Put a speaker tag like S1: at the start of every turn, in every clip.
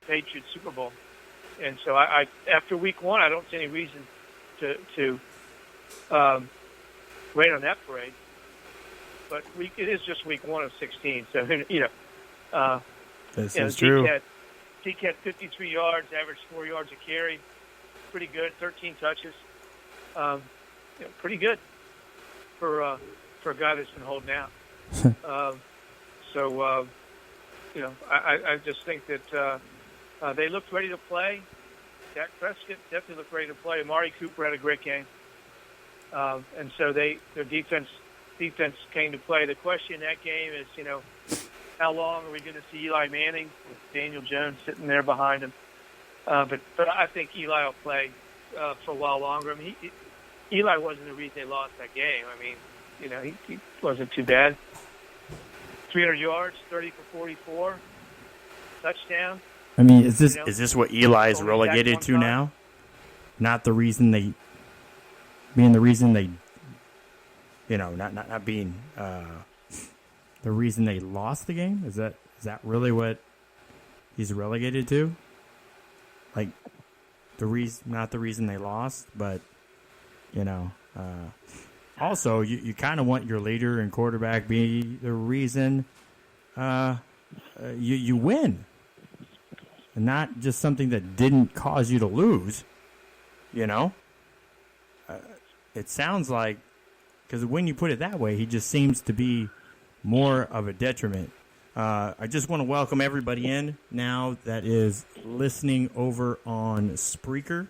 S1: Patriots Super Bowl. And so I after week one, I don't see any reason to rain on that parade. But it is just week one of 16. So,
S2: this is true.
S1: Zeke had 53 yards, averaged 4 yards a carry. Pretty good, 13 touches. Pretty good for a guy that's been holding out. I just think that they looked ready to play. Dak Prescott definitely looked ready to play. Amari Cooper had a great game. And so their defense came to play. The question in that game is, how long are we going to see Eli Manning with Daniel Jones sitting there behind him? But I think Eli will play for a while longer. I mean, Eli wasn't the reason they lost that game. I mean, he wasn't too bad. 300 yards, 30 for 44, touchdown.
S2: I mean, is this what Eli is relegated to now? Not the reason they, not being the reason they lost the game. Is that really what he's relegated to? Like not the reason they lost, but also you kind of want your leader and quarterback be the reason you win. And not just something that didn't cause you to lose, It sounds like, because when you put it that way, he just seems to be more of a detriment. I just want to welcome everybody in now that is listening over on Spreaker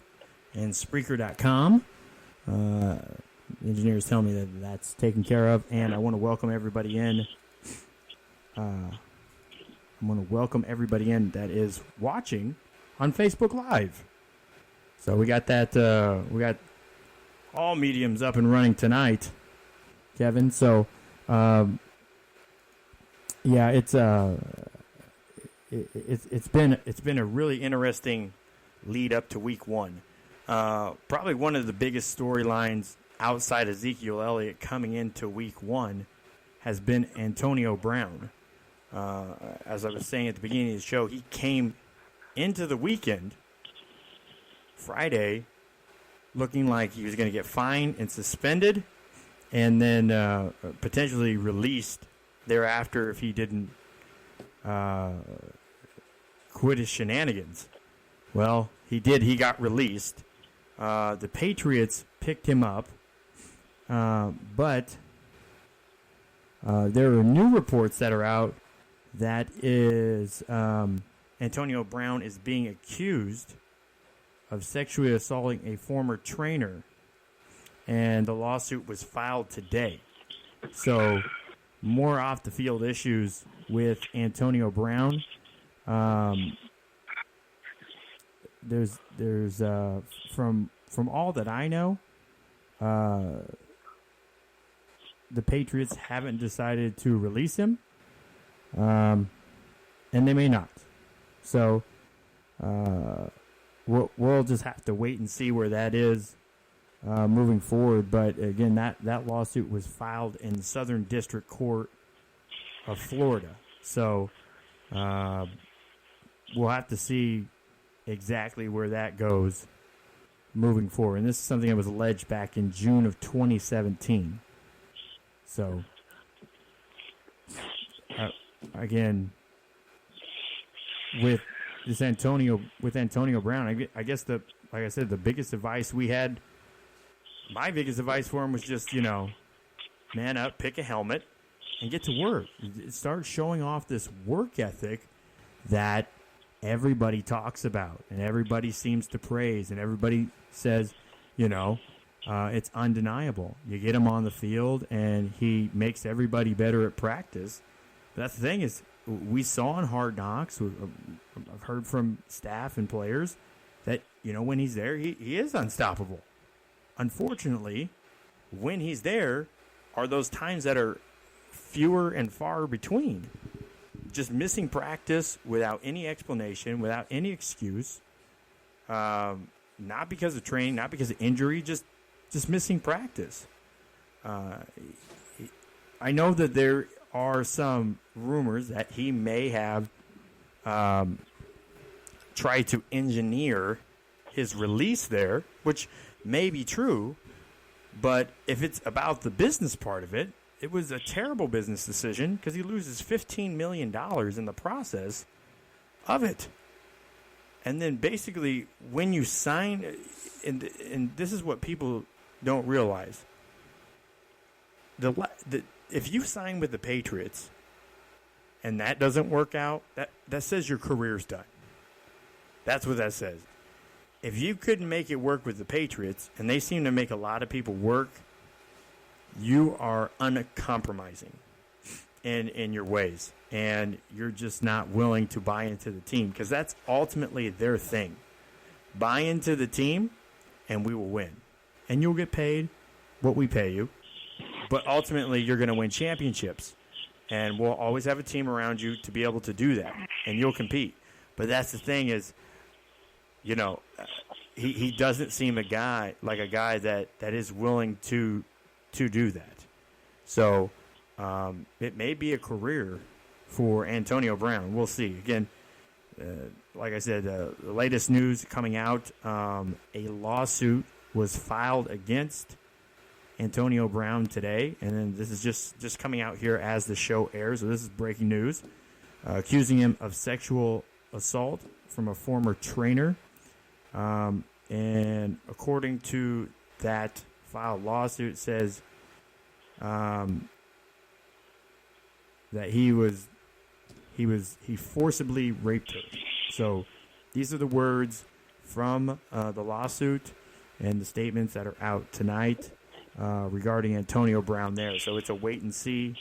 S2: and Spreaker.com. Engineers tell me that that's taken care of, and I want to welcome everybody in. I'm going to welcome everybody in that is watching on Facebook Live. So we got that. We got all mediums up and running tonight, Kevin. So, it's been a really interesting lead up to week one. Probably one of the biggest storylines outside Ezekiel Elliott coming into week one has been Antonio Brown. As I was saying at the beginning of the show, he came into the weekend, Friday, looking like he was going to get fined and suspended and then potentially released thereafter if he didn't quit his shenanigans. Well, he did. He got released. The Patriots picked him up, but there are new reports that are out that is Antonio Brown is being accused of sexually assaulting a former trainer, and the lawsuit was filed today. So more off-the-field issues with Antonio Brown. There's from all that I know, the Patriots haven't decided to release him. And they may not. So we'll just have to wait and see where that is moving forward. But again, that lawsuit was filed in Southern District Court of Florida. So we'll have to see exactly where that goes moving forward. And this is something that was alleged back in June of 2017. So again, with Antonio Brown, I guess like I said, the biggest advice we had, my biggest advice for him was just, man up, pick a helmet, and get to work. Start showing off this work ethic that everybody talks about and everybody seems to praise and everybody says, it's undeniable. You get him on the field and he makes everybody better at practice. That's the thing is, we saw in Hard Knocks, I've heard from staff and players that, when he's there, he is unstoppable. Unfortunately, when he's there are those times that are fewer and far between. Just missing practice without any explanation, without any excuse. Not because of training, not because of injury, just missing practice. I know that there are some rumors that he may have try to engineer his release there, which may be true, but if it's about the business part of it, it was a terrible business decision because he loses $15 million in the process of it. And then basically when you sign, and this is what people don't realize, if you sign with the Patriots and that doesn't work out, that says your career's done. That's what that says. If you couldn't make it work with the Patriots, and they seem to make a lot of people work, you are uncompromising in your ways. And you're just not willing to buy into the team because that's ultimately their thing. Buy into the team, and we will win. And you'll get paid what we pay you. But ultimately, you're going to win championships. And we'll always have a team around you to be able to do that. And you'll compete. But that's the thing is, you know, he doesn't seem like a guy that is willing to do that. So it may be a career for Antonio Brown. We'll see. Again, like I said, the latest news coming out, a lawsuit was filed against Antonio Brown today, and then this is just coming out here as the show airs, so this is breaking news, accusing him of sexual assault from a former trainer. And according to that filed lawsuit, it says that he forcibly raped her. So these are the words from the lawsuit and the statements that are out tonight regarding Antonio Brown there. So it's a wait-and-see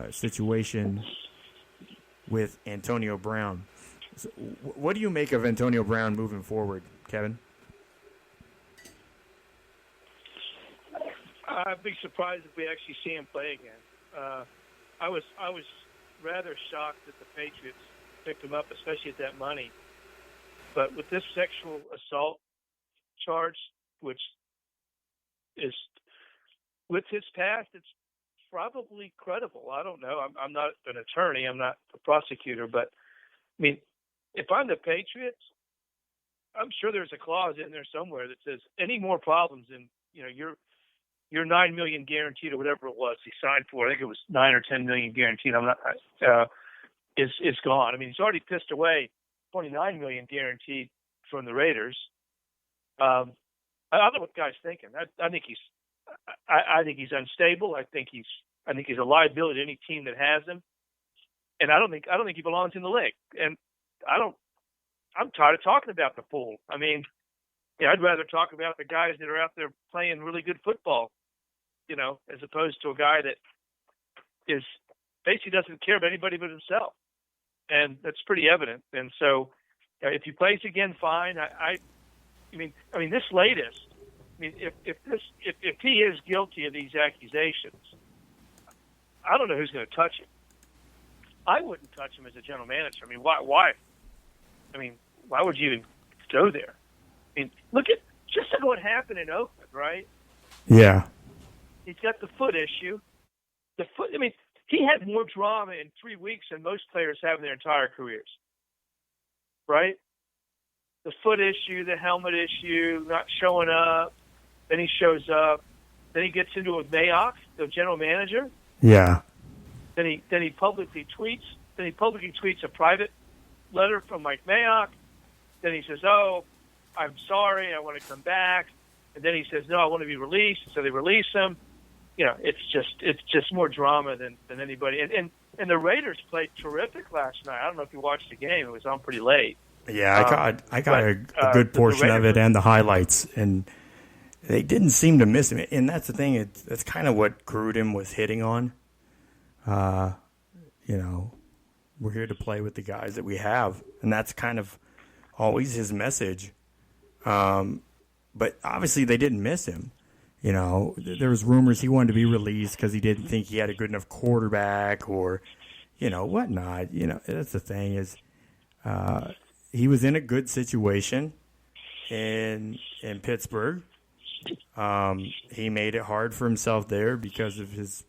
S2: situation with Antonio Brown. So what do you make of Antonio Brown moving forward, Kevin?
S1: I'd be surprised if we actually see him play again. I was rather shocked that the Patriots picked him up, especially at that money. But with this sexual assault charge, which is with his past, it's probably credible. I don't know. I'm not an attorney. I'm not a prosecutor. But, I mean, if I'm the Patriots, I'm sure there's a clause in there somewhere that says any more problems than, you know, your $9 million guaranteed or whatever it was he signed for. I think it was $9 or $10 million guaranteed. I'm not is gone. I mean, he's already pissed away $29 million guaranteed from the Raiders. I don't know what the guy's thinking. I think he's unstable. I think he's a liability to any team that has him. And I don't think he belongs in the league. And I'm tired of talking about the pool. I mean, yeah, I'd rather talk about the guys that are out there playing really good football, you know, as opposed to a guy that is basically doesn't care about anybody but himself. And that's pretty evident. And so if he plays again, fine. I mean, this latest, I mean, if he is guilty of these accusations, I don't know who's going to touch him. I wouldn't touch him as a general manager. I mean, why? I mean, why would you even go there? I mean, look at what happened in Oakland, right?
S2: Yeah.
S1: He's got the foot issue. I mean, he had more drama in 3 weeks than most players have in their entire careers, right? The foot issue, the helmet issue, not showing up. Then he shows up. Then he gets into it with Mayock, the general manager.
S2: Yeah.
S1: Then he publicly tweets. Then he publicly tweets a private letter from Mike Mayock. Then he says, "Oh, I'm sorry. I want to come back." And then he says, "No, I want to be released." So they release him. You know, it's just more drama than anybody. And the Raiders played terrific last night. I don't know if you watched the game. It was on pretty late.
S2: Yeah, I got a good portion of it and the highlights, and they didn't seem to miss him. And that's the thing. That's kind of what Gruden was hitting on. You know, we're here to play with the guys that we have, and that's kind of always his message. But obviously they didn't miss him. You know, there was rumors he wanted to be released because he didn't think he had a good enough quarterback or, you know, whatnot. You know, that's the thing is he was in a good situation in Pittsburgh. He made it hard for himself there because of his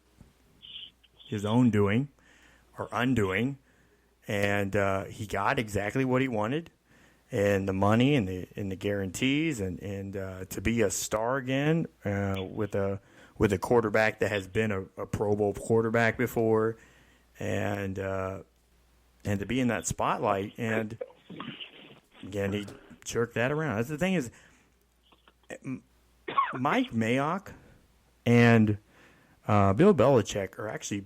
S2: own doing or undoing, and he got exactly what he wanted. and the money and the guarantees and to be a star again with a quarterback that has been a Pro Bowl quarterback before, and to be in that spotlight. And again, he jerked that around. That's the thing is, Mike Mayock and Bill Belichick are actually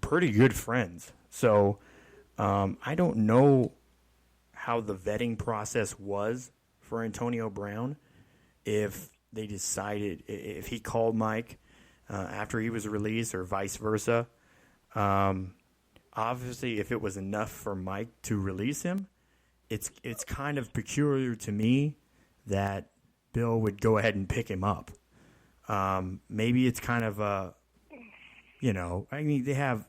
S2: pretty good friends. So I don't know how the vetting process was for Antonio Brown, if they decided, if he called Mike after he was released or vice versa. Obviously, if it was enough for Mike to release him, it's kind of peculiar to me that Bill would go ahead and pick him up. Maybe it's kind of a, I mean, they have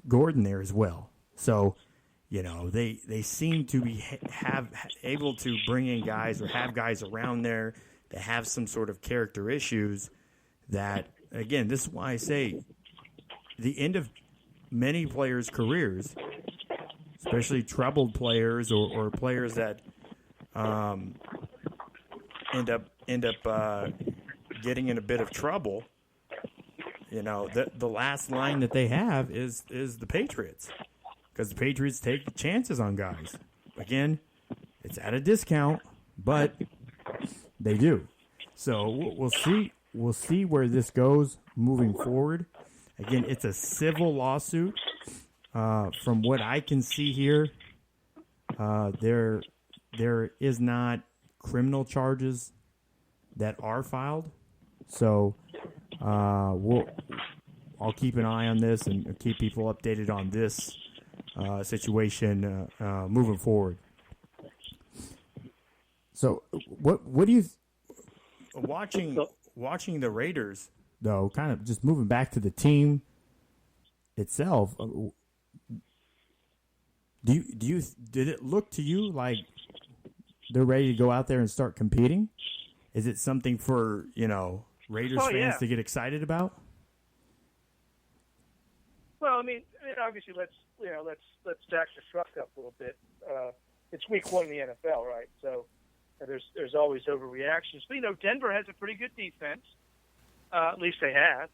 S2: Gordon there as well. So, they seem to be able to bring in guys or have guys around there that have some sort of character issues that, again, this is why I say the end of many players' careers, especially troubled players or players that end up getting in a bit of trouble. The last line that they have is the Patriots, because the Patriots take chances on guys. Again, it's at a discount, but they do. So we'll see. We'll see where this goes moving forward. Again, it's a civil lawsuit. From what I can see here, there is not criminal charges that are filed. So I'll keep an eye on this and keep people updated on this situation moving forward. So what do you watching the Raiders, though, kind of just moving back to the team itself? Did it look to you like they're ready to go out there and start competing? Is it something for Raiders fans to get excited about?
S1: Well, I mean, obviously, let's stack the truck up a little bit. It's week 1 in the NFL, right? So there's always overreactions. But Denver has a pretty good defense. At least they have.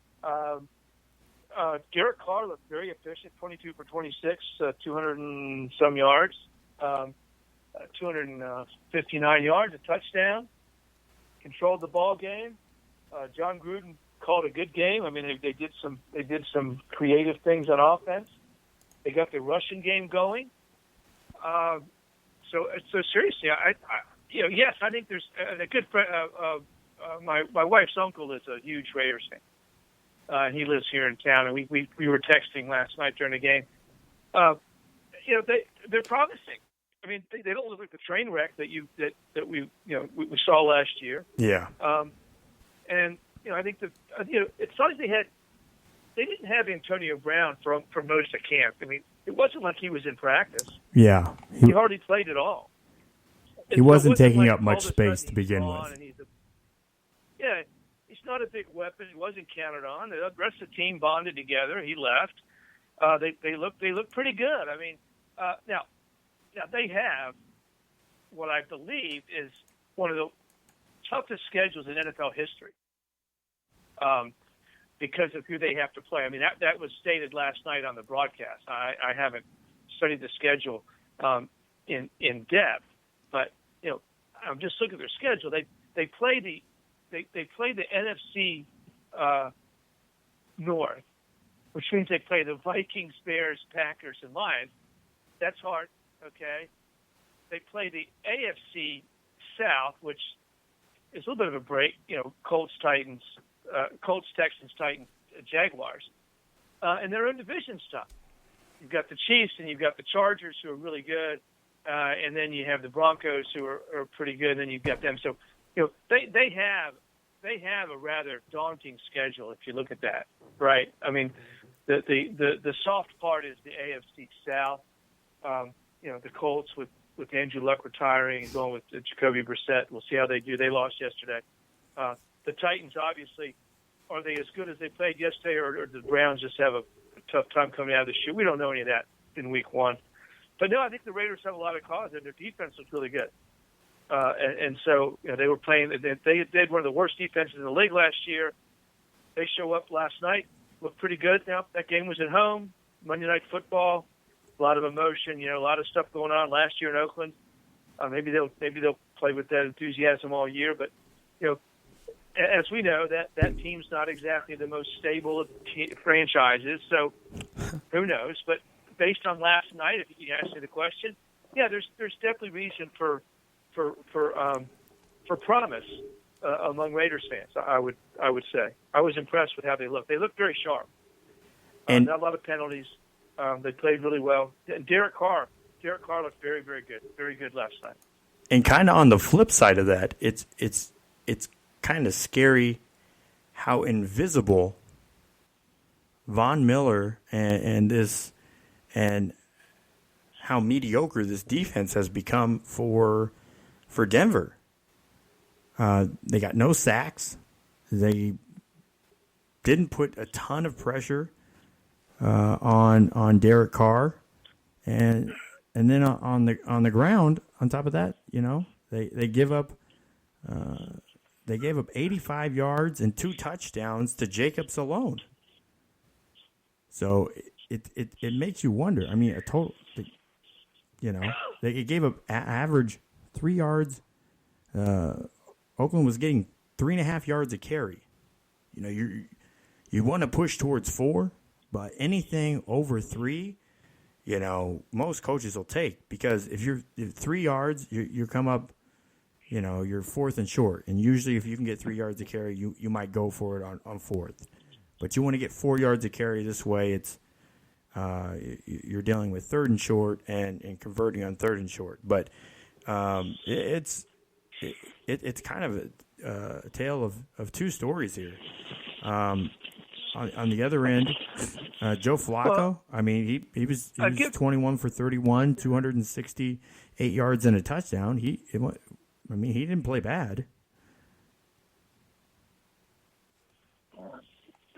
S1: Derek Carr looked very efficient, 22 for 26, 200 and some yards, 259 yards, a touchdown. Controlled the ball game. John Gruden called a good game. I mean, they did some creative things on offense. They got the rushing game going. So seriously, yes, I think there's a good friend. My wife's uncle is a huge Raiders fan. He lives here in town, and we were texting last night during the game. They're promising. I mean, they don't look like the train wreck that we saw last year.
S2: Yeah.
S1: And I think that it's not like they didn't have Antonio Brown for most of camp. I mean, it wasn't like he was in practice.
S2: Yeah.
S1: He hardly played at all.
S2: He wasn't taking up much space to begin with.
S1: He's not a big weapon. He wasn't counted on. The rest of the team bonded together. He left. They look pretty good. I mean, now they have what I believe is one of the toughest schedules in NFL history, because of who they have to play. I mean, that was stated last night on the broadcast. I haven't studied the schedule in depth, but I'm just looking at their schedule. They play the NFC North, which means they play the Vikings, Bears, Packers, and Lions. That's hard. Okay. They play the AFC South, which is a little bit of a break. Colts, Texans, Titans, Jaguars, and their own division stuff. You've got the Chiefs and you've got the Chargers, who are really good, and then you have the Broncos, who are pretty good. And then you've got them. So they have a rather daunting schedule if you look at that, right? I mean, the soft part is the AFC South. The Colts with Andrew Luck retiring and going with Jacoby Brissett. We'll see how they do. They lost yesterday. The Titans, obviously, are they as good as they played yesterday, or the Browns just have a tough time coming out of the chute? We don't know any of that in week 1. But no, I think the Raiders have a lot of cause, and their defense looks really good. And so they were playing. They did one of the worst defenses in the league last year. They show up last night, looked pretty good. Now that game was at home, Monday Night Football, a lot of emotion. A lot of stuff going on last year in Oakland. Maybe they'll play with that enthusiasm all year. But as we know, that team's not exactly the most stable of franchises. So who knows? But based on last night, if you ask me the question, yeah, there's definitely reason for promise among Raiders fans. I would say I was impressed with how they looked. They looked very sharp.
S2: And
S1: not a lot of penalties. They played really well. And Derek Carr looked very, very good last night.
S2: And kind of on the flip side of that, it's kind of scary how invisible Von Miller and how mediocre this defense has become for Denver. They got no sacks. They didn't put a ton of pressure on Derek Carr, and then on the ground. On top of that, they give up. They gave up 85 yards and 2 touchdowns to Jacobs alone. So it makes you wonder. I mean, they gave up average 3 yards. Oakland was getting 3.5 yards a carry. You want to push towards 4, but anything over 3, most coaches will take, because if you're 3 yards, you come up, you're 4th and short, and usually if you can get 3 yards a carry, you might go for it on 4th. But you want to get 4 yards a carry this way. It's you're dealing with 3rd and short and converting on 3rd and short. But it's kind of a tale of 2 stories here. On the other end, Joe Flacco. I mean, he was 21 for 31, 268 yards and a touchdown. He didn't play bad.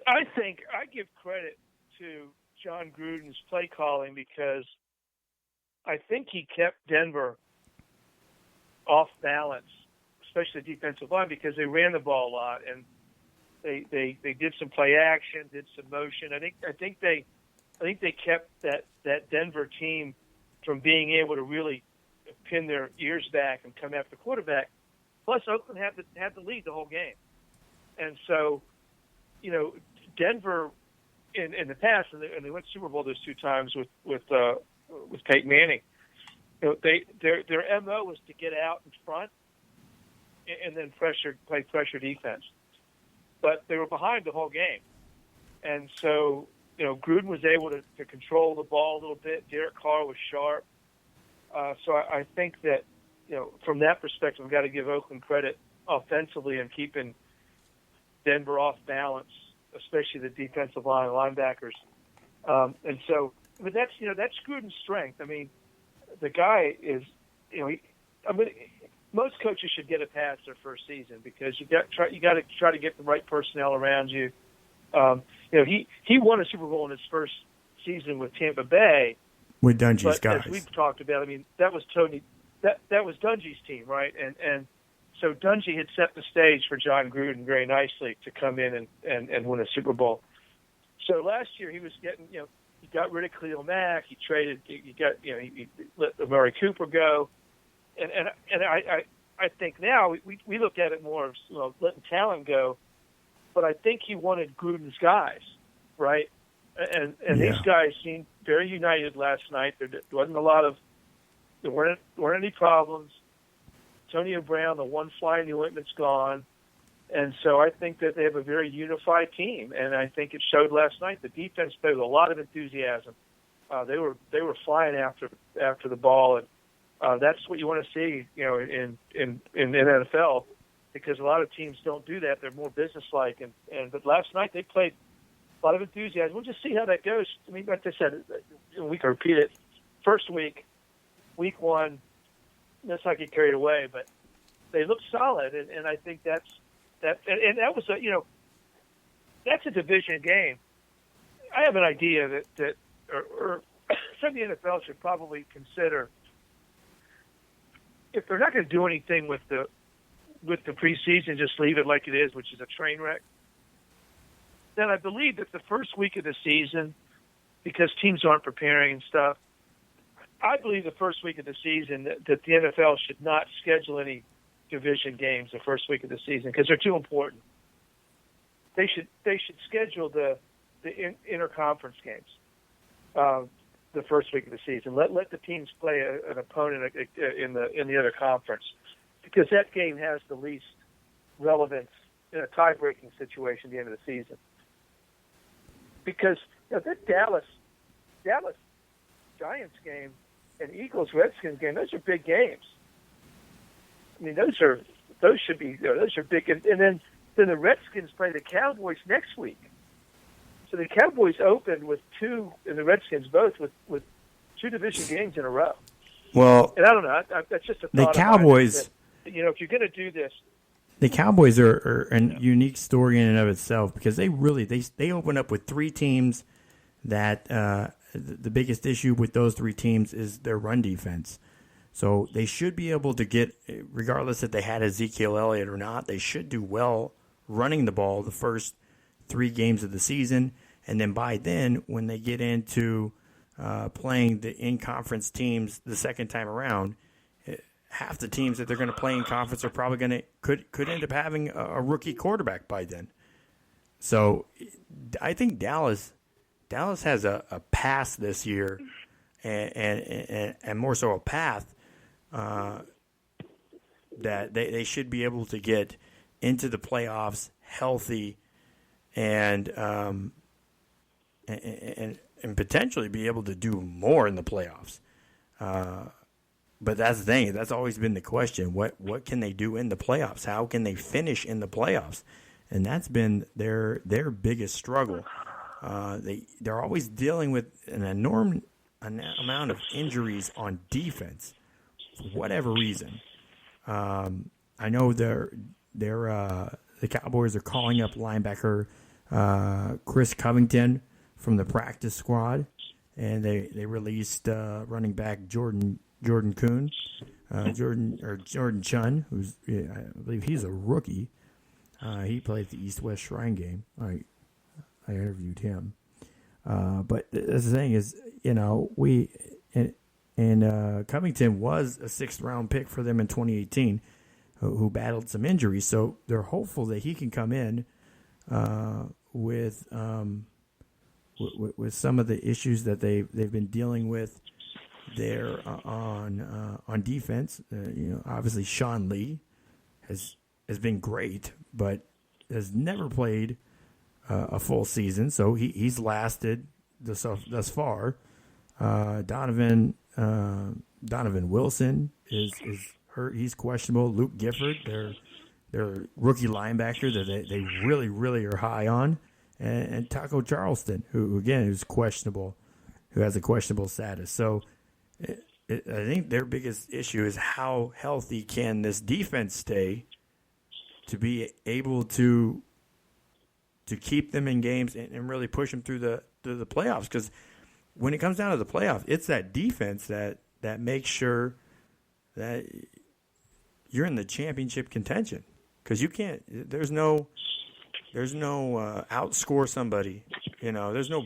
S1: I think I give credit to John Gruden's play calling, because I think he kept Denver off balance, especially the defensive line, because they ran the ball a lot, and they did some play action, did some motion. I think they kept that Denver team from being able to really pin their ears back and come after the quarterback. Plus, Oakland had the lead the whole game, and so Denver in the past, and they went Super Bowl those 2 times with Peyton Manning. Their MO was to get out in front and then play pressure defense. But they were behind the whole game. And so, Gruden was able to control the ball a little bit. Derek Carr was sharp. So I think that, from that perspective, we've got to give Oakland credit offensively in keeping Denver off balance, especially the defensive line, linebackers. And so, but that's Gruden's strength. I mean, the guy is, most coaches should get a pass their first season, because you got to try to get the right personnel around you. He won a Super Bowl in his first season with Tampa Bay
S2: with Dungy's guys.
S1: As we've talked about, I mean, that was that was Dungy's team, right? And so Dungy had set the stage for John Gruden very nicely to come in and win a Super Bowl. So last year he was getting, he got rid of Khalil Mack. He let Amari Cooper go. And I think now we look at it more of letting talent go, but I think he wanted Gruden's guys, right? And these guys seemed very united last night. There weren't any problems. Antonio Brown, the one fly in the ointment's gone, and so I think that they have a very unified team, and I think it showed last night. The defense played with a lot of enthusiasm. They were flying after the ball, and that's what you want to see, in the NFL, because a lot of teams don't do that. They're more businesslike, but last night they played a lot of enthusiasm. We'll just see how that goes. I mean, like I said, we can repeat it. First week 1, let's not get carried away, but they look solid, and I think that was that's a division game. I have an idea that some of the NFL should probably consider if they're not going to do anything with the preseason, just leave it like it is, which is a train wreck, then I believe that the first week of the season, because teams aren't preparing and stuff, I believe the first week of the season that the NFL should not schedule any division games the first week of the season because they're too important. They should schedule the interconference games the first week of the season. Let the teams play an opponent in the other conference because that game has the least relevance in a tie-breaking situation at the end of the season. Because that Dallas Giants game and Eagles Redskins game, those are big games. I mean, those should be big. And then the Redskins play the Cowboys next week. So the Cowboys opened with two, and the Redskins both with two division games in a row.
S2: Well,
S1: and I don't know. That's just a thought.
S2: The Cowboys.
S1: That, if you're going to do this,
S2: the Cowboys are a unique story in and of itself because they open up with three teams that the biggest issue with those three teams is their run defense. So they should be able to get, regardless if they had Ezekiel Elliott or not, they should do well running the ball the first 3 games of the season. And then by then, when they get into playing the in-conference teams the second time around, half the teams that they're going to play in conference are probably could end up having a rookie quarterback by then. So I think Dallas has a pass this year, and more so a path that they should be able to get into the playoffs healthy and potentially be able to do more in the playoffs. But that's the thing. That's always been the question. What can they do in the playoffs? How can they finish in the playoffs? And that's been their biggest struggle. They're always dealing with an enormous amount of injuries on defense for whatever reason. I know the Cowboys are calling up linebacker Chris Covington from the practice squad, and they released running back Jordan Kuhn, Jordan Chun, I believe he's a rookie. He played at the East-West Shrine game. I interviewed him. But the thing is, Covington was a 6th-round pick for them in 2018 who battled some injuries. So they're hopeful that he can come in with some of the issues that they've been dealing with there on defense. Obviously Sean Lee has been great, but has never played a full season, so he's lasted thus far. Donovan Wilson is hurt; he's questionable. Luke Gifford, their rookie linebacker that they really really are high on, and Taco Charleston, who again is questionable, who has a questionable status. So I think their biggest issue is how healthy can this defense stay to be able to keep them in games and really push them through the playoffs. Because when it comes down to the playoffs, it's that defense that makes sure that you're in the championship contention. Because you can't. There's no outscore somebody. There's no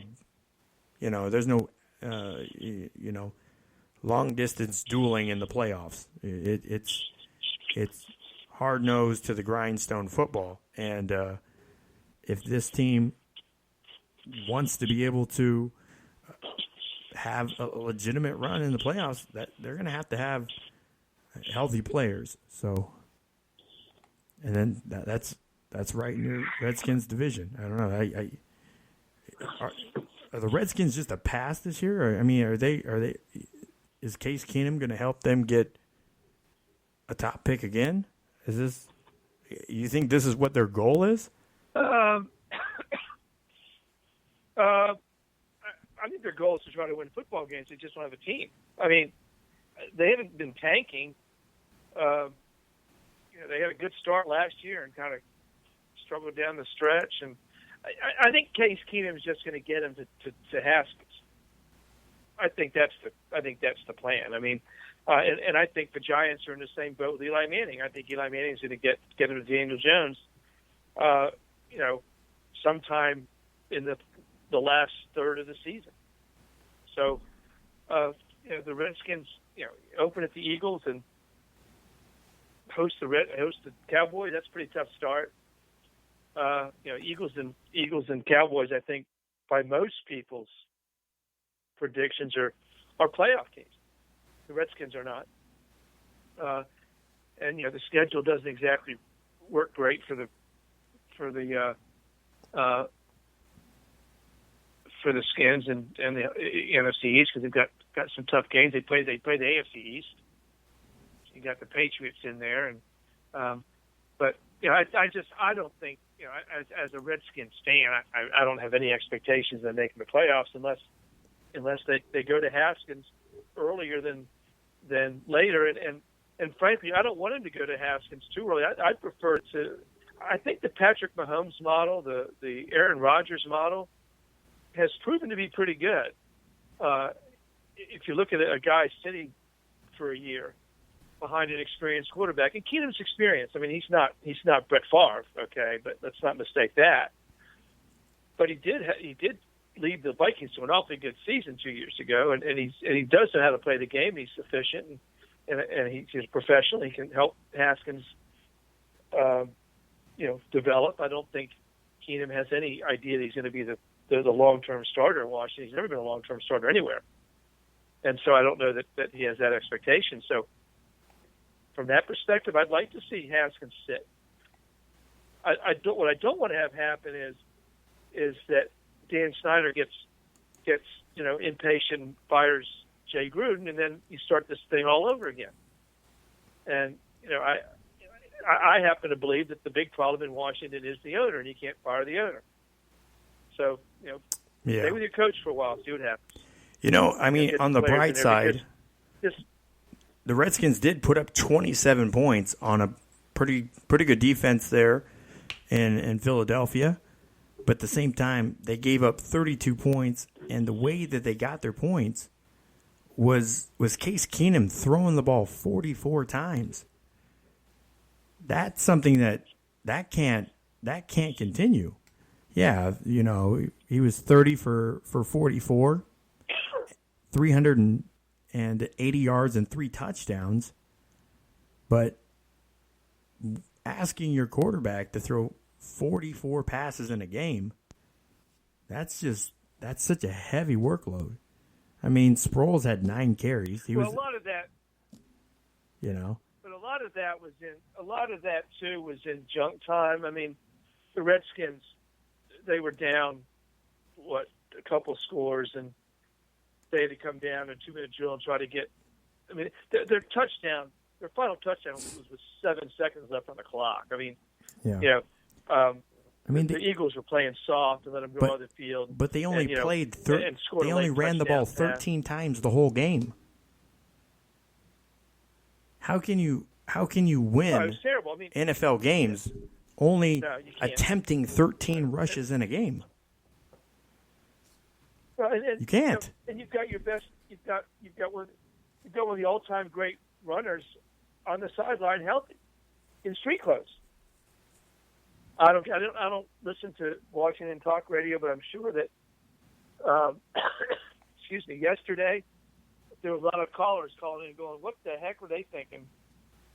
S2: long distance dueling in the playoffs. It's hard nosed to the grindstone football, and if this team wants to be able to have a legitimate run in the playoffs, that they're going to have healthy players. So, and then that's right in your Redskins division. I don't know. Are the Redskins just a pass this year? Are they? Is Case Keenum going to help them get a top pick again? You think this is what their goal is?
S1: I think their goal is to try to win football games. They just don't have a team. I mean, they haven't been tanking. They had a good start last year and kind of struggled down the stretch. And I think Case Keenum is just going to get him to Haskins. I think that's the plan. I mean, And I think the Giants are in the same boat with Eli Manning. I think Eli Manning's going to get him to Daniel Jones, sometime in the last third of the season. So, the Redskins, open at the Eagles and host the Cowboys. That's a pretty tough start. Eagles and Cowboys, I think, by most people's predictions, are playoff teams. The Redskins are not. And the schedule doesn't exactly work great for the Skins and the NFC East, because they've got some tough games. They play the AFC East. You got the Patriots in there, and but I don't think, as a Redskins fan, I don't have any expectations of making the playoffs unless they go to Haskins earlier than later, and frankly, I don't want him to go to Haskins too early. I prefer to. I think the Patrick Mahomes model, the Aaron Rodgers model, has proven to be pretty good. If you look at a guy sitting for a year behind an experienced quarterback, and Keenum's experience. I mean, he's not Brett Favre, okay, but let's not mistake that. But he did lead the Vikings to an awfully good season 2 years ago, and he does know how to play the game. He's efficient, and he's professional. He can help Haskins, develop. I don't think Keenum has any idea that he's going to be the long-term starter in Washington. He's never been a long-term starter anywhere, and so I don't know that he has that expectation. So, from that perspective, I'd like to see Haskins sit. What I don't want to have happen is that Dan Snyder gets impatient, fires Jay Gruden, and then you start this thing all over again. And I happen to believe that the big problem in Washington is the owner, and you can't fire the owner. So stay with your coach for a while, see what happens.
S2: On the bright side, the Redskins did put up 27 points on a pretty good defense there in Philadelphia. But at the same time, they gave up 32 points, and the way that they got their points was Case Keenum throwing the ball 44 times. That's something that can't continue. Yeah, he was 30 for 44, 380 yards and 3 touchdowns. But asking your quarterback to throw 44 passes in a game, that's such a heavy workload. I mean, Sproles had 9 carries.
S1: A lot of that, but a lot of that too was in junk time. I mean, the Redskins, they were down a couple scores, and they had to come down in a 2-minute drill and try to get. I mean, their final touchdown was with 7 seconds left on the clock. I mean, the Eagles were playing soft and let them go on the field.
S2: But they only they only ran the ball 13 times the whole game. How can you win
S1: it was terrible. I mean,
S2: NFL games only attempting 13 rushes in a game?
S1: Well, and
S2: you can't.
S1: And you've got your best. You've got one of the all-time great runners on the sideline, healthy, in street clothes. I don't listen to Washington talk radio, but I'm sure that, yesterday there were a lot of callers calling in and going, "What the heck were they thinking?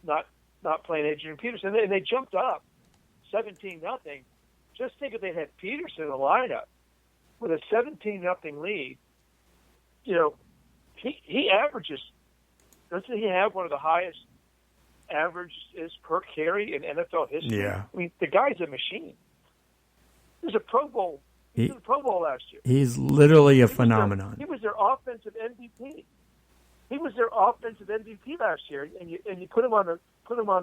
S1: Not playing Adrian Peterson?" And they jumped up 17-0. Just think if they had Peterson in the lineup with a 17-0 lead. He averages. Doesn't he have one of the highest averages per carry in NFL history?
S2: Yeah.
S1: I mean, the guy's a machine. He was a Pro Bowl. He was in the Pro Bowl last year.
S2: He's literally a phenomenon.
S1: He was their offensive MVP. He was their offensive MVP last year, and you put him on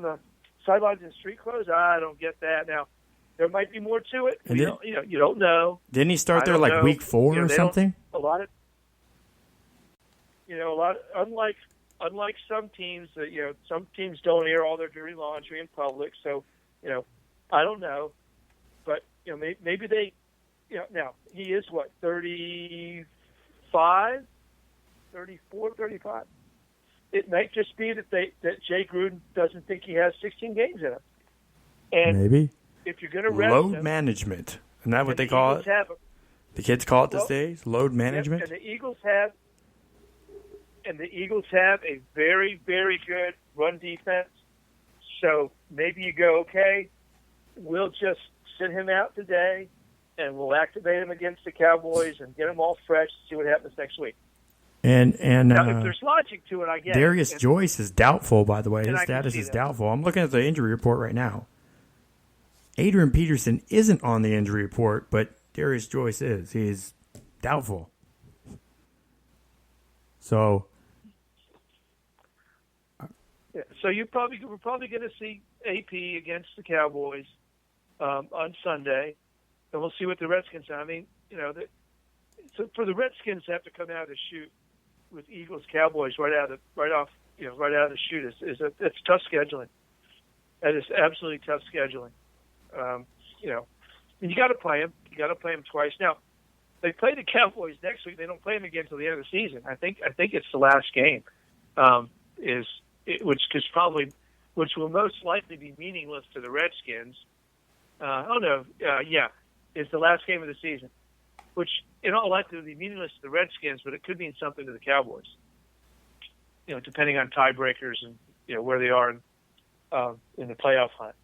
S1: the sidelines in street clothes. I don't get that. Now, there might be more to it. You don't know.
S2: Didn't he start there like week 4 or something?
S1: Unlike some teams, some teams don't air all their dirty laundry in public. So, I don't know, but maybe they, now he is 35, 34, 35. it might just be that Jay Gruden doesn't think he has 16 games in him. And
S2: maybe
S1: if you're going to rest
S2: load
S1: him,
S2: management. Isn't that what they
S1: the
S2: call
S1: Eagles
S2: it? The kids call it these
S1: Well,
S2: days? Load management?
S1: And the Eagles have a very, very good run defense. So maybe you go, okay, we'll just sit him out today, and we'll activate him against the Cowboys and get him all fresh, see what happens next week.
S2: And
S1: Now, if there's logic to it, I guess.
S2: Darius Joyce is doubtful, by the way. His
S1: I can
S2: status
S1: see
S2: is
S1: that.
S2: doubtful. I'm looking at the injury report right now. Adrian Peterson isn't on the injury report, but Darius Joyce is. He's doubtful. So,
S1: Yeah, so we're probably going to see AP against the Cowboys on Sunday, and we'll see what the Redskins do. I mean, so for the Redskins to have to come out of the chute with Eagles Cowboys right out of the chute it's tough scheduling. That is absolutely tough scheduling. And you got to play them. You got to play them twice. Now, they play the Cowboys next week. They don't play them again until the end of the season. I think it's the last game, which will most likely be meaningless to the Redskins. It's the last game of the season, which in all likelihood will be meaningless to the Redskins, but it could mean something to the Cowboys. Depending on tiebreakers and where they are in the playoff hunt.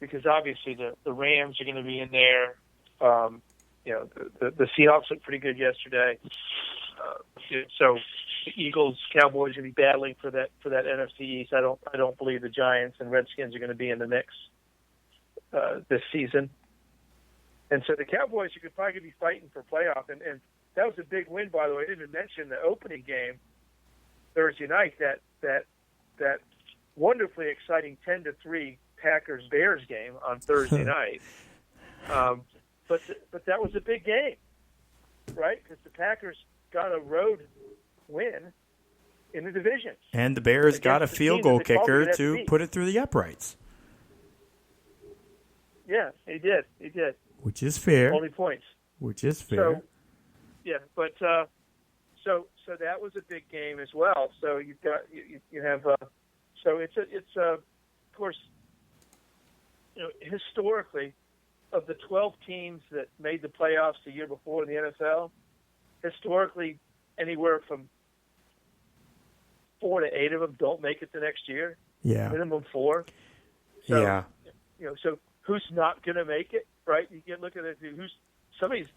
S1: Because obviously the Rams are going to be in there. The Seahawks looked pretty good yesterday. So the Eagles, Cowboys are going to be battling for that NFC East. I don't believe the Giants and Redskins are going to be in the mix this season. And so the Cowboys are probably going to be fighting for playoff. And that was a big win, by the way. I didn't even mention the opening game Thursday night. That wonderfully exciting 10-3 Packers-Bears game on Thursday night. But that was a big game, right? Because the Packers got a road win in the division.
S2: And the Bears got a field goal kicker to put it through the uprights.
S1: Yeah, he did.
S2: Which is fair.
S1: Only points.
S2: Which is fair.
S1: So, yeah, but so that was a big game as well. So you have so it's of course, historically, of the 12 teams that made the playoffs the year before in the NFL, historically, anywhere from 4 to 8 of them don't make it the next year.
S2: Yeah.
S1: Minimum 4. So,
S2: yeah.
S1: So who's not going to make it, right? You can look at it. Some of these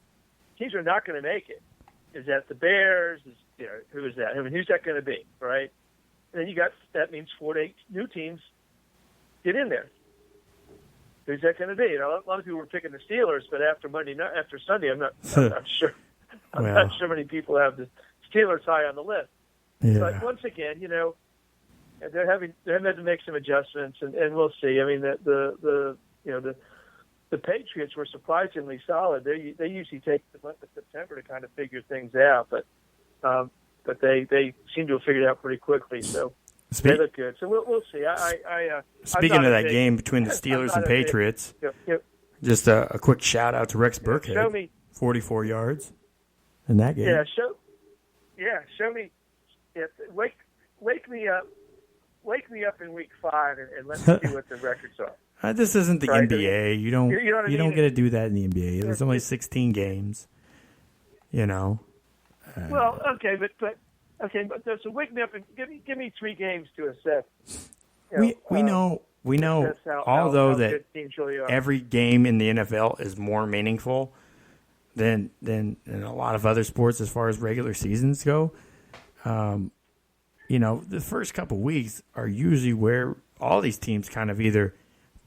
S1: teams are not going to make it. Is that the Bears? Who is that? I mean, who's that going to be, right? And then that means 4 to 8 new teams get in there. Who's that going to be? A lot of people were picking the Steelers, but after Sunday, I'm not sure. I'm not sure many people have the Steelers high on the list.
S2: Yeah.
S1: But once again, they're having to make some adjustments, and we'll see. I mean, the Patriots were surprisingly solid. They usually take the month of September to kind of figure things out, but they seem to have figured it out pretty quickly. So. They look good, so we'll see.
S2: Speaking of that game between the Steelers and Patriots, just a quick shout out to Rex Burkhead, 44 yards in that game.
S1: Show me. Yeah, wake me up in week 5 and let me see what the records are.
S2: This isn't the
S1: right?
S2: NBA. You don't get to do that in the NBA. There's only 16 games.
S1: Well, okay, but so wake me up and give me 3 games to assess.
S2: We know although that every game in the NFL is more meaningful than in a lot of other sports as far as regular seasons go. The first couple weeks are usually where all these teams kind of either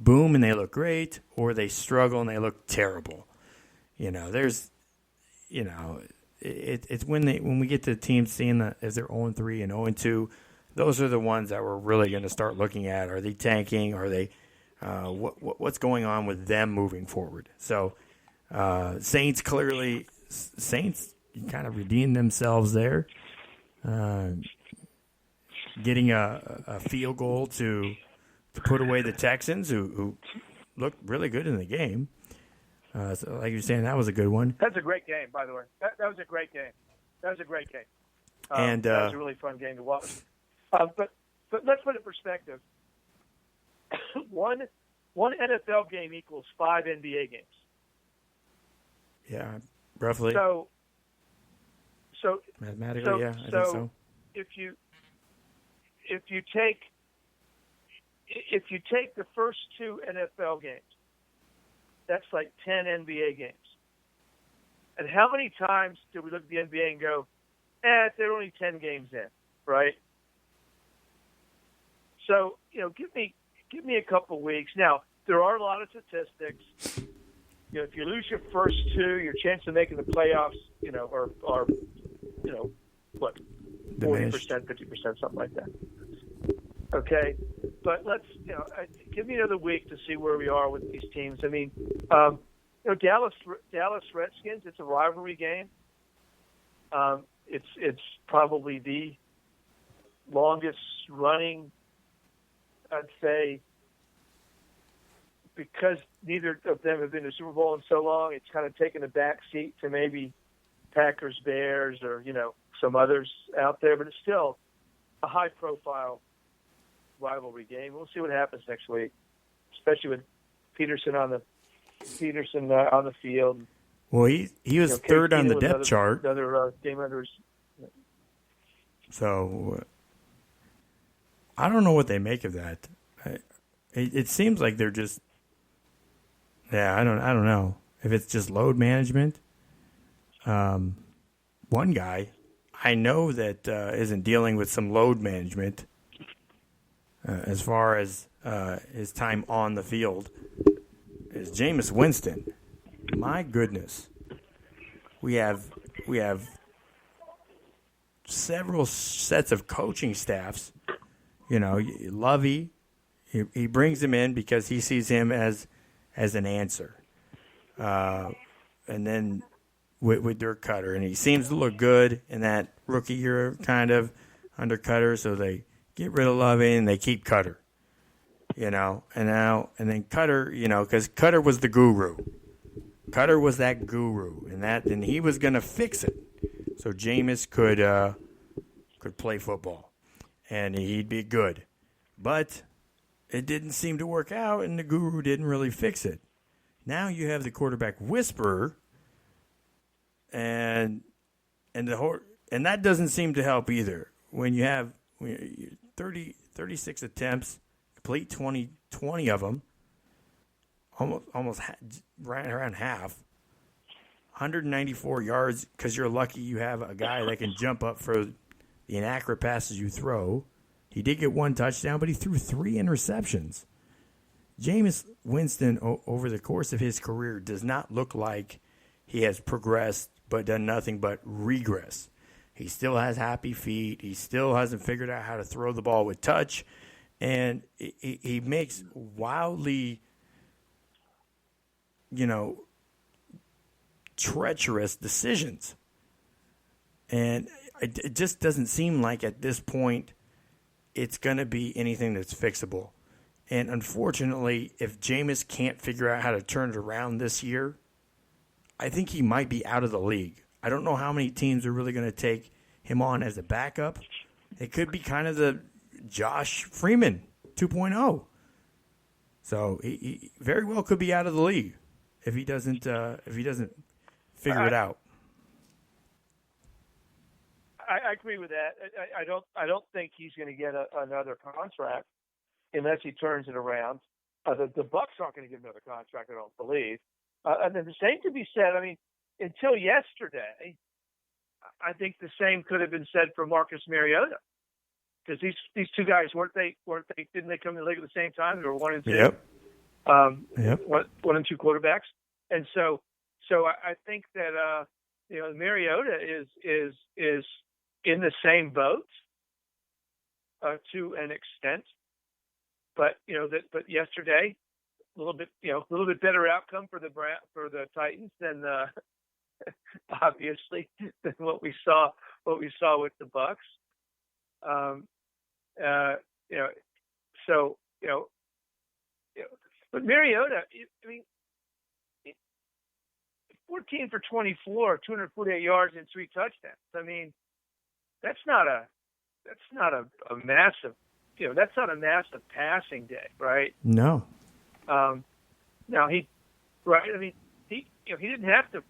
S2: boom and they look great or they struggle and they look terrible. It's when we get to teams seeing that as they're 0-3 and 0-2, those are the ones that we're really going to start looking at. Are they tanking? Are they what's going on with them moving forward? So Saints kind of redeemed themselves there, getting a field goal to put away the Texans, who looked really good in the game. So like you're saying, that was a good one.
S1: That's a great game, by the way. That was a great game.
S2: And
S1: that was a really fun game to watch. But let's put it in perspective. One NFL game equals 5 NBA games.
S2: Yeah, roughly.
S1: So
S2: mathematically, yeah, I think so.
S1: If you take the first 2 NFL games, that's like 10 NBA games. And how many times do we look at the NBA and go, they're only 10 games in, right? So, give me a couple weeks. Now, there are a lot of statistics. If you lose your first 2, your chance of making the playoffs, are 40%, 50%, something like that. Okay, but let's give me another week to see where we are with these teams. I mean, Dallas Redskins. It's a rivalry game. It's probably the longest running, I'd say, because neither of them have been to Super Bowl in so long. It's kind of taken a back seat to maybe Packers, Bears, or some others out there, but it's still a high-profile rivalry game. We'll see what happens next week, especially with Peterson on the field.
S2: Well, he was third on the depth chart.
S1: Another game under his.
S2: So I don't know what they make of that. It seems like they're just. Yeah, I don't know if it's just load management. One guy I know that isn't dealing with some load management as far as his time on the field is Jameis Winston. My goodness, we have several sets of coaching staffs. Lovey, he brings him in because he sees him as an answer, and then with Dirk Cutter, and he seems to look good in that rookie year kind of under Cutter, so they get rid of Lovey and they keep Cutter. And then Cutter, because Cutter was the guru. Cutter was that guru, and he was going to fix it, so Jameis could play football, and he'd be good. But it didn't seem to work out, and the guru didn't really fix it. Now you have the quarterback whisperer, and that doesn't seem to help either. When you have 36 attempts, complete 20 of them, almost right around half, 194 yards, because you're lucky you have a guy that can jump up for the inaccurate passes you throw. He did get 1 touchdown, but he threw 3 interceptions. Jameis Winston, over the course of his career, does not look like he has progressed but done nothing but regress. He still has happy feet. He still hasn't figured out how to throw the ball with touch. And he makes wildly, treacherous decisions. And it just doesn't seem like at this point it's going to be anything that's fixable. And unfortunately, if Jameis can't figure out how to turn it around this year, I think he might be out of the league. I don't know how many teams are really going to take him on as a backup. It could be kind of the Josh Freeman 2.0. So he very well could be out of the league if he doesn't figure it out.
S1: I agree with that. I don't think he's going to get another contract unless he turns it around. The Bucks aren't going to give another contract, I don't believe. And then the same could be said. I mean, until yesterday, I think the same could have been said for Marcus Mariota, because these two guys didn't they come to the league at the same time? They were 1 and 2.
S2: Yep.
S1: Yep. One and 2 quarterbacks, and so I think that Mariota is in the same boat to an extent, but but yesterday, a little bit better outcome for the Titans than obviously than what we saw with the Bucks. But Mariota, I mean, 14 for 24, 248 yards and 3 touchdowns. I mean, that's not a massive, that's not a massive passing day, right?
S2: No.
S1: Now right? I mean, he didn't have to,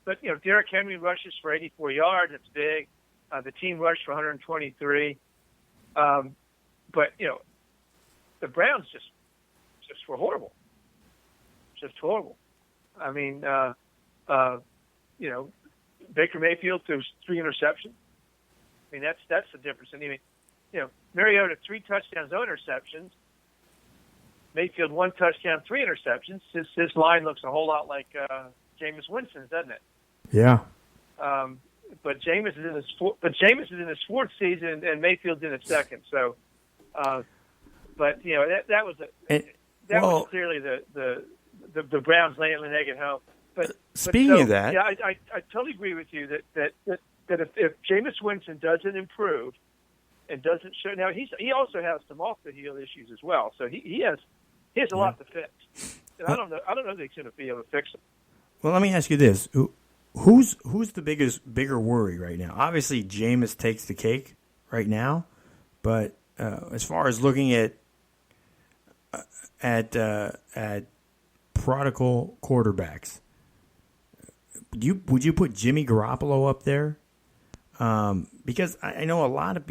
S1: but Derrick Henry rushes for 84 yards. It's big. The team rushed for 123. But the Browns just were horrible. Just horrible. I mean, Baker Mayfield threw 3 interceptions. I mean, that's the difference. I mean, Mariota 3 touchdowns, no interceptions. Mayfield 1 touchdown, 3 interceptions. His line looks a whole lot like Jameis Winston's, doesn't it?
S2: Yeah.
S1: But Jameis is in his 4th season, and Mayfield's in his 2nd. So, but that was was clearly the Browns laying the egg at home. But
S2: speaking of that,
S1: yeah, I totally agree with you that if Jameis Winston doesn't improve and doesn't show, now he also has some off the heel issues as well. So he has a lot to fix. And I don't know if he's going to be able to fix them.
S2: Well, let me ask you this: who's the bigger worry right now? Obviously, Jameis takes the cake right now, but as far as looking at prodigal quarterbacks, would you put Jimmy Garoppolo up there? Because I know a lot of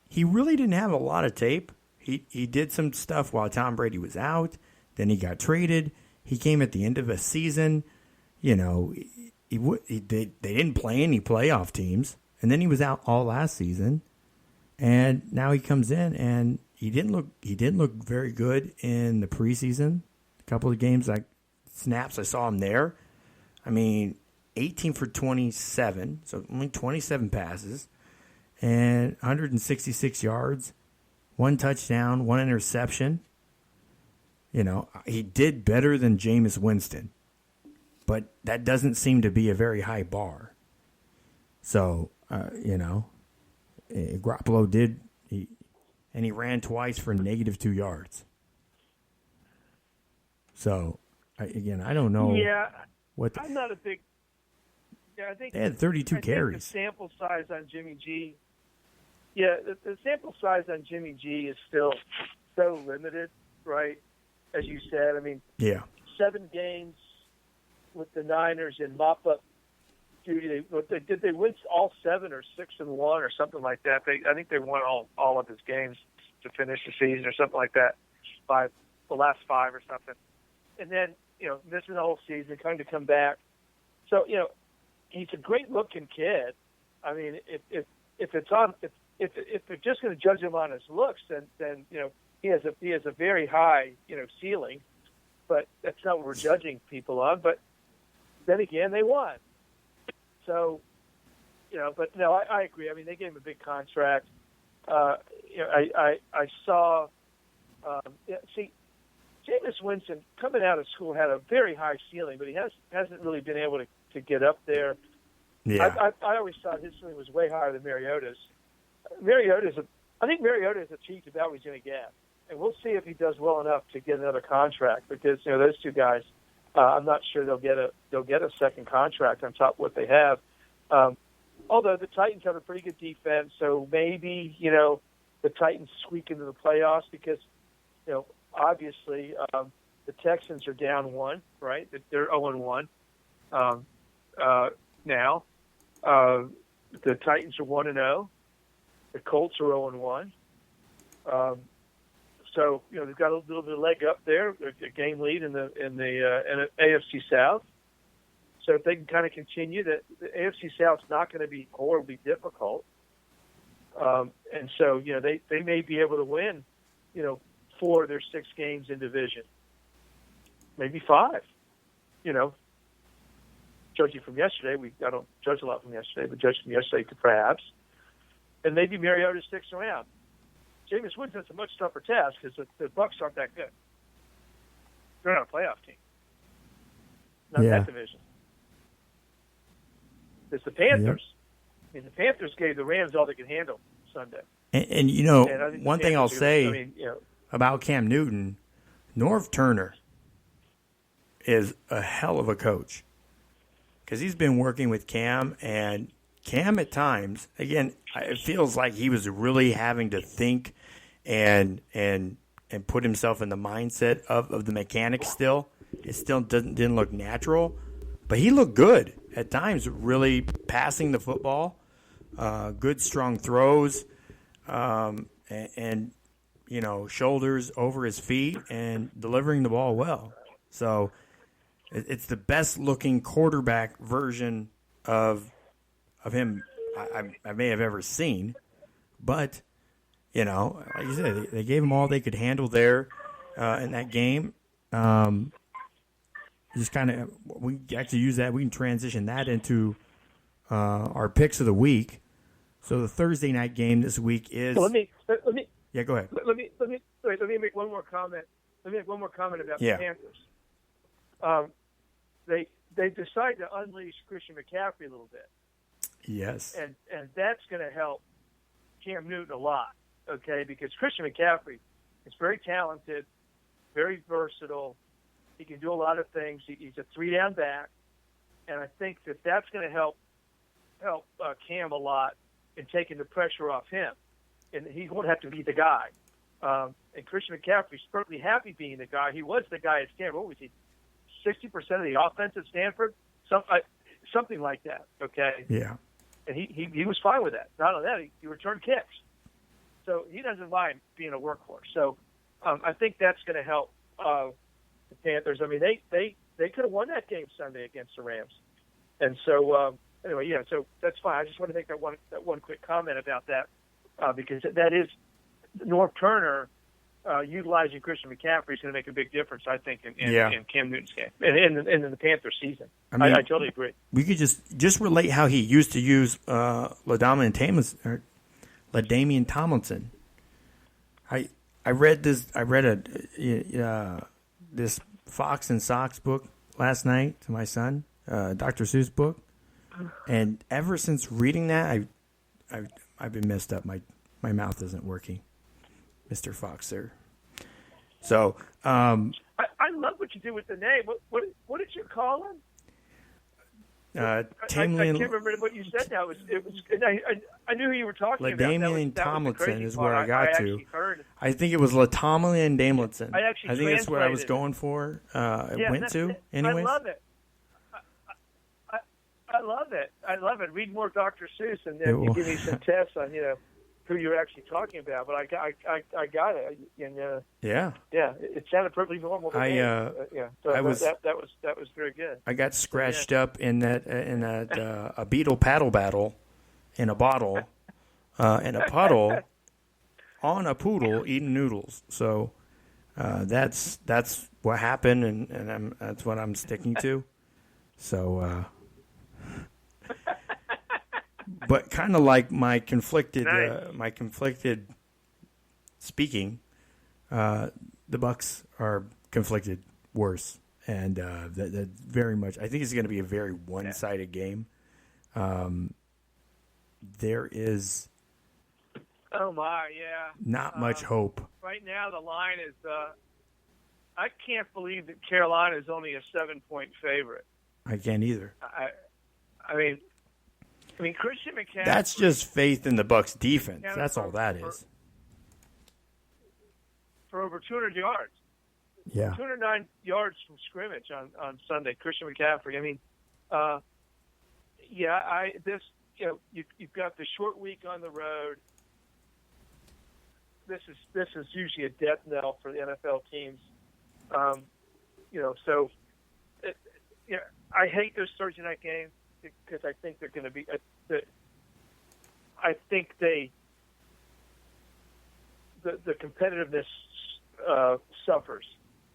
S2: he really didn't have a lot of tape. He did some stuff while Tom Brady was out. Then he got traded. He came at the end of a season. They didn't play any playoff teams, and then he was out all last season. And now he comes in, and he didn't look very good in the preseason. A couple of games, like snaps, I saw him there. I mean, 18 for 27, so only 27 passes, and 166 yards, 1 touchdown, 1 interception. He did better than Jameis Winston, but that doesn't seem to be a very high bar. So, Garoppolo did, and he ran twice for -2 yards. So, I don't know.
S1: Yeah, I'm not a big. Yeah, I think
S2: they had 32 carries.
S1: The sample size on Jimmy G. Yeah, the sample size on Jimmy G is still so limited, right? As you said, I mean, 7 games with the Niners in mop-up duty. Did they win all 7 or 6-1 or something like that? I think they won all of his games to finish the season or something like that, by the last 5 or something. And then missing the whole season, coming to come back. So he's a great-looking kid. I mean, if they're just going to judge him on his looks, then he has a very high ceiling, but that's not what we're judging people on. But then again, they won. So but no, I agree. I mean, they gave him a big contract. I saw. See, Jameis Winston coming out of school had a very high ceiling, but he hasn't really been able to get up there.
S2: Yeah.
S1: I always thought his ceiling was way higher than Mariota's. I think Mariota has achieved about what he's going to get, and we'll see if he does well enough to get another contract, because those two guys, I'm not sure they'll get a second contract on top of what they have. Although the Titans have a pretty good defense, so maybe the Titans squeak into the playoffs, because obviously the Texans are down 1, right? They're 0-1 now. The Titans are 1-0. The Colts are 0-1. So they've got a little bit of leg up there, a game lead in the AFC South. So if they can kind of continue, the AFC South's not going to be horribly difficult. And so they may be able to win 4 of their 6 games in division, maybe 5. Judging from yesterday, I don't judge a lot from yesterday, but judging from yesterday, perhaps. And maybe Mariota sticks around. Jameis Winston's a much tougher task because the Bucs aren't that good. They're not a playoff team. Not that division. It's the Panthers. I mean, the Panthers gave the Rams all they could handle Sunday.
S2: And one thing I'll say about Cam Newton, Norv Turner is a hell of a coach, because he's been working with Cam, and Cam at times, again, it feels like he was really having to think and put himself in the mindset of the mechanics still. It still didn't look natural, but he looked good at times, really passing the football, good strong throws, and shoulders over his feet and delivering the ball well. So it's the best looking quarterback version of him I may have ever seen. But, like you said, they gave him all they could handle there in that game. Just kind of, we actually use that. We can transition that into our picks of the week. So the Thursday night game this week is.
S1: So let me.
S2: Yeah, go ahead.
S1: Let me make one more comment. Let me make one more comment about the Panthers. They decided to unleash Christian McCaffrey a little bit.
S2: Yes.
S1: And that's going to help Cam Newton a lot, okay? Because Christian McCaffrey is very talented, very versatile. He can do a lot of things. He's a three-down back, and I think that's going to help Cam a lot in taking the pressure off him, and he won't have to be the guy. And Christian McCaffrey's perfectly happy being the guy. He was the guy at Stanford. What was he? 60% of the offense at Stanford, something like that. Okay.
S2: Yeah.
S1: And he was fine with that. Not only that, he returned kicks, so he doesn't mind being a workhorse. So I think that's going to help the Panthers. I mean, they could have won that game Sunday against the Rams, and so anyway, yeah. So that's fine. I just want to make that one quick comment about that because that is North Turner utilizing Christian McCaffrey is going to make a big difference, I think, in Cam Newton's game and in the Panthers season. I mean, I totally agree. We could
S2: just relate how he used to use LaDainian Tomlinson. I read this. I read this Fox and Sox book last night to my son, Dr. Seuss book, and ever since reading that, I've been messed up. My mouth isn't working, Mr. Fox, sir. So
S1: I love what you did with the name. What did you call him? I can't remember what you said now. It was. I knew who you were talking about.
S2: LaDainian Tomlinson is where I got to. I think it was LaTomlin Damlinson. I think that's what I was going for. Anyways.
S1: I love it. I love it. Read more Dr. Seuss, and then you give me some tests on who you're actually talking about. But I got it. And,
S2: yeah,
S1: it sounded perfectly normal to me. So that was very good.
S2: I got scratched up in that a beetle paddle battle in a bottle in a puddle on a poodle eating noodles. So that's what happened, and that's what I'm sticking to. So. But kind of like my conflicted speaking, the Bucs are conflicted worse, and that very much. I think it's going to be a very one-sided game. There is, not much hope
S1: right now. The line is. I can't believe that Carolina is only a 7-point favorite.
S2: I can't either.
S1: I mean, Christian McCaffrey.
S2: That's just faith in the Bucs defense. That's all that is.
S1: For over 200 yards.
S2: Yeah.
S1: 209 yards from scrimmage on Sunday. Christian McCaffrey. I mean, you've got the short week on the road. This is usually a death knell for the NFL teams. So I hate those Thursday night games. Because I think they're going to be, I think the competitiveness suffers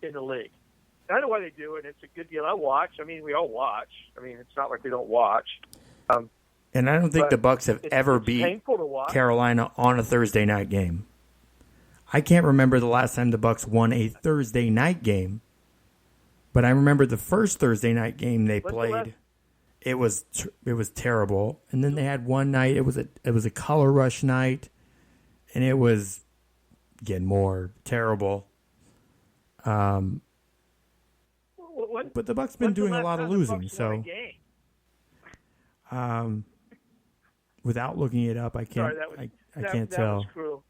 S1: in the league. I know why they do it. It's a good deal. I watch. I mean, we all watch. I mean, it's not like we don't watch.
S2: And I don't think the Bucs have ever beat Carolina on a Thursday night game. I can't remember the last time the Bucs won a Thursday night game, but I remember the first Thursday night game they played. It was terrible, and then they had one night. It was a color rush night, and it was again more terrible. But the Bucs been doing a lot of losing, so without looking it up, I can't.
S1: Sorry,
S2: I can't tell
S1: was cruel.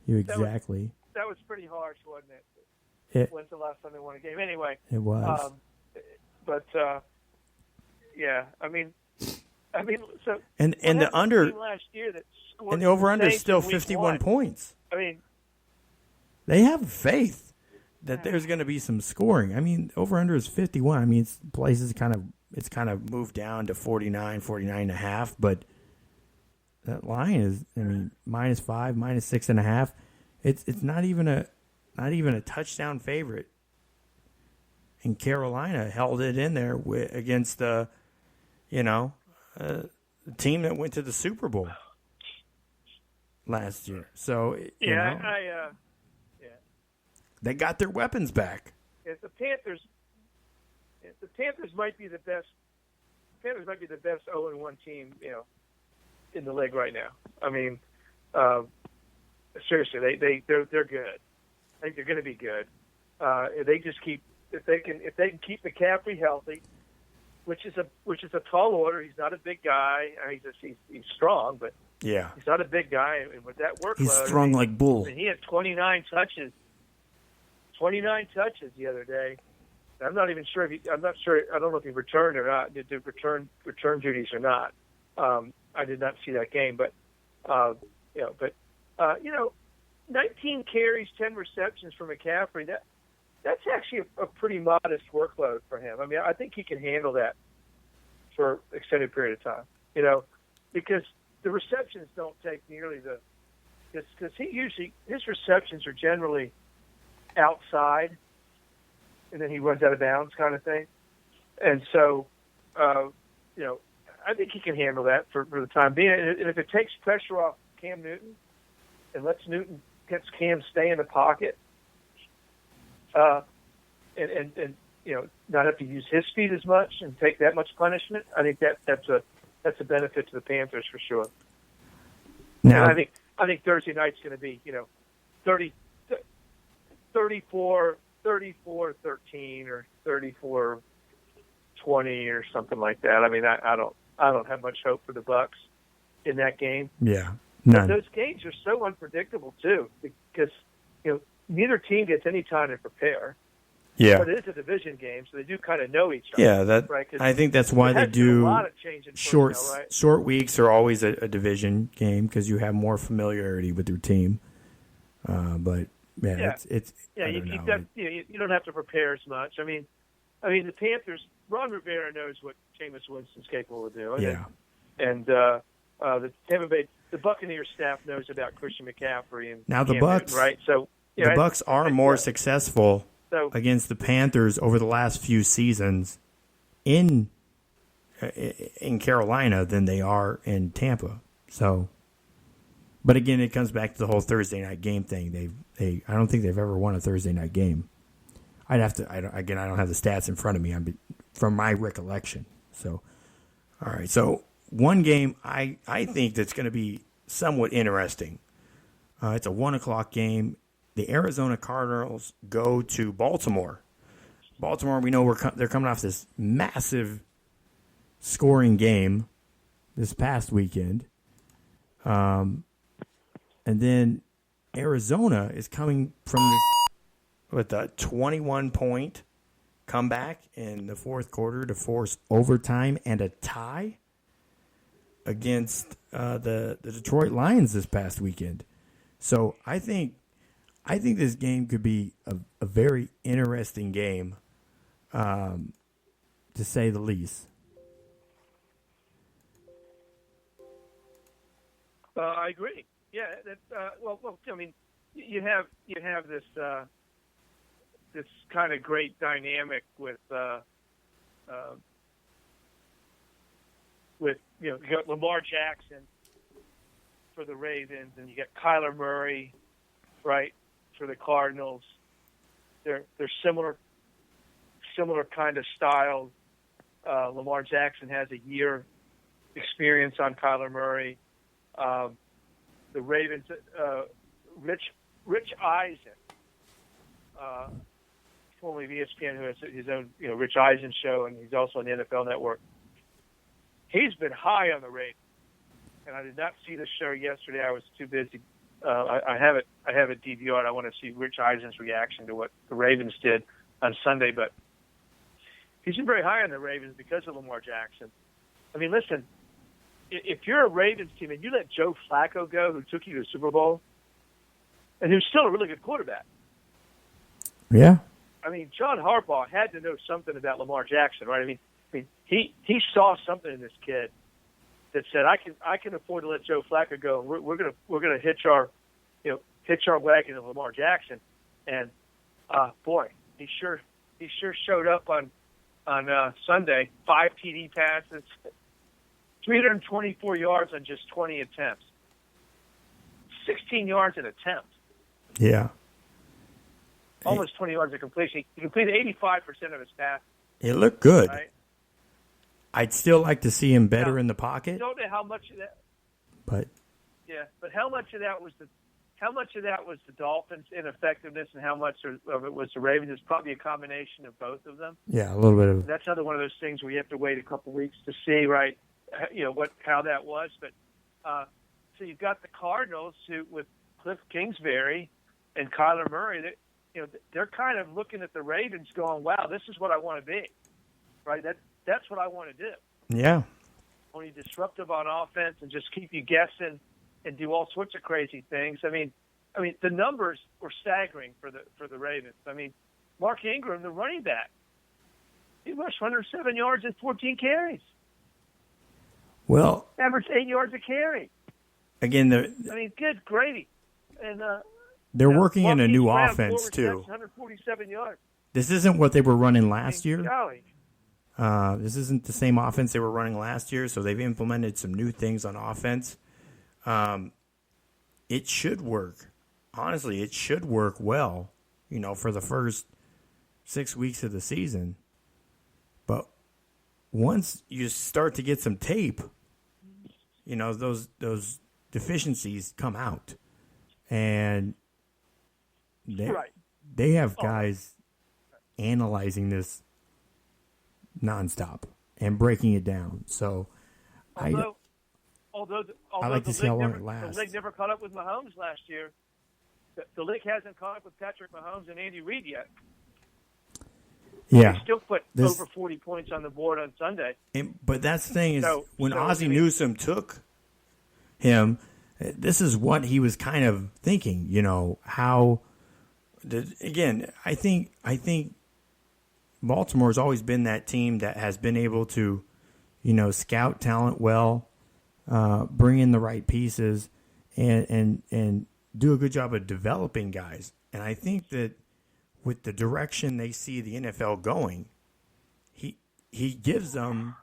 S2: you exactly.
S1: That was pretty harsh, wasn't it? When's the last time they won a game? Anyway,
S2: it was.
S1: But yeah, I mean, so
S2: and the under
S1: last year that scored
S2: and the over under is
S1: Saints
S2: still
S1: in week
S2: 51
S1: one.
S2: points.
S1: I mean,
S2: They have faith that there's going to be some scoring. I mean, over under is 51. I mean, it's kind of moved down to 49 and a half, but that line is, I mean, -5, -6.5. It's not even a touchdown favorite. And Carolina held it in there against the team that went to the Super Bowl last year. So they got their weapons back.
S1: If the Panthers might be the best. Panthers might be the best 0-1 team, in the league right now. I mean, seriously, they're good. I think they're going to be good. If they can keep McCaffrey healthy, which is a tall order. He's not a big guy. I mean, he's strong, but
S2: yeah,
S1: he's not a big guy. And with that workload,
S2: he's strong like bull.
S1: I mean, he had 29 touches. 29 touches the other day. I'm not even sure I'm not sure. I don't know if he returned or not. Did return duties or not? I did not see that game, but 19 carries, 10 receptions for McCaffrey. That's actually a pretty modest workload for him. I mean, I think he can handle that for an extended period of time. Because the receptions don't take nearly because his receptions are generally outside, and then he runs out of bounds, kind of thing. And so, I think he can handle that for the time being. And if it takes pressure off Cam Newton and lets Cam stay in the pocket, and not have to use his feet as much and take that much punishment, I think that's a benefit to the Panthers for sure.
S2: Now,
S1: and I think Thursday night's going to be 34-13 or 34-20 or something like that. I mean, I don't have much hope for the Bucks in that game.
S2: Yeah, none.
S1: But those games are so unpredictable too, because neither team gets any time to prepare.
S2: Yeah,
S1: but it is a division game, so they do kind of know each other.
S2: Yeah,
S1: right?
S2: I think that's why they do
S1: a lot of change in personnel, right?
S2: short weeks are always a division game because you have more familiarity with your team. But it's
S1: you don't have to prepare as much. I mean the Panthers. Ron Rivera knows what Jameis Winston's capable of doing.
S2: Yeah,
S1: and the Tampa Bay, the Buccaneers staff knows about Christian McCaffrey and
S2: now the
S1: Cam
S2: Bucks,
S1: Newton, right? So
S2: the Bucks are more successful against the Panthers over the last few seasons in Carolina than they are in Tampa. So, but again, it comes back to the whole Thursday night game thing. I don't think they've ever won a Thursday night game. I don't have the stats in front of me. From my recollection. So, all right. So one game I think that's going to be somewhat interesting. It's a 1:00 game. The Arizona Cardinals go to Baltimore. Baltimore, we know they're coming off this massive scoring game this past weekend. And then Arizona is coming from with a 21-point comeback in the fourth quarter to force overtime and a tie against the Detroit Lions this past weekend. So I think this game could be a very interesting game, to say the least.
S1: I agree. Yeah. Well, I mean, you have this kind of great dynamic with you got Lamar Jackson for the Ravens, and you got Kyler Murray, right, for the Cardinals. They're similar kind of styles. Lamar Jackson has a year experience on Kyler Murray. The Ravens, Rich Eisen, formerly of ESPN, who has his own Rich Eisen show, and he's also on the NFL Network. He's been high on the Ravens. and I did not see the show yesterday. I was too busy. I have it DVR'd. I want to see Rich Eisen's reaction to what the Ravens did on Sunday, but he's been very high on the Ravens because of Lamar Jackson. I mean, listen, if you're a Ravens team and you let Joe Flacco go, who took you to the Super Bowl, and who's still a really good quarterback.
S2: Yeah.
S1: I mean, John Harbaugh had to know something about Lamar Jackson, right? I mean, he saw something in this kid that said, I can afford to let Joe Flacco go. And we're gonna hitch our wagon to Lamar Jackson. And boy, he sure showed up on Sunday. 5 TD passes, 324 yards on just 20 attempts, 16 yards an attempt.
S2: Yeah.
S1: Almost 20 yards of completion. He completed 85% of his passes.
S2: It looked good.
S1: Right?
S2: I'd still like to see him better in the pocket.
S1: I don't know how much of that.
S2: But
S1: how much of that was the Dolphins' ineffectiveness, and how much of it was the Ravens? It's probably a combination of both of them.
S2: Yeah, a little bit of.
S1: That's another one of those things where you have to wait a couple weeks to see, right? How that was. But so you've got the Cardinals who, with Cliff Kingsbury and Kyler Murray, they're kind of looking at the Ravens, going, "Wow, this is what I want to be." Right? That's what I want to do.
S2: Yeah.
S1: Only disruptive on offense and just keep you guessing and do all sorts of crazy things. I mean, the numbers were staggering for the Ravens. I mean, Mark Ingram, the running back, he rushed 107 yards and 14 carries.
S2: Well,
S1: averaged 8 yards a carry.
S2: Again,
S1: good gravy. And
S2: they're working in a new
S1: Brown,
S2: offense too.
S1: 147 yards.
S2: This isn't what they were running last year.
S1: Golly.
S2: This isn't the same offense they were running last year, so they've implemented some new things on offense. It should work. Honestly, it should work well, for the first 6 weeks of the season. But once you start to get some tape, those deficiencies come out. And they have guys analyzing nonstop and breaking it down. So
S1: although
S2: I like to see how long it lasts.
S1: The league never caught up with Mahomes last year. The league hasn't caught up with Patrick Mahomes and Andy Reid yet.
S2: Yeah.
S1: They still put over 40 points on the board on Sunday.
S2: But that's the thing is, when Ozzie Newsome took him, this is what he was kind of thinking, I think Baltimore's always been that team that has been able to, scout talent well, bring in the right pieces, and do a good job of developing guys. And I think that with the direction they see the NFL going, he gives them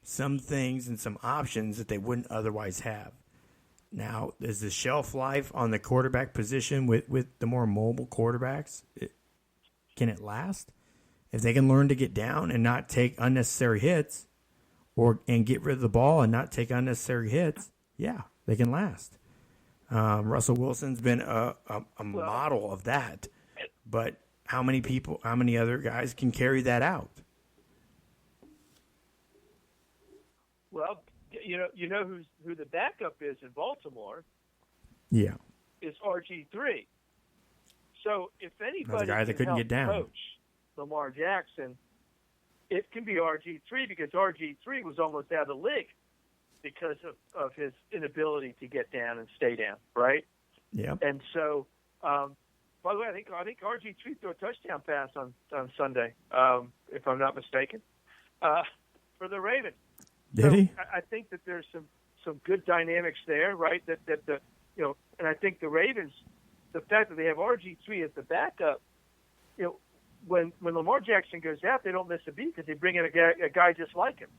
S2: some things and some options that they wouldn't otherwise have. Now, is the shelf life on the quarterback position with the more mobile quarterbacks, can it last? If they can learn to get down and not take unnecessary hits, and get rid of the ball and not take unnecessary hits, yeah, they can last. Russell Wilson's been a model of that, but how many other guys can carry that out?
S1: Well, who the backup is in Baltimore?
S2: Yeah,
S1: is RG3. So if anybody
S2: another guy that couldn't get down,
S1: coach Lamar Jackson, it can be RG3, because RG3 was almost out of the league because of his inability to get down and stay down, right?
S2: Yeah.
S1: And so, by the way, I think RG3 threw a touchdown pass on Sunday, if I'm not mistaken, for the Ravens.
S2: Did he?
S1: I think that there's some good dynamics there, right? And I think the Ravens, the fact that they have RG3 as the backup, when Lamar Jackson goes out, they don't miss a beat because they bring in a guy just like him,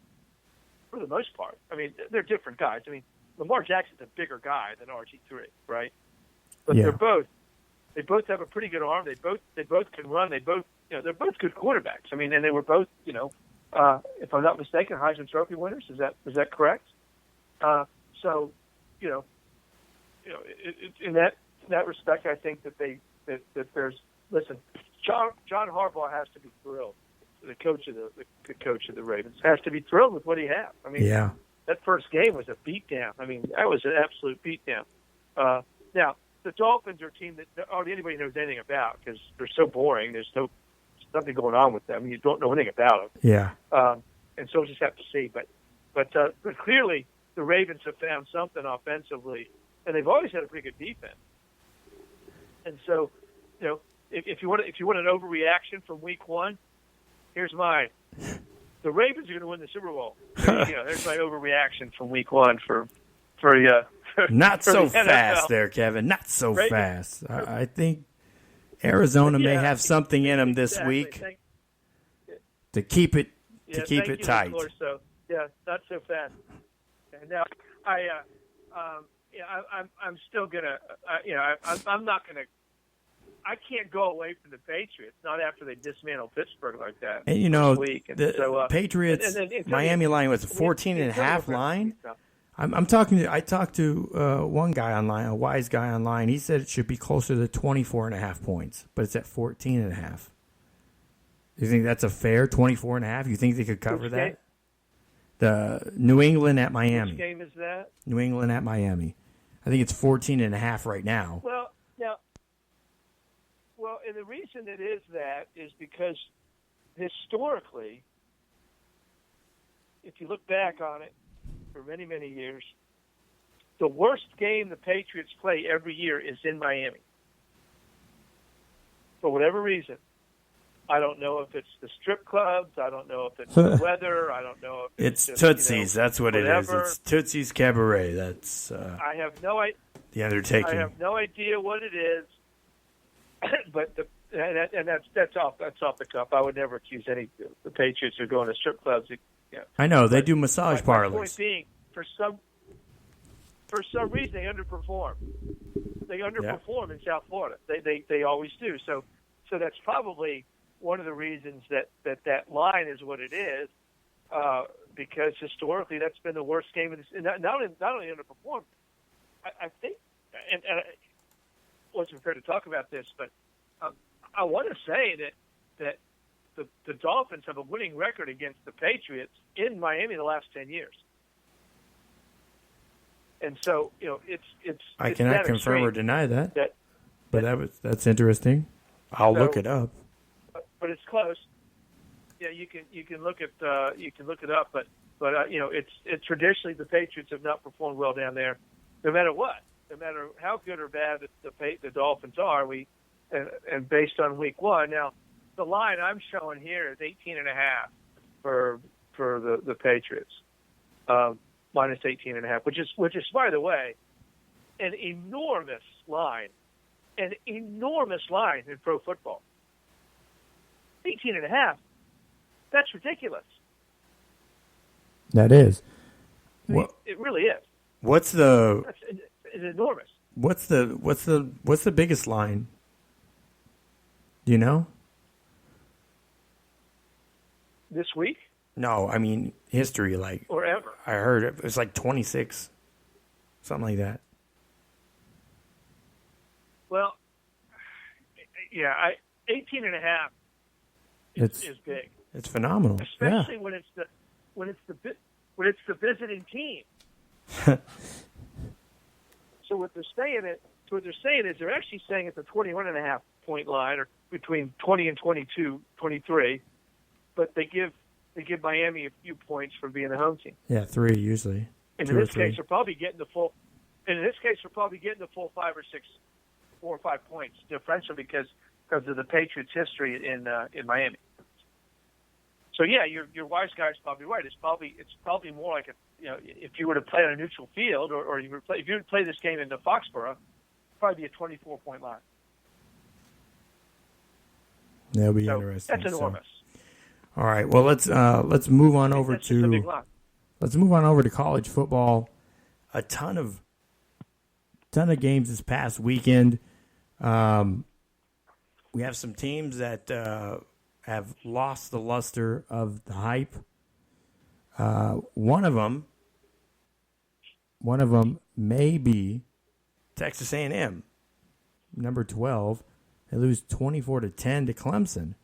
S1: for the most part. I mean, they're different guys. I mean, Lamar Jackson's a bigger guy than RG3, right? But they both have a pretty good arm. They both can run. They're both good quarterbacks. I mean, and they were both, if I'm not mistaken, Heisman Trophy winners. Is that correct? So, in that respect, I think that there's John Harbaugh has to be thrilled. The coach of the Ravens has to be thrilled with what he has. I mean,
S2: yeah.
S1: that first game was a beatdown. I mean, that was an absolute beatdown. Now, the Dolphins are a team that hardly anybody knows anything about because they're so boring. There's nothing going on with them. You don't know anything about them.
S2: Yeah.
S1: And so we'll just have to see. But clearly, the Ravens have found something offensively, and they've always had a pretty good defense. And so, if you want an overreaction from Week 1, here's mine. The Ravens are going to win the Super Bowl. There's my overreaction from Week 1 for
S2: not so
S1: the NFL.
S2: fast there, Kevin. Not so fast. I think Arizona may have something in them this week to keep it tight.
S1: Of course, so not so fast. And now I'm still gonna I'm not gonna. I can't go away from the Patriots, not after they dismantle Pittsburgh like that.
S2: And
S1: this week. And
S2: the
S1: so,
S2: Patriots Miami line was a 14.5 line. I talked to one guy online, a wise guy online. He said it should be closer to 24.5 points, but it's at 14.5. Do you think that's a fair 24.5? You think they could cover that? The New England at Miami.
S1: Which game is that?
S2: New England at Miami. I think it's 14.5 right now.
S1: Well, and the reason it is that is because historically, if you look back on it for many, many years, the worst game the Patriots play every year is in Miami. For whatever reason. I don't know if it's the strip clubs. I don't know if it's the weather. I don't know if
S2: it's
S1: just,
S2: Tootsie's. That's what
S1: whatever.
S2: it is. It's Tootsie's Cabaret. That's
S1: I have no idea.
S2: The Undertaking.
S1: I have no idea what it is. But that's off the cuff. I would never accuse the Patriots of going to strip clubs.
S2: I know they do massage parlors.
S1: My point being, for some reason, they underperform. They underperform in South Florida. They always do. So that's probably one of the reasons that line is what it is, because historically that's been the worst game of this. And not only underperformed, I think, and it wasn't fair to talk about this, but I want to say that the Dolphins have a winning record against the Patriots in Miami the last 10 years. And so, it's
S2: I cannot confirm or deny that. That's interesting. I'll look it up.
S1: But it's close. Yeah, you can look it up. But it's traditionally the Patriots have not performed well down there, no matter what, no matter how good or bad the Dolphins are. And based on Week 1, now the line I'm showing here is 18.5 for the Patriots, minus 18.5, which is by the way an enormous line in pro football. 18.5. That's ridiculous.
S2: That is.
S1: It really is.
S2: It's
S1: enormous.
S2: What's the biggest line? Do you know?
S1: This week?
S2: No, I mean history,
S1: or ever.
S2: I heard it was like 26, something like that.
S1: Well, yeah, 18.5 is big.
S2: It's phenomenal,
S1: especially when it's the visiting team. So what they're saying is they're actually saying it's a 21.5 point line, or between 20 and 22, 23, but they give Miami a few points for being the home team.
S2: Yeah, 3 usually.
S1: And in this case, they're probably getting the full. And in this case, they're probably getting the full 4 or 5 points differential because of the Patriots' history in Miami. So yeah, your wise guy's probably right. It's probably more like if you were to play on a neutral field, or if you were to play this game in the Foxborough, it'd probably be a 24-point line.
S2: That'll be interesting.
S1: That's enormous.
S2: All right. Well, let's move on over to college football. A ton of games this past weekend. We have some teams that have lost the luster of the hype. One of them may be Texas A&M, number 12. They lose 24-10 to Clemson.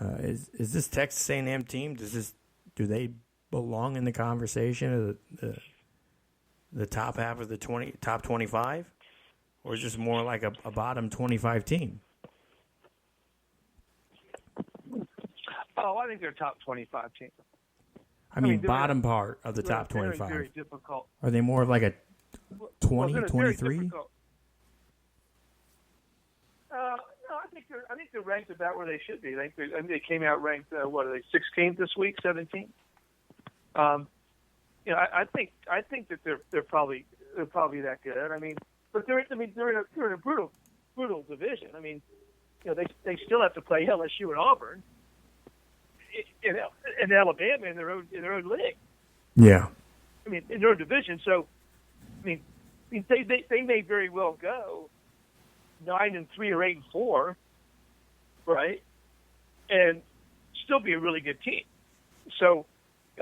S2: Is this Texas A&M team? Do they belong in the conversation of the top half of the top 25, or is this more like a bottom 25 team?
S1: Oh, I think they're a top 25 team.
S2: I mean bottom part of the top 25.
S1: Very difficult.
S2: Are they more of like a 20,
S1: well,
S2: 23?
S1: No, I think they're ranked about where they should be. I think they came out ranked. What are they? 16th this week, 17th. I think that they're probably that good. I mean, but they're in a brutal division. I mean, they still have to play LSU and Auburn, and Alabama in their own league.
S2: Yeah.
S1: I mean, in their own division. So, I mean, they may very well go 9-3 or 8-4, right? And still be a really good team. So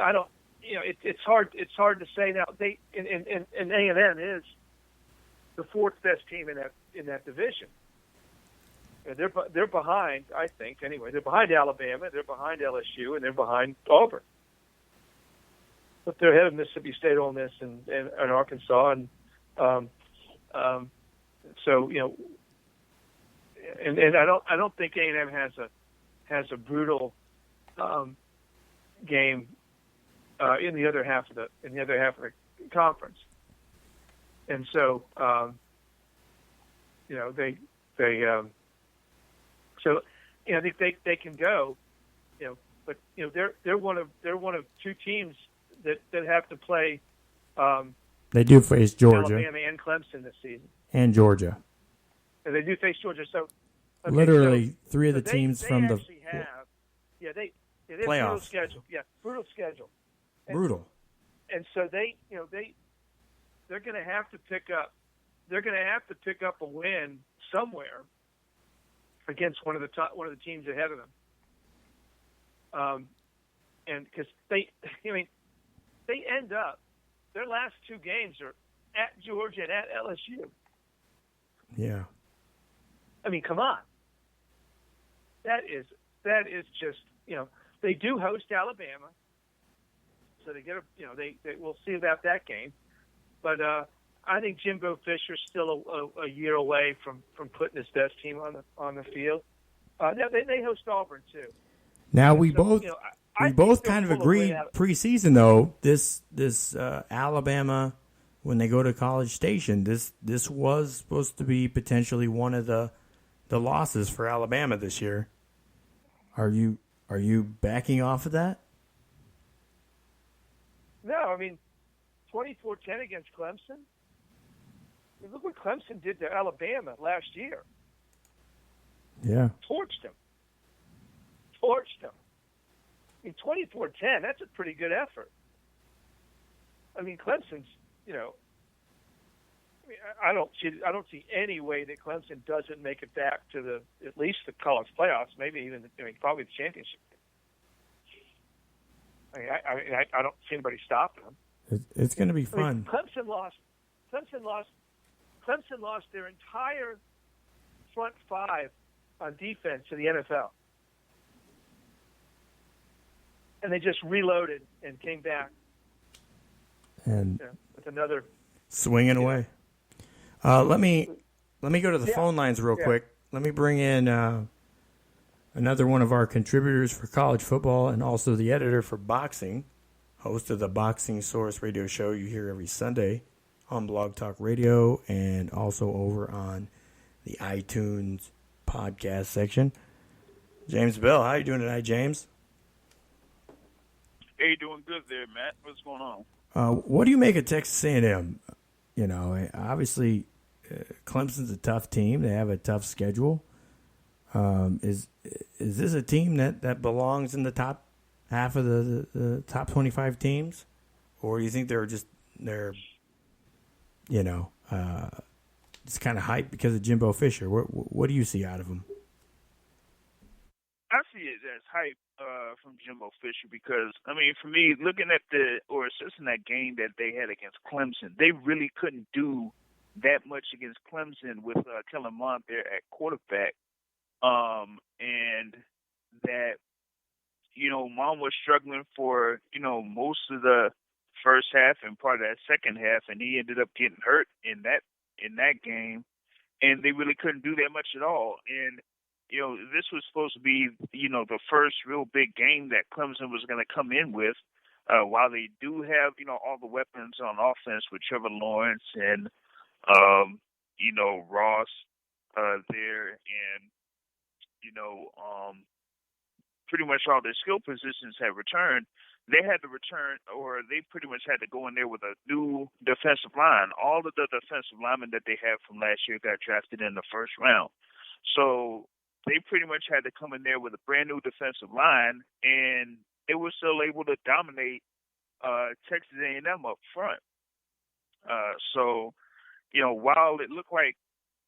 S1: I don't, it's hard to say now. They and A&M is the fourth best team in that division. And they're behind, I think, anyway. They're behind Alabama, they're behind LSU, and they're behind Auburn. But they're ahead of Mississippi State, Ole Miss, and Arkansas, and so and I don't think A&M has a brutal game in the other half of the conference, and so so I think they can go, but they're one of two teams that have to play.
S2: They do face Georgia,
S1: Alabama, and Clemson this season,
S2: and Georgia.
S1: And they do face Georgia. So
S2: literally three of the teams from the
S1: they have
S2: playoffs.
S1: Brutal schedule. Yeah, brutal schedule.
S2: Brutal.
S1: And so they're going to have to pick up. They're going to have to pick up a win somewhere against one of the teams ahead of them. And because they end up, their last two games are at Georgia and at LSU.
S2: Yeah. I
S1: mean, come on. That is just, they do host Alabama, so they get they we'll see about that game. But I think Jimbo Fisher's still a year away from putting his best team on the field. They host Auburn too.
S2: Now we both kind of agreed preseason though this Alabama, when they go to College Station, this was supposed to be potentially one of the losses for Alabama this year. Are you backing off of that?
S1: No, I mean 24-10 against Clemson. Look what Clemson did to Alabama last year.
S2: Yeah.
S1: Torched them. I mean, 24-10, that's a pretty good effort. I mean, Clemson's, I don't see any way that Clemson doesn't make it back to at least the college playoffs, maybe even probably the championship. I don't see anybody stopping them.
S2: It's going to be fun.
S1: I mean, Clemson lost their entire front five on defense in the NFL, and they just reloaded and came back
S2: and
S1: with another
S2: swinging away. Let me go to the phone lines real quick. Let me bring in another one of our contributors for college football and also the editor for boxing, host of the Boxing Source radio show you hear every Sunday on Blog Talk Radio and also over on the iTunes podcast section. James Bell, how you doing tonight, James?
S3: Hey, doing good there, Matt. What's going on?
S2: What do you make of Texas A&M? Obviously, Clemson's a tough team. They have a tough schedule. Is this a team that belongs in the top half of the top 25 teams, or do you think they're just kind of hyped because of Jimbo Fisher? What do you see out of them?
S3: I see it as hype from Jimbo Fisher because, for me, looking at assessing that game that they had against Clemson, they really couldn't do that much against Clemson with Kellen Mond there at quarterback. And that Mom was struggling for, most of the first half and part of that second half, and he ended up getting hurt in that game, and they really couldn't do that much at all. And this was supposed to be, the first real big game that Clemson was going to come in with. While they do have, all the weapons on offense with Trevor Lawrence and, Ross there, and pretty much all their skill positions have returned. They had to return, or they pretty much had to go in there with a new defensive line. All of the defensive linemen that they had from last year got drafted in the first round. So they pretty much had to come in there with a brand new defensive line, and they were still able to dominate Texas A&M up front. While it looked like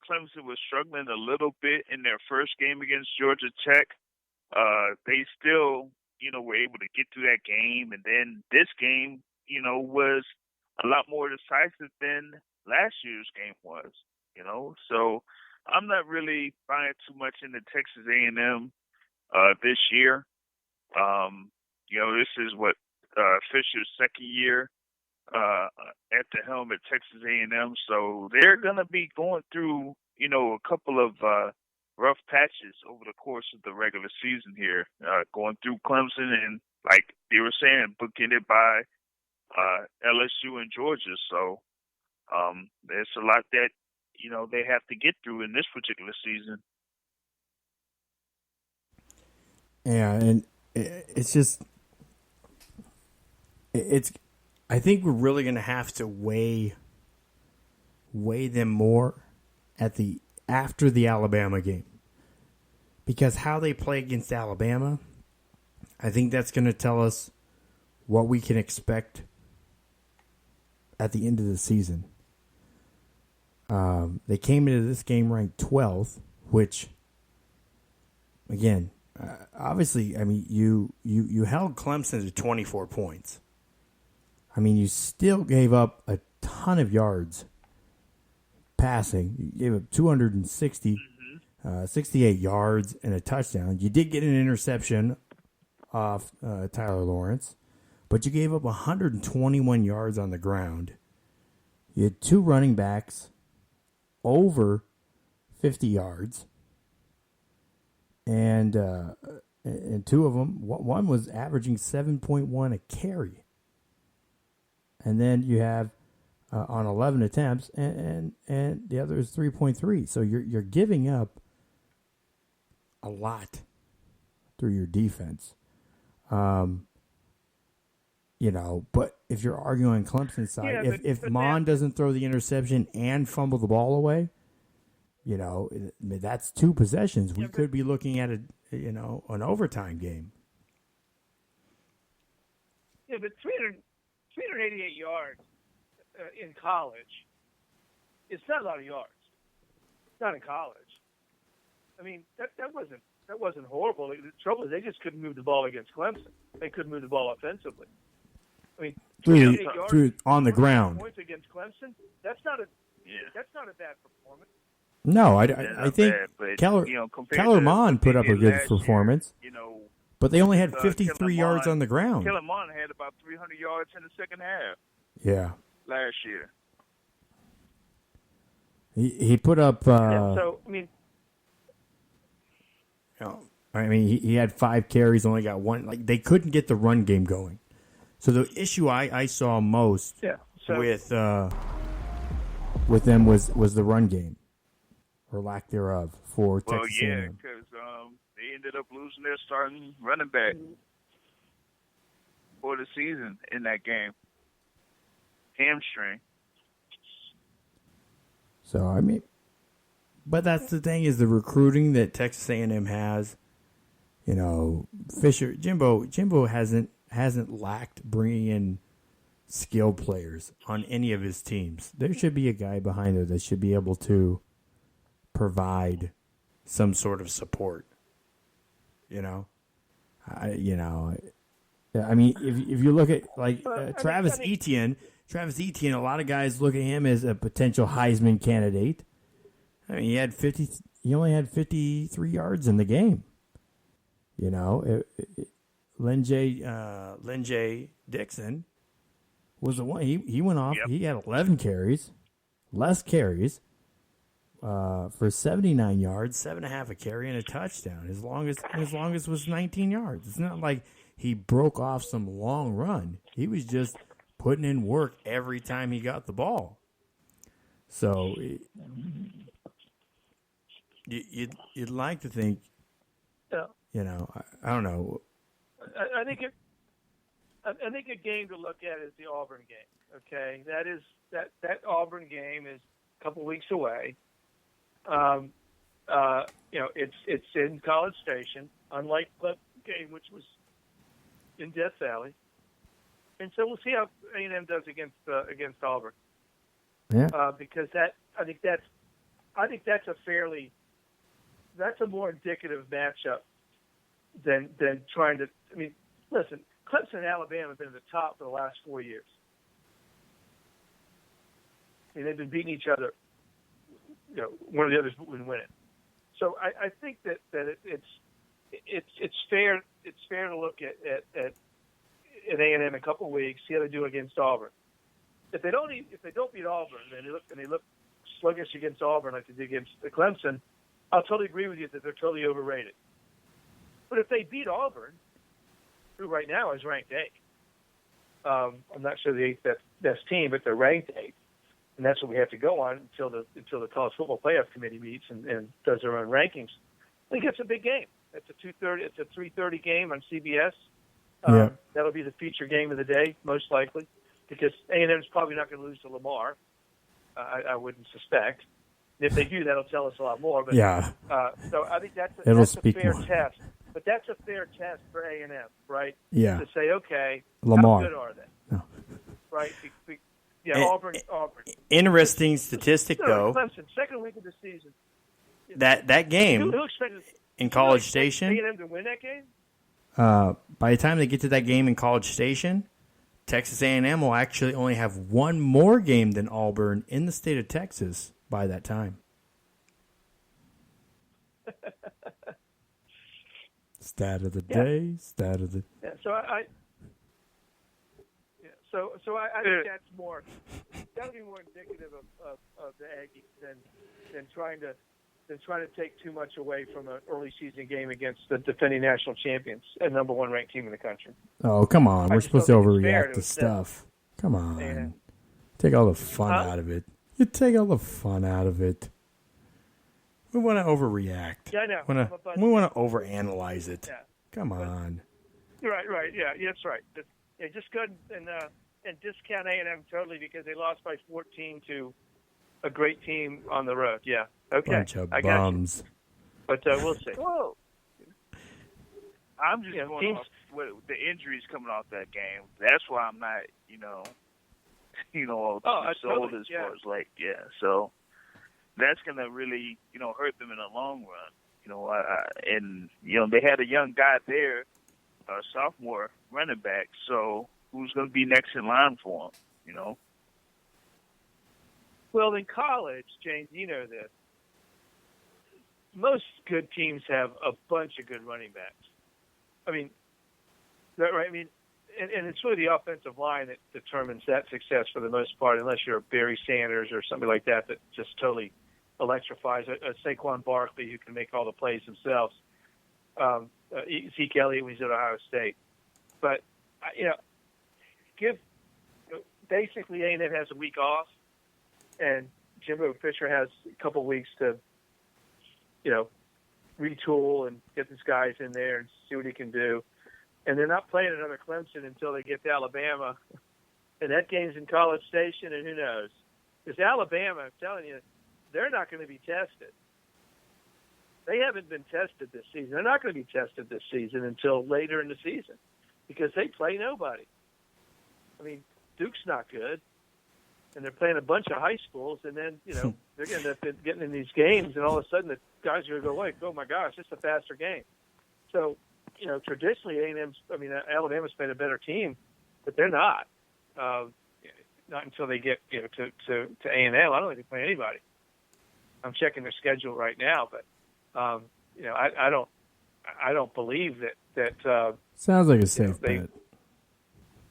S3: Clemson was struggling a little bit in their first game against Georgia Tech, they still, were able to get through that game. And then this game, was a lot more decisive than last year's game was, So I'm not really buying too much into Texas A&M this year. This is what Fisher's second year at the helm at Texas A&M, so they're going to be going through, a couple of rough patches over the course of the regular season here, going through Clemson and, like they were saying, bookended by LSU and Georgia. So there's a lot that, they have to get through in this particular season.
S2: Yeah, and it's just I think we're really going to have to weigh them more after the Alabama game, because how they play against Alabama, I think that's going to tell us what we can expect at the end of the season. They came into this game ranked 12th, which, again, obviously, I mean, you held Clemson to 24 points. I mean, you still gave up a ton of yards passing. You gave up 260, 68 yards and a touchdown. You did get an interception off Tyler Lawrence, but you gave up 121 yards on the ground. You had two running backs over 50 yards, and two of them, one was averaging 7.1 a carry. And then you have on 11 attempts, and the other is 3.3. So you're giving up a lot through your defense. But if you're arguing on Clemson's side, if Mon doesn't throw the interception and fumble the ball away, that's two possessions. We could be looking at an overtime game.
S1: Yeah, but 388 yards in college, it's not a lot of yards. Not in college. I mean, that wasn't horrible. The trouble is they just couldn't move the ball against Clemson. They couldn't move the ball offensively. I mean, 388 yards
S2: on the ground
S1: points against Clemson. That's not a bad performance.
S2: No, I think Keller Mond put up a good performance. But they only had 53 yards on the ground.
S3: Kellen Mond had about 300 yards in the second half.
S2: Yeah.
S3: Last year.
S2: He put up. He had 5 carries, only got 1. Like, they couldn't get the run game going. So the issue I saw most with them was the run game, or lack thereof, for Texas A&M.
S3: Well, yeah, because they ended up losing their starting running back for the season in that game. Hamstring.
S2: So, but that's the thing, is the recruiting that Texas A&M has. Fisher, Jimbo hasn't lacked bringing in skilled players on any of his teams. There should be a guy behind there that should be able to provide some sort of support. If you look at Travis Etienne, a lot of guys look at him as a potential Heisman candidate. He only had 53 yards in the game. Lynn J. Dixon was the one. He went off.
S3: Yep.
S2: He had 11 carries, less carries, for 79 yards, 7.5 a carry, and a touchdown. His longest was 19 yards. It's not like he broke off some long run. He was just putting in work every time he got the ball. So you'd like to think,
S1: Yeah.
S2: I don't know.
S1: I think a game to look at is the Auburn game. Okay, that Auburn game is a couple weeks away. It's in College Station, unlike the game which was in Death Valley, and so we'll see how A&M does against Auburn.
S2: Yeah.
S1: Because I think that's a more indicative matchup than trying to. I mean, listen, Clemson and Alabama have been at the top for the last 4 years. I mean, they've been beating each other. One of the others would win it. So I think that it's fair to look at A&M in a couple of weeks, see how they do against Auburn. If they don't beat Auburn, and they look sluggish against Auburn like they did against Clemson, I'll totally agree with you that they're totally overrated. But if they beat Auburn, who right now is ranked 8th, I'm not sure the 8th best team, but they're ranked 8th. And that's what we have to go on until the College Football Playoff Committee meets and does their own rankings. I think it's a big game. It's a 3:30 game on CBS. That'll be the feature game of the day, most likely, because A&M is probably not going to lose to Lamar. I wouldn't suspect. If they do, that'll tell us a lot more. But,
S2: Yeah.
S1: So I think that's a fair
S2: more.
S1: test. But that's a fair test for A&M, right?
S2: Yeah.
S1: To say, okay,
S2: Lamar.
S1: how good are they?
S2: No.
S1: Right? Auburn.
S2: Interesting statistic, though.
S1: Clemson, second week of the season.
S2: That game
S1: Who expected
S2: in College Station.
S1: A&M to win that game?
S2: By the time they get to that game in College Station, Texas A&M will actually only have one more game than Auburn in the state of Texas by that time. Stat of the day. Stat of the.
S1: Yeah. So I think that's more. That'll be more indicative of the Aggies than trying to take too much away from an early season game against the defending national champions and number 1 ranked team in the country.
S2: Oh, come on. We're supposed to overreact to
S1: them.
S2: stuff. Come on.
S1: Yeah.
S2: Take all the fun out of it. You take all the fun out of it. We want to overreact.
S1: Yeah, I know.
S2: We want to overanalyze it.
S1: Yeah.
S2: Come on.
S1: Right. Yeah, that's right. Just go and discount A&M totally because they lost by 14 to a great team on the road. Yeah. Okay.
S2: Bunch of
S1: I
S2: bums.
S1: But we'll see.
S3: Whoa. I'm just going off the injuries coming off that game. That's why I'm not, sold as far as So that's going to really, hurt them in the long run. They had a young guy there, a sophomore running back. So who's going to be next in line for him?
S1: Well, in college, James, you know this. Most good teams have a bunch of good running backs. I mean, right? I mean, and it's really the offensive line that determines that success for the most part, unless you're a Barry Sanders or somebody like that just totally electrifies. A Saquon Barkley who can make all the plays themselves. Zeke Elliott when he's at Ohio State. But, basically A&M has a week off, and Jimbo Fisher has a couple weeks to, retool and get these guys in there and see what he can do. And they're not playing another Clemson until they get to Alabama. And that game's in College Station, and who knows? Because Alabama, I'm telling you, they're not going to be tested. They haven't been tested this season. They're not going to be tested this season until later in the season because they play nobody. I mean, Duke's not good. And they're playing a bunch of high schools, and then, they're going to end up getting in these games, and all of a sudden the guys are going to go, wait, oh, my gosh, it's a faster game. So, traditionally Alabama's been a better team, but they're not. Not until they get, to A&M. I don't think they play anybody. I'm checking their schedule right now, but, I I don't believe that
S4: Sounds like a safe
S1: they-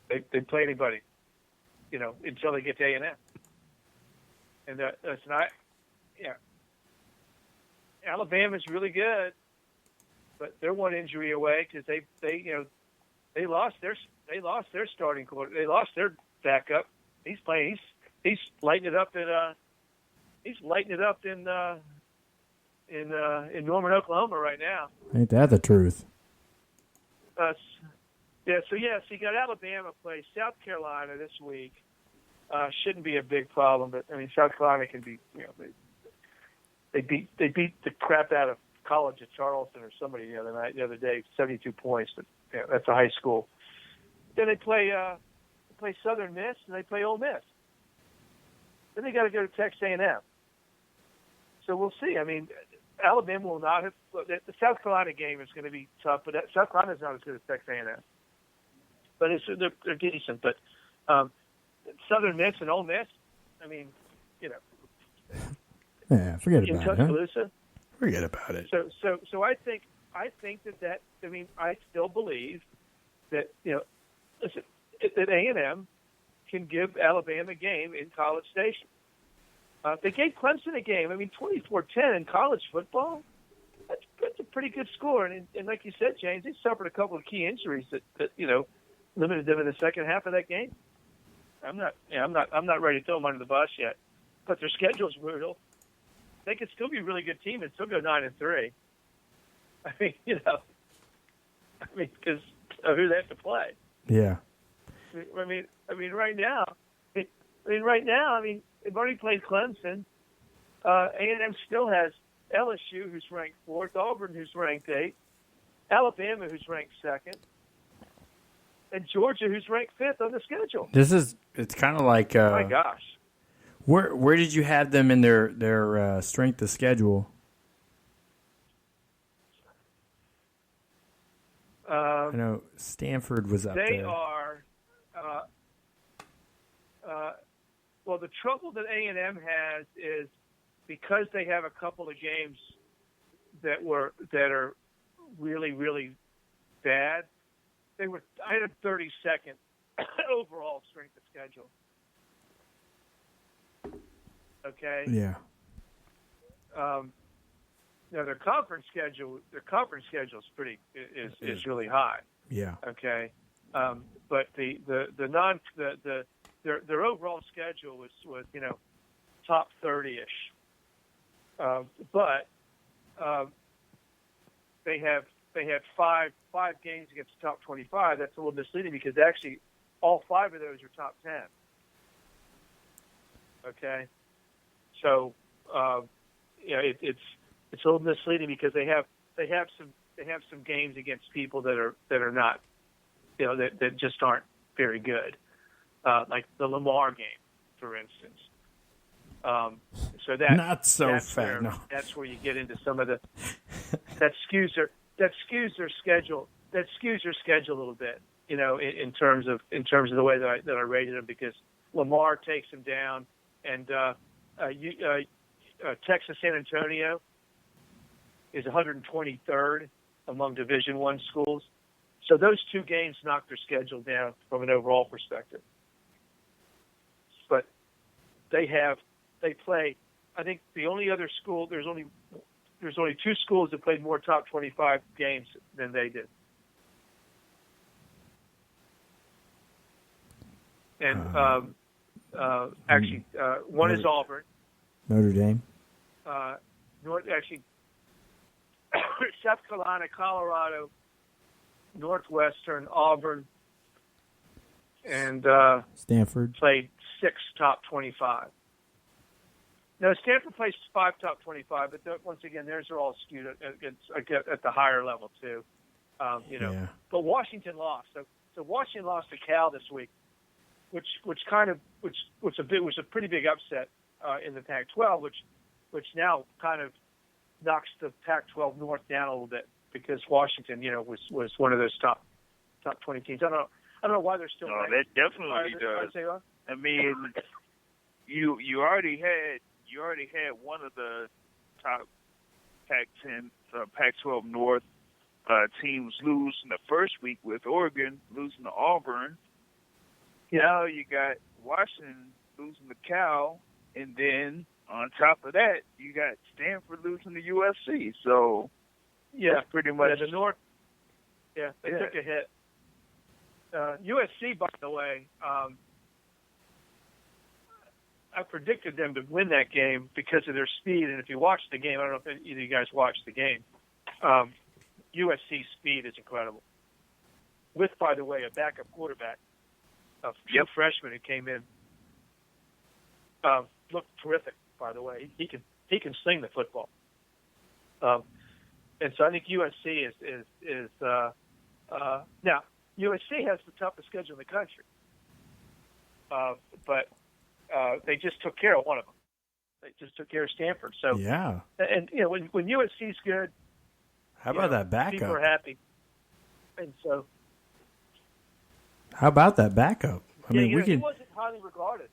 S4: bet.
S1: they play anybody, until they get to A&M. And that's not, Alabama's really good, but they're one injury away because they lost their starting quarter. They lost their backup. He's playing. He's lighting it up in Norman, Oklahoma right now.
S4: Ain't that the truth?
S1: So you got Alabama play South Carolina this week. Shouldn't be a big problem, but I mean South Carolina can be. They beat the crap out of College of Charleston or somebody the other day, 72 points. But that's a high school. Then they play Southern Miss and they play Ole Miss. Then they got to go to Texas A&M. So we'll see. I mean, Alabama will not have the South Carolina game is going to be tough, but South Carolina is not as good as Texas A&M. But they're decent. But Southern Miss and Ole Miss, I mean,
S4: Yeah, forget
S1: in
S4: about it. Huh?
S1: Tuscaloosa.
S2: Forget about it.
S1: So I think that I mean I still believe that listen, that A&M can give Alabama a game in College Station. They gave Clemson a game. I mean 24-10 in college football. That's a pretty good score. And like you said, James, they suffered a couple of key injuries that limited them in the second half of that game. I'm not ready to throw them under the bus yet, but their schedule's brutal. They could still be a really good team and still go 9-3. I mean, because of who they have to play.
S4: Yeah.
S1: I mean, right now, they've already played Clemson. A&M still has LSU, who's ranked 4th, Auburn, who's ranked 8th, Alabama, who's ranked 2nd, and Georgia, who's ranked 5th on the schedule.
S4: It's kind of like
S1: My gosh.
S4: Where did you have them in their strength of schedule? I know Stanford was up
S1: They
S4: there.
S1: are. Well, the trouble that A&M has is because they have a couple of games that are really, really bad. I had 32nd overall strength of schedule. Okay.
S4: Yeah.
S1: Now their conference schedule is really high.
S4: Yeah.
S1: Okay. But their overall schedule was top 30-ish. But they had five games against the top 25. That's a little misleading because actually all 5 of those are top 10. Okay. So it's a little misleading because they have some games against people that are not that just aren't very good, like the Lamar game, for instance. So that
S4: Not so
S1: that's
S4: fat.
S1: where,
S4: No.
S1: That's where you get into some of that skews their schedule. That skews their schedule a little bit, in terms of the way that I rated them, because Lamar takes them down, and Texas San Antonio is 123rd among Division I schools. So those 2 games knock their schedule down from an overall perspective. But they play. I think the only other school there's only 2 schools that played more top 25 games than they did. And one is Auburn.
S4: Notre Dame.
S1: South Carolina, Colorado, Northwestern, Auburn, and
S4: Stanford.
S1: played 6 top 25. No, Stanford plays 5 top 25, but once again, theirs are all skewed at the higher level too.
S4: Yeah.
S1: But Washington lost. So Washington lost to Cal this week, which was a pretty big upset in the Pac-12, which now kind of knocks the Pac-12 North down a little bit, because Washington, was one of those top 20 teams. I don't know why they're still.
S3: No, that definitely does. I mean, you already had one of the top Pac-10, Pac-12 North teams lose in the first week with Oregon losing to Auburn.
S1: Yeah.
S3: Now you got Washington losing to Cal, and then on top of that, you got Stanford losing to USC. So
S1: Yeah,
S3: that's pretty much
S1: the North. Yeah, they
S3: Yeah.
S1: took a hit. USC, by the way, I predicted them to win that game because of their speed. And if you watch the game, I don't know if either of you guys watched the game. USC's speed is incredible. With, by the way, a backup quarterback, a
S3: Yep.
S1: freshman who came in, looked terrific. By the way, he can sling the football. And so I think USC is now USC has the toughest schedule in the country, but they just took care of one of them. They just took care of Stanford. So
S2: Yeah.
S1: and when USC's good,
S2: How about that
S1: people are
S2: backup?
S1: happy. And so
S2: How about that backup? I mean, we
S1: he
S2: can.
S1: wasn't highly regarded.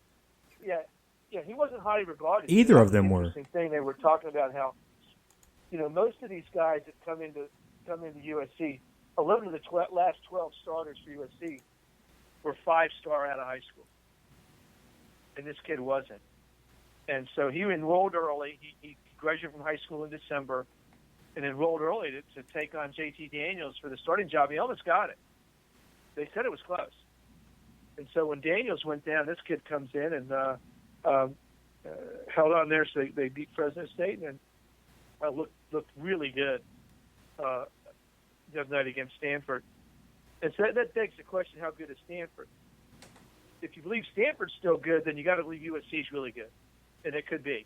S1: Yeah, he wasn't highly regarded.
S2: Either
S1: That
S2: of
S1: was
S2: them
S1: the
S2: were.
S1: Interesting thing they were talking about how, most of these guys that come into USC, 11 of the last 12 starters for USC were 5-star out of high school, and this kid wasn't. And so he enrolled early. He graduated from high school in December, and enrolled early to take on JT Daniels for the starting job. He almost got it. They said it was close. And so when Daniels went down, this kid comes in and held on there, so they beat Fresno State and looked really good the other night against Stanford. And so that begs the question: how good is Stanford? If you believe Stanford's still good, then you got to believe USC's really good, and it could be.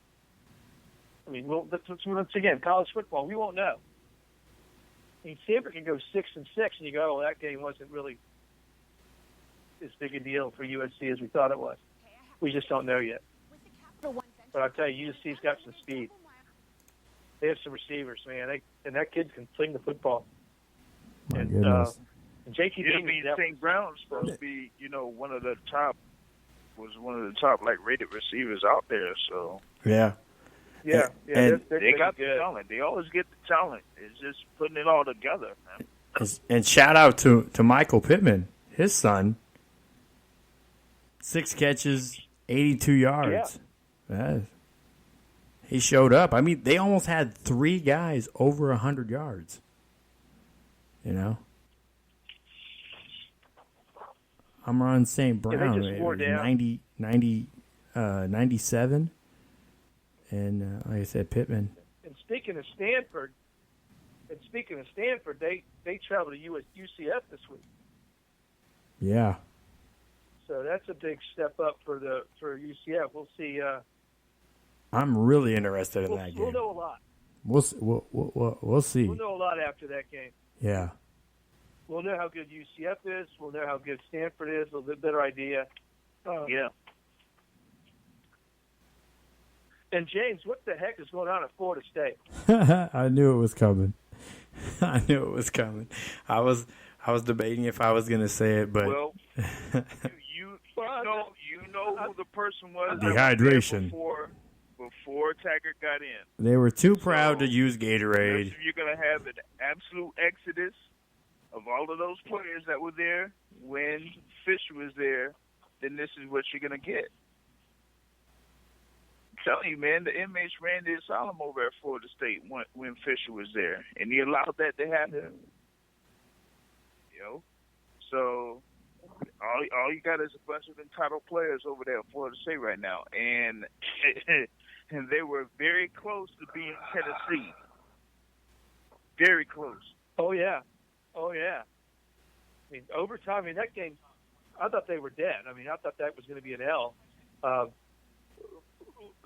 S1: I mean, once again, college football, we won't know. I mean, Stanford can go 6-6, and you go, "Oh, that game wasn't really as big a deal for USC as we thought it was." We just don't know yet. But I'll tell you, USC's got some speed. They have some receivers, man. And that kid can fling the football.
S2: My
S1: And,
S2: goodness.
S1: and JT
S3: I
S1: Daniels
S3: mean,
S1: definitely-
S3: St. Brown's supposed to be, one of the top rated receivers out there. So
S1: yeah,
S2: and
S1: they're
S3: they
S1: pretty
S3: got the
S1: good.
S3: talent. They always get the talent. It's just putting it all together, man.
S2: And shout out to Michael Pittman, his son. 6 catches, 82 yards. Yeah. He showed up. I mean, they almost had 3 guys over 100 yards. I'm on St.
S1: Yeah, they
S2: Brown.
S1: just
S2: It
S1: wore
S2: was
S1: down.
S2: 97. And like I said, Pittman.
S1: And speaking of Stanford, they travel to UCF this week.
S2: Yeah.
S1: So that's a big step up for UCF. We'll see.
S2: I'm really interested in that
S1: We'll
S2: game.
S1: know a lot.
S2: We'll see.
S1: We'll know a lot after that game.
S2: Yeah.
S1: We'll know how good UCF is. We'll know how good Stanford is. A little bit better idea.
S3: Yeah.
S1: And James, what the heck is going on at Florida State?
S2: I knew it was coming. I knew it was coming. I was debating if I was going to say it, but
S3: Well, you know who the person was that was
S2: Dehydration.
S3: there before Taggart got in.
S2: they were too proud
S3: So,
S2: to use Gatorade.
S3: If you're going to have an absolute exodus of all of those players that were there when Fisher was there, then this is what you're going to get. I'm telling you, man, the inmates ran the asylum over at Florida State when Fisher was there, and he allowed that to happen. So all you got is a bunch of entitled players over there at Florida State right now, and and they were very close to being Tennessee. Very close.
S1: Oh yeah. I mean, overtime. I mean, that game. I thought they were dead. I mean, I thought that was going to be an L.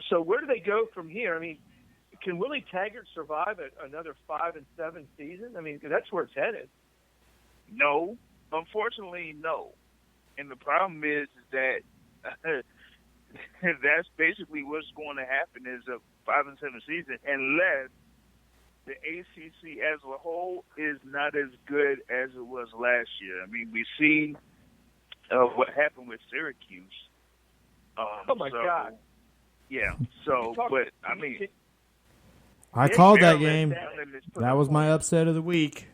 S1: So where do they go from here? I mean, can Willie Taggart survive another 5-7 season? I mean, 'cause that's where it's headed.
S3: No, unfortunately, no. And the problem is that that's basically what's going to happen is a 5-7 season, unless the ACC as a whole is not as good as it was last year. I mean, we see what happened with Syracuse.
S1: Oh my God!
S3: Yeah. So, but I mean,
S2: I called that
S3: Maryland
S2: game.
S3: down in this put
S2: That
S3: up
S2: was my
S3: points.
S2: upset of the week.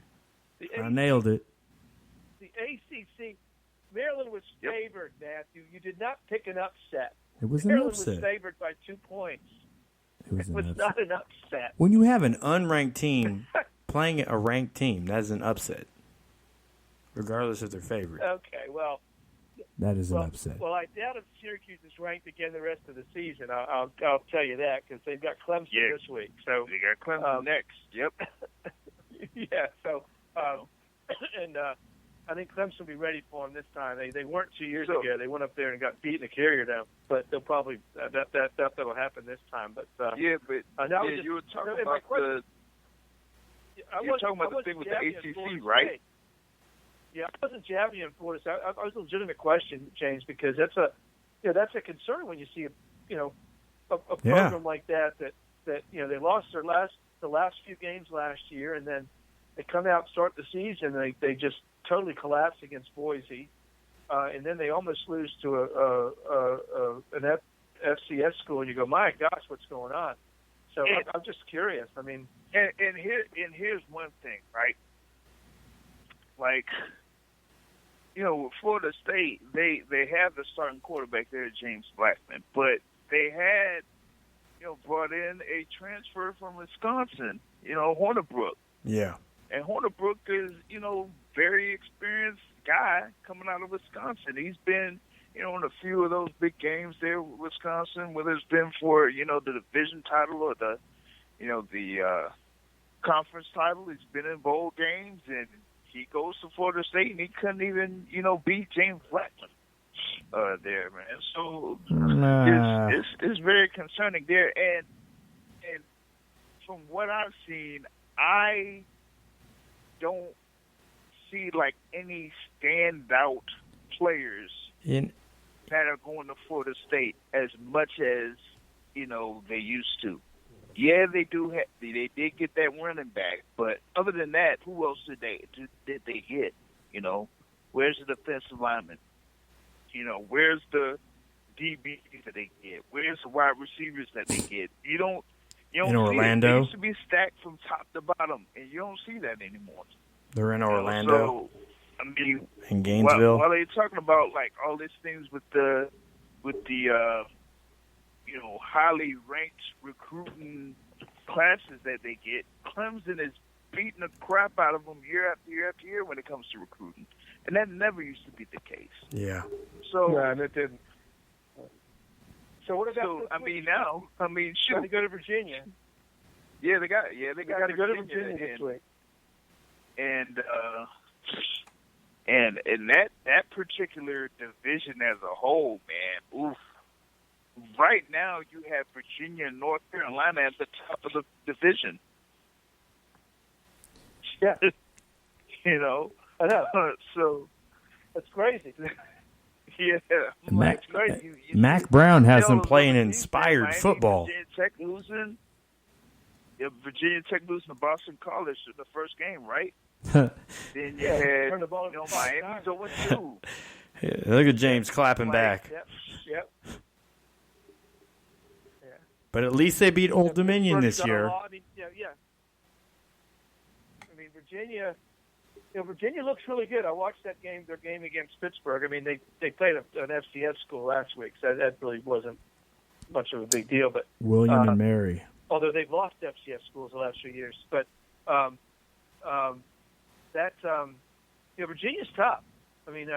S2: I nailed it.
S1: The ACC, Maryland was favored, Matthew. You did not pick an upset.
S2: It was an
S1: Maryland
S2: upset.
S1: was favored by 2 points.
S2: It was
S1: Not an upset.
S2: When you have an unranked team playing a ranked team, that is an upset, regardless if they're favored.
S1: Okay, well.
S2: That is an upset.
S1: Well, I doubt if Syracuse is ranked again the rest of the season. I'll tell you that because they've got Clemson this week. So
S3: they got Clemson next. Yep.
S1: Yeah. So, and I think Clemson will be ready for them this time. They weren't 2 years ago. They went up there and got beaten a carrier down. But they'll probably that'll happen this time. But
S3: you were talking about the. You're talking about the thing with the ACC, right?
S1: Yeah, I wasn't jabbing in Florida State. I was a legitimate question, James, because that's a concern when you see a program like that they lost the last few games last year, and then they come out and start the season and they just totally collapse against Boise, and then they almost lose to an FCS school, and you go, my gosh, what's going on? So I'm just curious. I mean,
S3: and here's one thing, right? Like. Florida State, they have the starting quarterback there, James Blackman, but they had, brought in a transfer from Wisconsin, Hornibrook.
S2: Yeah.
S3: And Hornibrook is, very experienced guy coming out of Wisconsin. He's been, in a few of those big games there with Wisconsin, whether it's been for, the division title or the conference title. He's been in bowl games, and he goes to Florida State, and he couldn't even, beat James Blackman there, man. So it's very concerning there. And from what I've seen, I don't see, any standout players that are going to Florida State as much as, they used to. Yeah, they do. They did get that running back, but other than that, who else did they get? Where's the defensive lineman? Where's the DBs that they get? Where's the wide receivers that they get? You don't
S2: in
S3: see
S2: Orlando.
S3: It. They used to be stacked from top to bottom, and you don't see that anymore.
S2: They're in Orlando.
S3: So, I mean,
S2: in Gainesville.
S3: While they're talking about all these things with the highly ranked recruiting classes that they get, Clemson is beating the crap out of them year after year after year when it comes to recruiting, and that never used to be the case.
S2: Yeah.
S3: So
S1: and it didn't. So what about?
S3: Shoot,
S1: they go to Virginia.
S3: Yeah, they got
S1: to go to Virginia this week.
S3: And that particular division as a whole, man, oof. Right now, you have Virginia and North Carolina at the top of the division.
S1: Yeah.
S3: I know. So
S1: that's crazy.
S3: Yeah.
S2: Mac Brown has them playing inspired football.
S3: Virginia Tech losing to Boston College in the first game, right? Then you had Miami 0-2.
S2: Yeah, look at James clapping back.
S1: Yep.
S2: But at least they beat Old Dominion this year.
S1: Yeah. I mean, Virginia looks really good. I watched their game against Pittsburgh. I mean, they played an FCS school last week, so that really wasn't much of a big deal. But
S2: William and Mary.
S1: Although they've lost FCS schools the last few years, but Virginia's tough. I mean,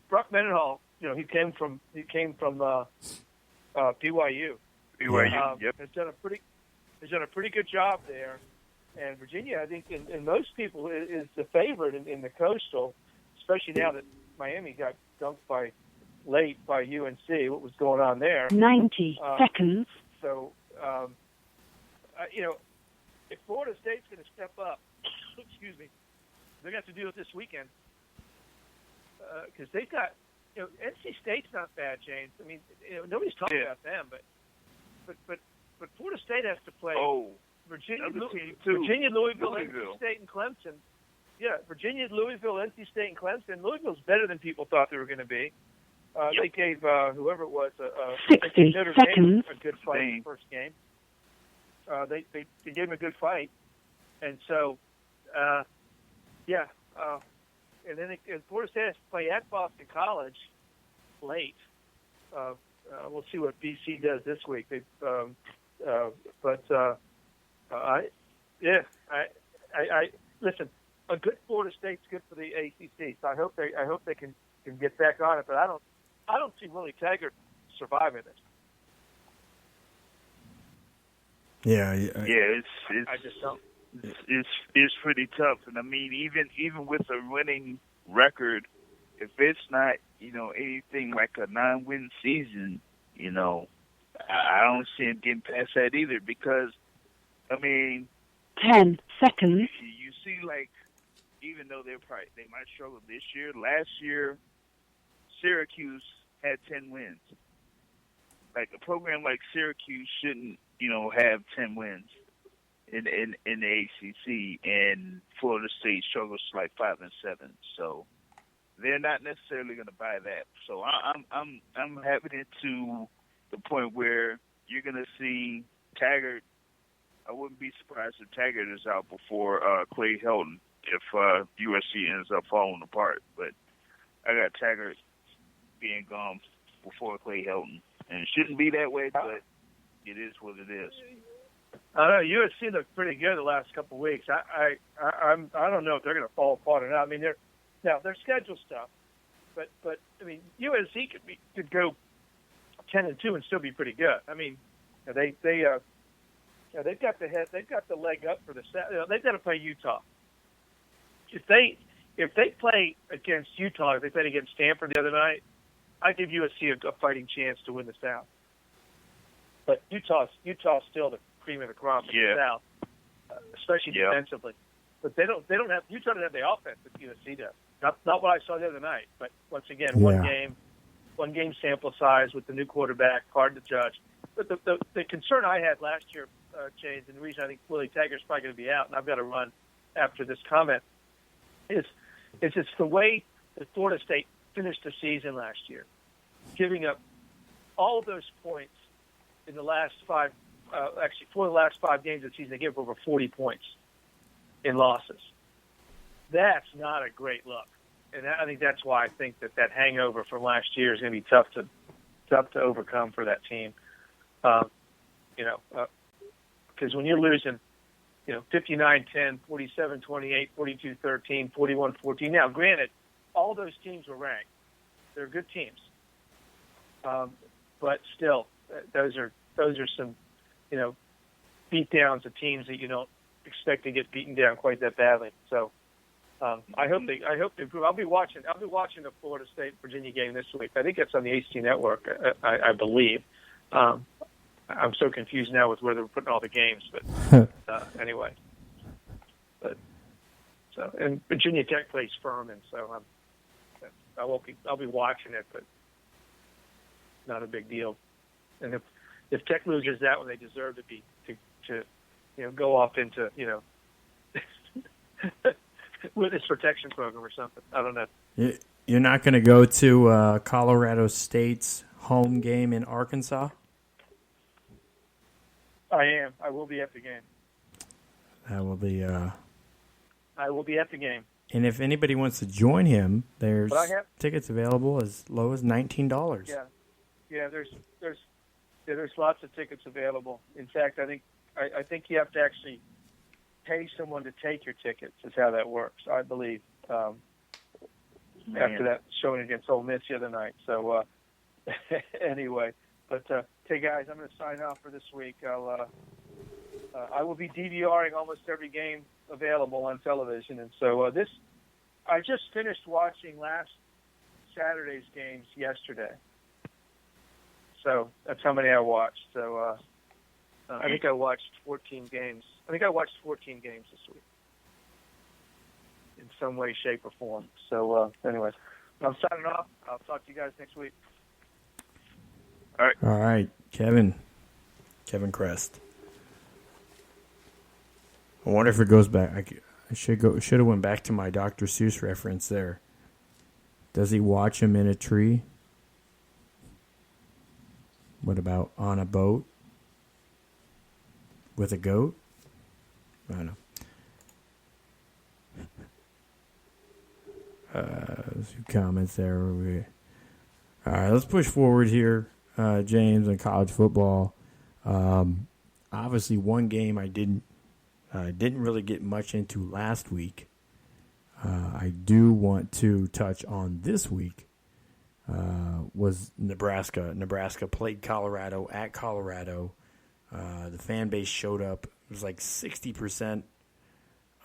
S1: Brock Mendenhall, he came from BYU.
S3: Yep.
S1: Has done a pretty good job there, and Virginia, I think, in most people, is the favorite in the Coastal, especially now that Miami got dunked late by UNC. What was going on there?
S5: 90 seconds.
S1: So, if Florida State's going to step up, excuse me, they're going to have to deal with this weekend because they've got, NC State's not bad, James. I mean, nobody's talking about them, but Florida State has to play Virginia, Louisville, NC State, and Clemson. Yeah, Virginia, Louisville, NC State, and Clemson. Louisville's better than people thought they were going to be. They gave whoever it was
S5: 60 seconds.
S1: A good fight in the first game. They gave him a good fight, and so Yeah, and then Florida State has to play at Boston College late. We'll see what BC does this week. I listen. A good Florida State's good for the ACC, so I hope they can get back on it. But I don't see Willie Taggart surviving it.
S4: Yeah,
S1: I just don't.
S3: It's pretty tough, and I mean, even with a winning record, if it's not anything like a 9-win season, I don't see him getting past that either. Because I mean,
S5: 10 seconds.
S3: you see, like, even though they might struggle this year, last year Syracuse had 10 wins. Like, a program like Syracuse shouldn't have 10 wins in the ACC, and Florida State struggles like 5 and 7. So they're not necessarily going to buy that. So I'm having it to the point where you're going to see Taggart. I wouldn't be surprised if Taggart is out before Clay Helton if USC ends up falling apart. But I got Taggart being gone before Clay Helton, and it shouldn't be that way, but it is what it is.
S1: I don't know. USC looked pretty good the last couple of weeks. I don't know if they're going to fall apart or not. I mean, their schedule stuff, but I mean, USC could go 10-2 and still be pretty good. I mean, they've got the leg up for they've got to play Utah. If they play against Utah, if they played against Stanford the other night, I give USC a fighting chance to win the South. But Utah's still the cream of the crop in the South, especially defensively. But Utah doesn't have the offense that USC does. Not what I saw the other night. But once again, one game sample size with the new quarterback, hard to judge. But the concern I had last year, Chase, and the reason I think Willie Taggart's probably going to be out, and I've got to run after this comment, is it's the way that Florida State finished the season last year, giving up all of those points in the last five. Actually, for the last 5 games of the season, they gave up over 40 points in losses. That's not a great look, and I think that's why I think that hangover from last year is going to be tough to overcome for that team. Because when you're losing, 59-10, 47-28, 42-13, 41-14. Now, granted, all those teams were ranked. They're good teams, but still, those are some, beat downs of teams that you don't expect to get beaten down quite that badly. So, I hope they improve. I'll be watching the Florida State Virginia game this week. I think that's on the HT Network. I believe. I'm so confused now with where they're putting all the games, but anyway. And Virginia Tech plays Furman, so I'll be watching it, but not a big deal. And if Tech loses that one, they deserve to go off into with its protection program or something. I don't know.
S4: You're not going to go to Colorado State's home game in Arkansas?
S1: I am. I will be at the game.
S4: That will be.
S1: I will be at the game.
S4: And if anybody wants to join him, there's tickets available as low as $19.
S1: Yeah. There's lots of tickets available. In fact, I think you have to actually pay someone to take your tickets. Is how that works, I believe. After that showing against Ole Miss the other night. So anyway, but hey guys, I'm going to sign off for this week. I will be DVRing almost every game available on television, and so I just finished watching last Saturday's games yesterday. So that's how many I watched. So I think I watched 14 games. I think I watched 14 games this week in some way, shape, or form. So anyway, I'm signing off. I'll talk to you guys next week.
S3: All
S4: right, Kevin Crest. I wonder if it goes back. I should have went back to my Dr. Seuss reference there. Does he watch him in a tree? What about on a boat with a goat? I don't know. Some comments there. All right, let's push forward here, James, on college football. Obviously, one game I didn't really get much into last week. I do want to touch on this week. Was Nebraska. Nebraska played Colorado at Colorado. The fan base showed up. It was like 60%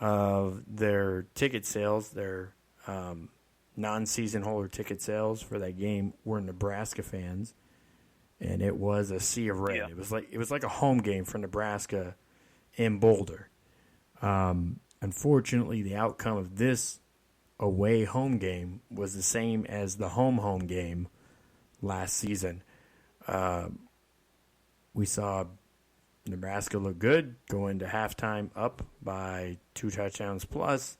S4: of their ticket sales, their non-season holder ticket sales for that game were Nebraska fans, and it was a sea of red.
S3: Yeah.
S4: It was like a home game for Nebraska in Boulder. Unfortunately, the outcome of this away home game was the same as the home game last season. We saw Nebraska look good, go into halftime up by 2 touchdowns plus,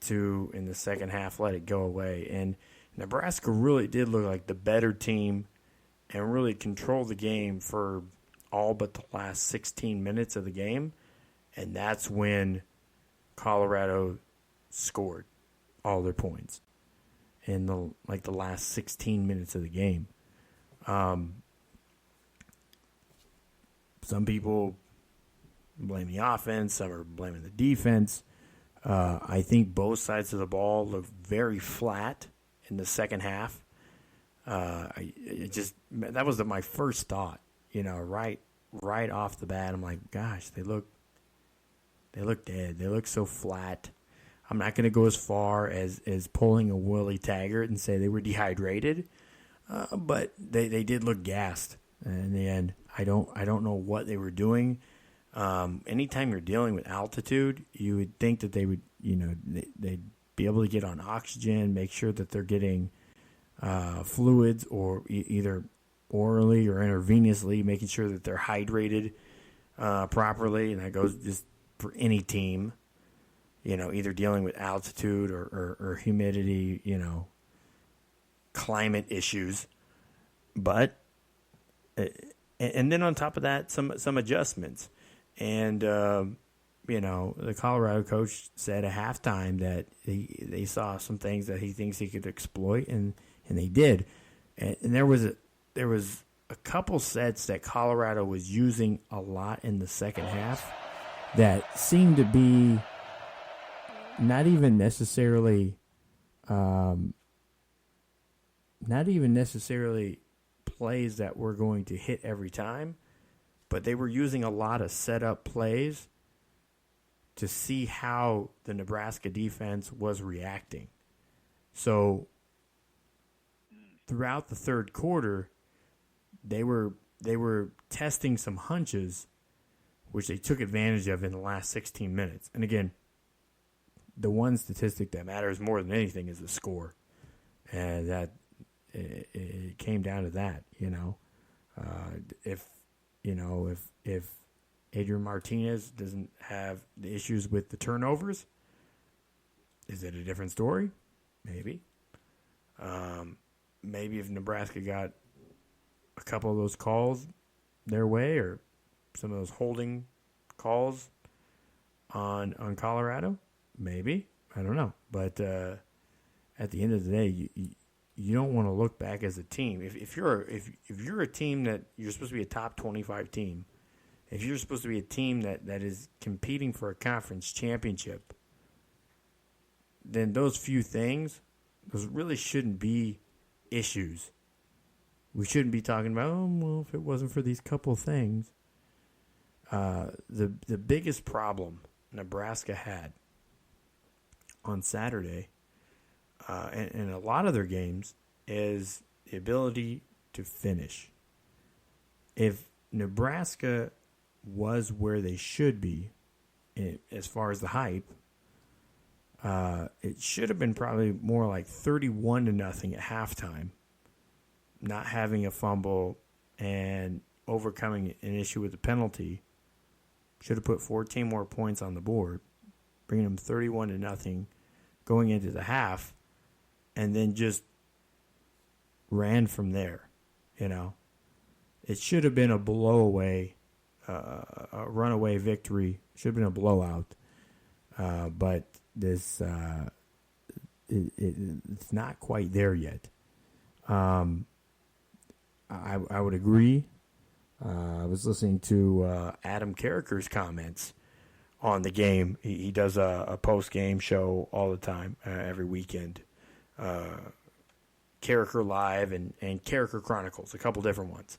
S4: to in the second half let it go away. And Nebraska really did look like the better team and really controlled the game for all but the last 16 minutes of the game. And that's when Colorado scored all their points in the last 16 minutes of the game. Some people blame the offense, some are blaming the defense. I think both sides of the ball looked very flat in the second half. That was my first thought, right off the bat. I'm like, gosh, they look dead. They look so flat. I'm not going to go as far as pulling a Willie Taggart and say they were dehydrated, but they did look gassed in the end. I don't know what they were doing. Anytime you're dealing with altitude, you would think that they would, they'd be able to get on oxygen, make sure that they're getting fluids or either orally or intravenously, making sure that they're hydrated properly. And that goes just for any team, either dealing with altitude or humidity, climate issues. But, and then on top of that, some adjustments. And, the Colorado coach said at halftime that they saw some things that he thinks he could exploit, and they did. And there was a couple sets that Colorado was using a lot in the second half that seemed to be not even necessarily plays that were going to hit every time, but they were using a lot of setup plays to see how the Nebraska defense was reacting. So throughout the third quarter, they were testing some hunches, which they took advantage of in the last 16 minutes. And again, the one statistic that matters more than anything is the score, and that it came down to that. If Adrian Martinez doesn't have the issues with the turnovers, is it a different story? Maybe. Maybe if Nebraska got a couple of those calls their way, or some of those holding calls on Colorado, maybe. I don't know. But at the end of the day, you don't want to look back as a team. If you're a team that you're supposed to be a top 25 team, if you're supposed to be a team that is competing for a conference championship, then those few things, those really shouldn't be issues. We shouldn't be talking about, if it wasn't for these couple things. The biggest problem Nebraska had on Saturday, and a lot of their games, is the ability to finish. If Nebraska was where they should be, as far as the hype, it should have been probably more like 31-0 at halftime, not having a fumble and overcoming an issue with the penalty. Should have put 14 more points on the board, bringing them 31-0 going into the half, and then just ran from there. It should have been a blowaway, a runaway victory. Should have been a blowout. But this it's not quite there yet. I would agree. I was listening to Adam Carricker's comments on the game. He does a post-game show all the time, every weekend. Carricker Live and Carricker Chronicles, a couple different ones.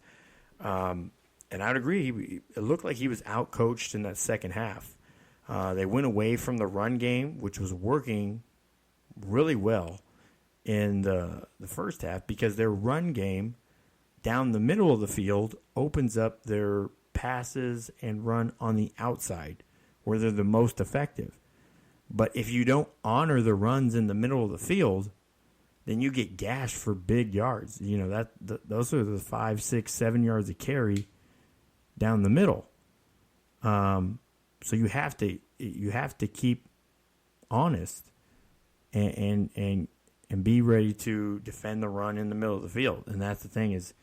S4: And I would agree. It looked like he was out-coached in that second half. They went away from the run game, which was working really well in the first half, because their run game down the middle of the field opens up their passes and run on the outside, where they're the most effective. But if you don't honor the runs in the middle of the field, then you get gashed for big yards. You know, those are the 5, 6, 7 yards of carry down the middle. So you have to keep honest and be ready to defend the run in the middle of the field. And that's the thing is,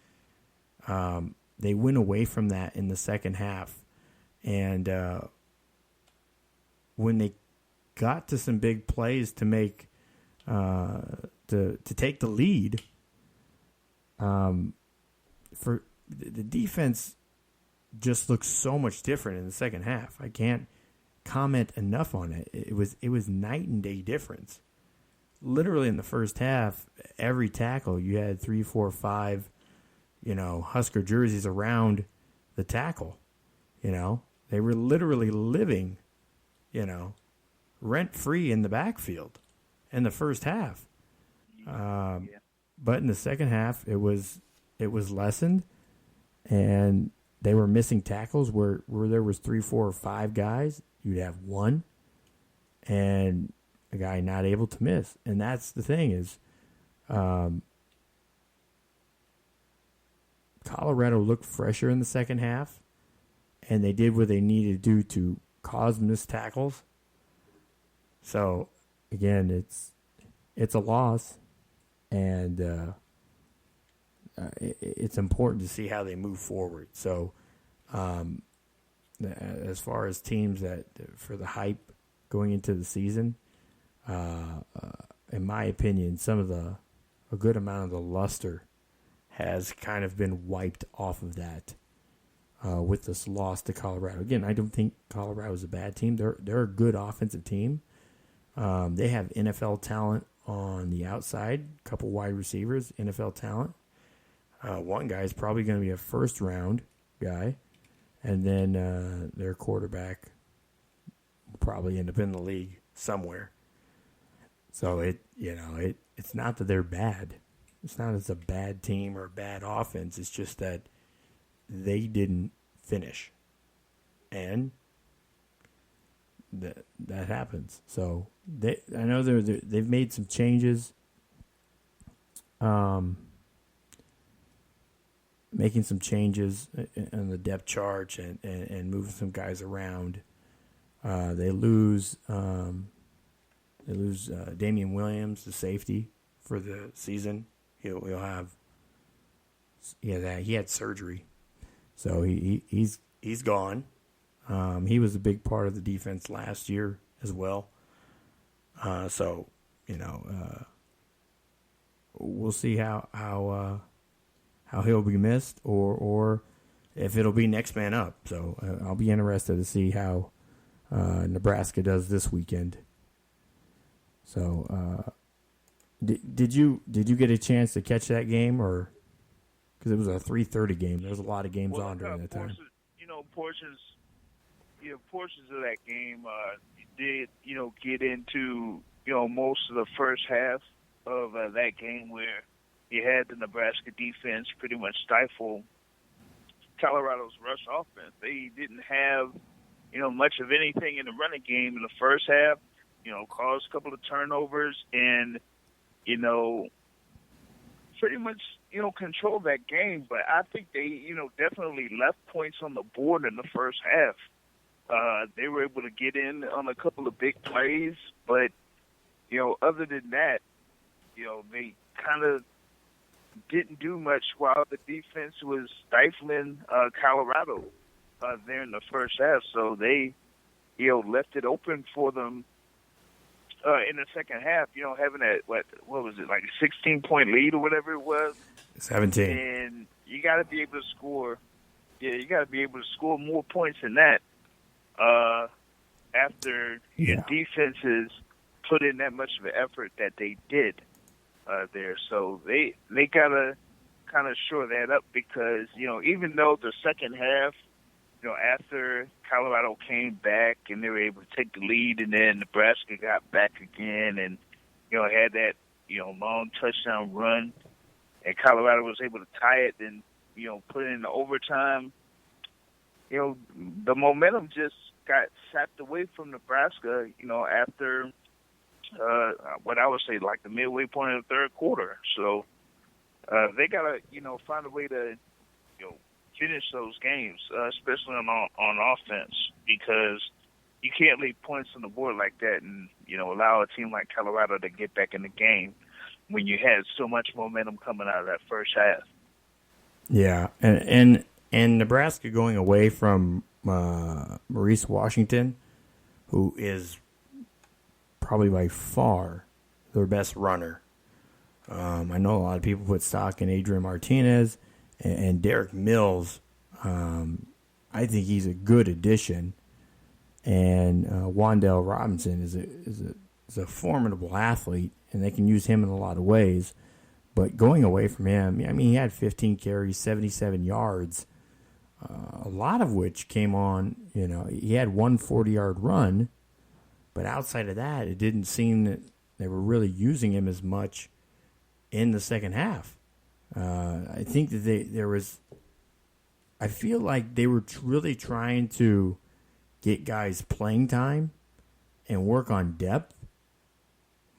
S4: they went away from that in the second half. And when they got to some big plays to make to take the lead, for the defense just looks so much different in the second half. I can't comment enough on it. It was night and day difference. Literally in the first half, every tackle you had 3, 4, 5, Husker jerseys around the tackle. They were literally living, rent free in the backfield in the first half. But in the second half, it was lessened, and they were missing tackles where there was 3, 4, or 5 guys. You'd have one, and a guy not able to miss. And that's the thing is, Colorado looked fresher in the second half, and they did what they needed to do to cause missed tackles. So, again, it's a loss, and it's important to see how they move forward. So, as far as teams that for the hype going into the season, in my opinion, a good amount of the luster has kind of been wiped off of that with this loss to Colorado. Again, I don't think Colorado is a bad team. They're a good offensive team. They have NFL talent on the outside, a couple wide receivers, NFL talent. One guy is probably going to be a first-round guy, and then their quarterback will probably end up in the league somewhere. So it's not that they're bad. It's not as a bad team or a bad offense. It's just that they didn't finish, and that happens. So I know they've made some changes, making some changes in the depth chart and moving some guys around. They lose Damian Williams, the safety, for the season. He'll have he had surgery, so he's gone. He was a big part of the defense last year as well. So we'll see how he'll be missed, or if it'll be next man up. So I'll be interested to see how Nebraska does this weekend. So did you get a chance to catch that game, or because it was a 3:30 game? There was a lot of games on during that time.
S3: Portions of that game did get into most of the first half of that game, where you had the Nebraska defense pretty much stifle Colorado's rush offense. They didn't have much of anything in the running game in the first half. Caused a couple of turnovers and pretty much controlled that game. But I think they definitely left points on the board in the first half. They were able to get in on a couple of big plays, but other than that, they kind of didn't do much while the defense was stifling Colorado there in the first half. So they left it open for them in the second half, having that, what was it, like a 16-point lead or whatever it was?
S4: 17.
S3: And you got to be able to score. Yeah, you got to be able to score more points than that after your defenses put in that much of an effort that they did there. So they got to kind of shore that up because, even though the second half, after Colorado came back and they were able to take the lead, and then Nebraska got back again and, had that, long touchdown run, and Colorado was able to tie it and, put it in the overtime, the momentum just got sapped away from Nebraska, after what I would say like the midway point of the third quarter. So they got to, find a way to, finish those games, especially on offense, because you can't leave points on the board like that and, allow a team like Colorado to get back in the game when you had so much momentum coming out of that first half.
S4: Yeah, and Nebraska going away from Maurice Washington, who is probably by far their best runner. I know a lot of people put stock in Adrian Martinez and Derek Mills. I think he's a good addition, and Wan'Dale Robinson is a formidable athlete, and they can use him in a lot of ways. But going away from him, he had 15 carries, 77 yards, a lot of which came on. He had one 40-yard run, but outside of that, it didn't seem that they were really using him as much in the second half. I think that I feel like they were really trying to get guys playing time and work on depth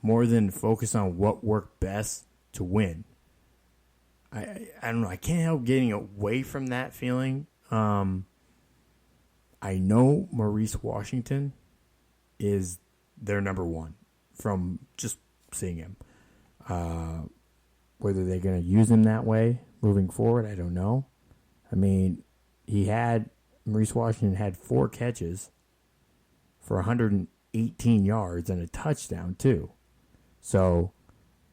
S4: more than focus on what worked best to win. I don't know. I can't help getting away from that feeling. I know Maurice Washington is their number one from just seeing him. Whether they're going to use him that way moving forward, I don't know. Maurice Washington had 4 catches for 118 yards and a touchdown, too. So,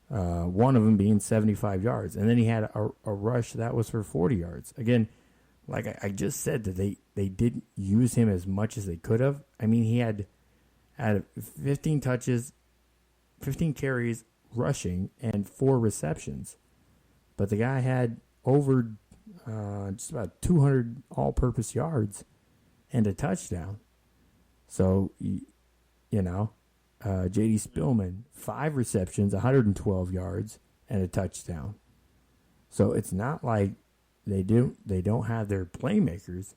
S4: one of them being 75 yards. And then he had a rush that was for 40 yards. Again, like I just said, that they didn't use him as much as they could have. He had 15 touches, 15 carries, rushing, and 4 receptions. But the guy had over just about 200 all-purpose yards and a touchdown. So, J.D. Spillman, 5 receptions, 112 yards, and a touchdown. So it's not like they don't have their playmakers.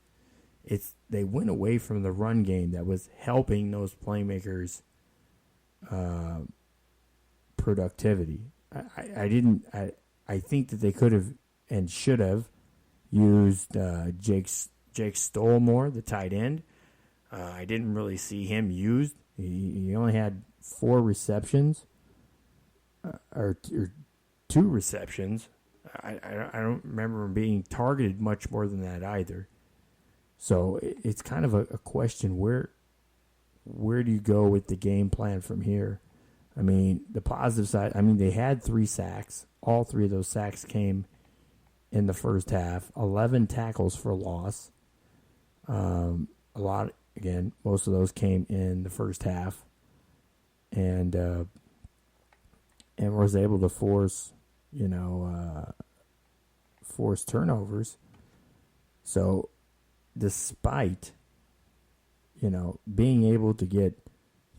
S4: They went away from the run game that was helping those playmakers' productivity. I think that they could have and should have used Jake Stoll more, the tight end. I didn't really see him used. He only had 4 receptions, or 2 receptions. I don't remember him being targeted much more than that either. So it's kind of a question, where do you go with the game plan from here? The positive side, they had 3 sacks. All 3 of those sacks came in the first half. 11 tackles for loss. Most of those came in the first half. And was able to force turnovers. So despite, being able to get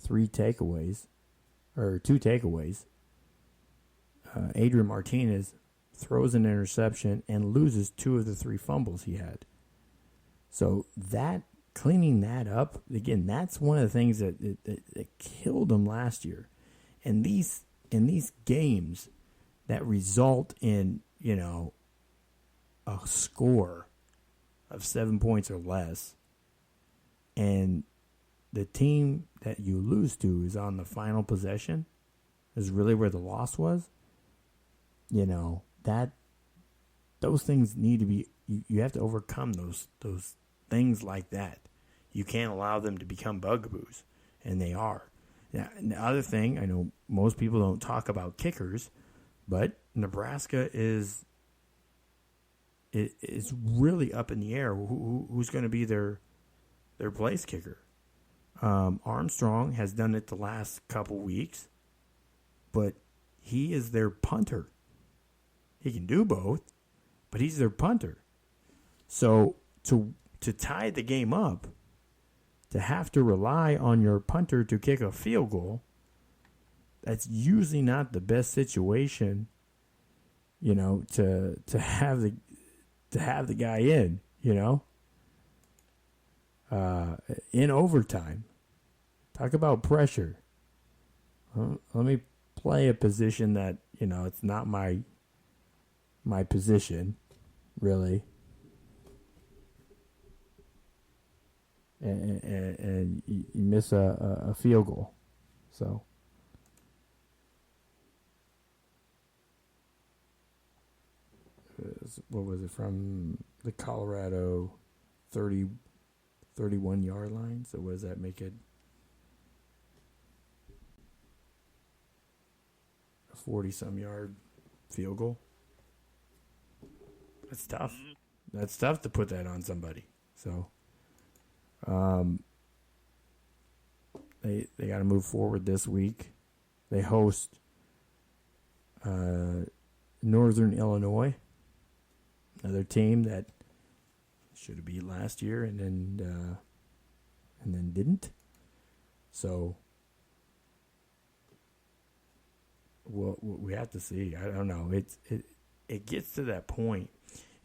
S4: 2 takeaways, Adrian Martinez throws an interception and loses 2 of the 3 fumbles he had. So cleaning that up, again, that's one of the things that killed him last year. And these games that result in, a score of 7 points or less, and the team that you lose to is on the final possession, is really where the loss was. Those things need to be, you have to overcome those things like that. You can't allow them to become bugaboos, and they are. Now, and the other thing, I know most people don't talk about kickers, but Nebraska is really up in the air. Who's going to be their place kicker? Armstrong has done it the last couple weeks, but he is their punter. He can do both, but he's their punter. So to tie the game up, to have to rely on your punter to kick a field goal, that's usually not the best situation, to have the guy in, in overtime. Talk about pressure. Let me play a position that, it's not my position, really. And you miss a field goal. So what was it, from the Colorado 31-yard line? So what does that make it? A 40-some yard field goal? That's tough.
S3: Mm-hmm.
S4: That's tough to put that on somebody. So they got to move forward this week. They host Northern Illinois, another team that should have beat last year and then didn't. So we have to see. I don't know. It gets to that point.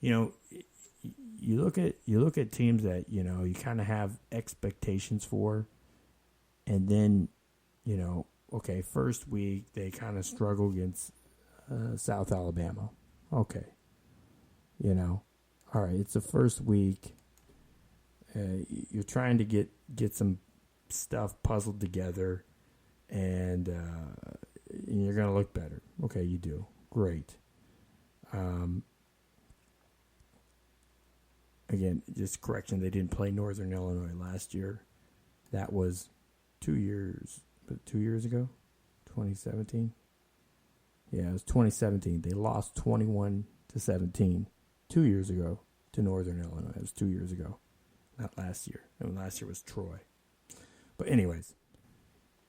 S4: You look at teams that you kind of have expectations for, and then okay, first week they kind of struggle against South Alabama. Okay, all right, it's the first week. You're trying to get some stuff puzzled together, and you're gonna look better. Okay, you do great. Again, just correction, they didn't play Northern Illinois last year. That was 2 years ago? 2017? Yeah, it was 2017. They lost 21-17 2 years ago to Northern Illinois. It was 2 years ago, not last year. And last year was Troy. But anyways,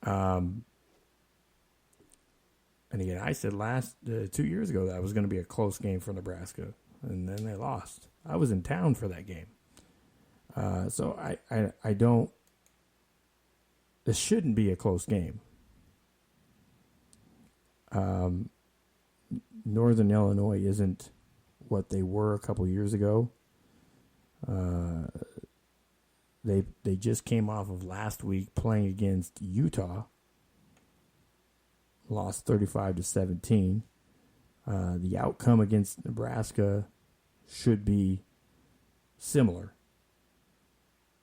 S4: and again, I said 2 years ago that it was going to be a close game for Nebraska, and then they lost. I was in town for that game. So I don't. This shouldn't be a close game. Northern Illinois isn't what they were a couple years ago. They just came off of last week playing against Utah. Lost 35-17. The outcome against Nebraska should be similar.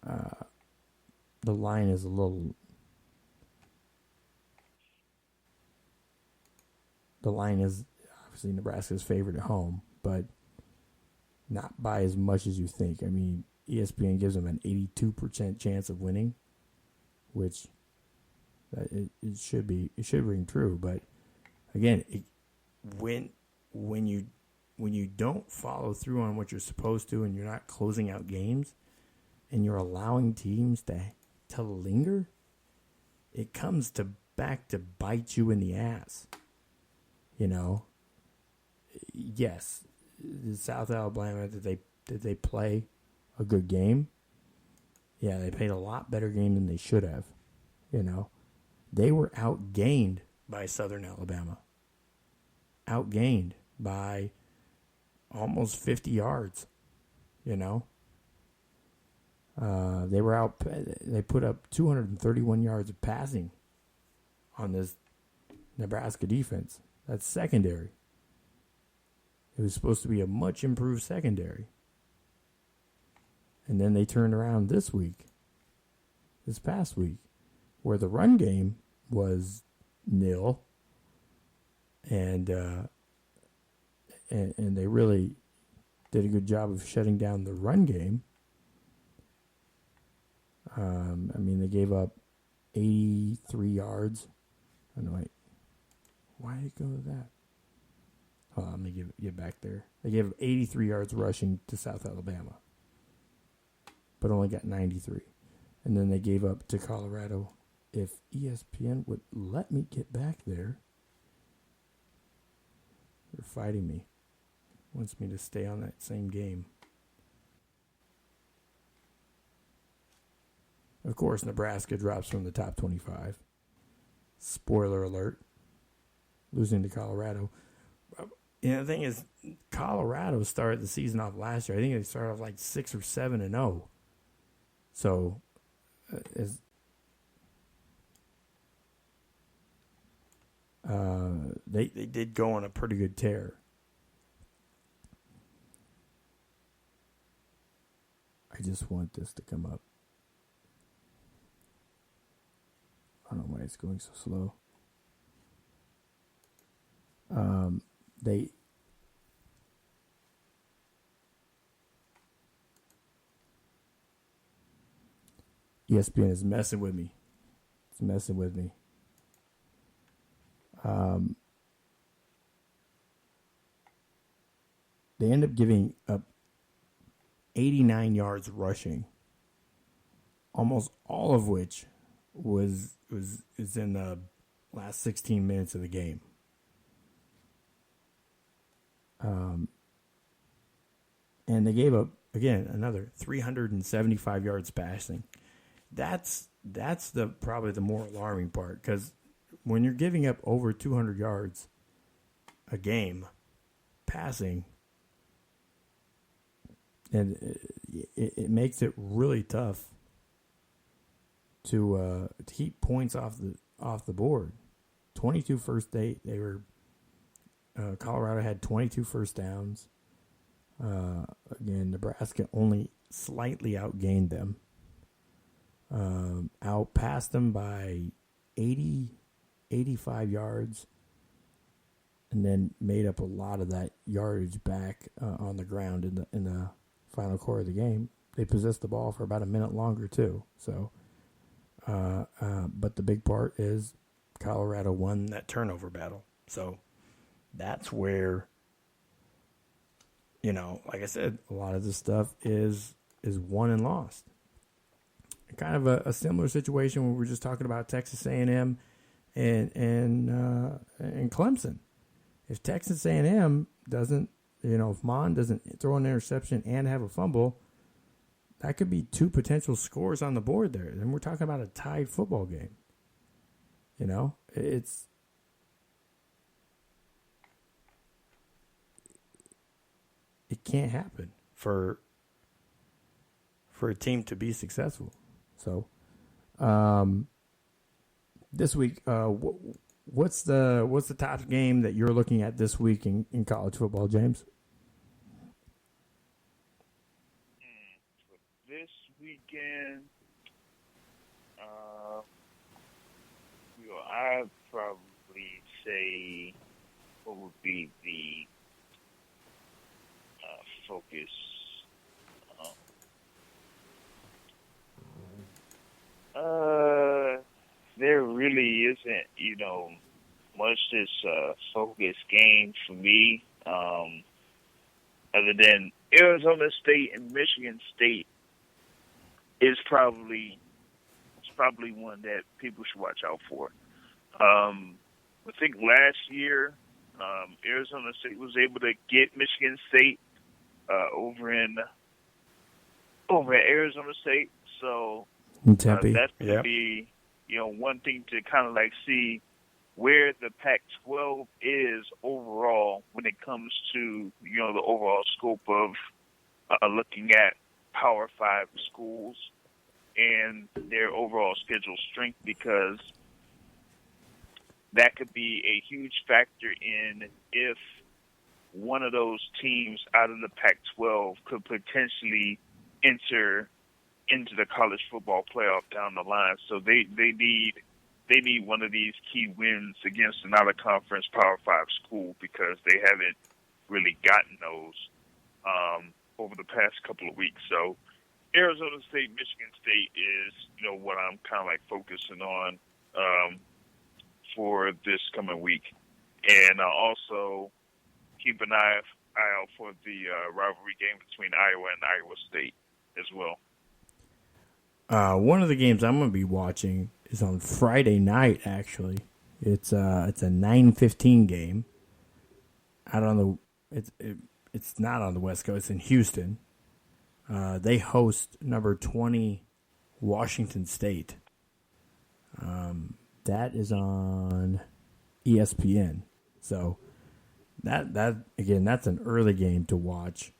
S4: The line is a little. The line is obviously Nebraska's favorite at home, but not by as much as you think. I mean, ESPN gives them an 82% chance of winning, which it should ring true. But again, when you don't follow through on what you're supposed to, and you're not closing out games, and you're allowing teams to linger, it comes back to bite you in the ass. Yes, the South Alabama, did they play a good game? Yeah, they played a lot better game than they should have. They were outgained by Southern Alabama. Outgained by almost 50 yards. They were they put up 231 yards of passing on this Nebraska defense. That's secondary. It was supposed to be a much improved secondary. And then they turned around this past week, where the run game was nil, and they really did a good job of shutting down the run game. They gave up 83 yards. Oh, no, wait. Why did it go to that? Hold on, let me get back there. They gave up 83 yards rushing to South Alabama, but only got 93. And then they gave up to Colorado. If ESPN would let me get back there. They're fighting me. Wants me to stay on that same game. Of course, Nebraska drops from the top 25. Spoiler alert. Losing to Colorado. The thing is, Colorado started the season off last year. I think they started off like 6 or 7-0. So, they did go on a pretty good tear. I just want this to come up. I don't know why it's going so slow. ESPN is messing with me. It's messing with me. They end up giving up 89 yards rushing, almost all of which is in the last 16 minutes of the game. And they gave up again another 375 yards passing. That's probably the more alarming part, because when you're giving up over 200 yards a game passing, and it makes it really tough to keep points off the board. 22 first they were Colorado had 22 first downs. Again, Nebraska only slightly outgained them. Outpassed them by 85 yards, and then made up a lot of that yardage back on the ground in the final quarter of the game. They possessed the ball for about a minute longer too. So, but the big part is Colorado won that turnover battle. So that's where, like I said, a lot of this stuff is won and lost. Kind of a similar situation when we were just talking about Texas A&M and Clemson. If Texas A&M doesn't, if Mon doesn't throw an interception and have a fumble, that could be 2 potential scores on the board there. Then we're talking about a tied football game. It can't happen for a team to be successful. So, this week, what's the top game that you're looking at this week in college football, James?
S3: This weekend, I'd probably say what would be the focus. There really isn't, much this focus game for me, other than Arizona State and Michigan State is probably one that people should watch out for. I think last year, Arizona State was able to get Michigan State over at Arizona State, so
S4: Tempe.
S3: That could be, one thing to kind of like see where the Pac-12 is overall when it comes to, the overall scope of looking at Power 5 schools and their overall schedule strength, because that could be a huge factor in if one of those teams out of the Pac-12 could potentially enter into the college football playoff down the line. So they need one of these key wins against an out-of-conference Power 5 school, because they haven't really gotten those over the past couple of weeks. So Arizona State, Michigan State is, what I'm kind of like focusing on for this coming week. And also keep an eye out for the rivalry game between Iowa and Iowa State as well.
S4: One of the games I'm going to be watching is on Friday night. Actually, it's a 9:15 game. It's not on the West Coast. It's in Houston. They host number 20 Washington State. That is on ESPN. So that again, that's an early game to watch.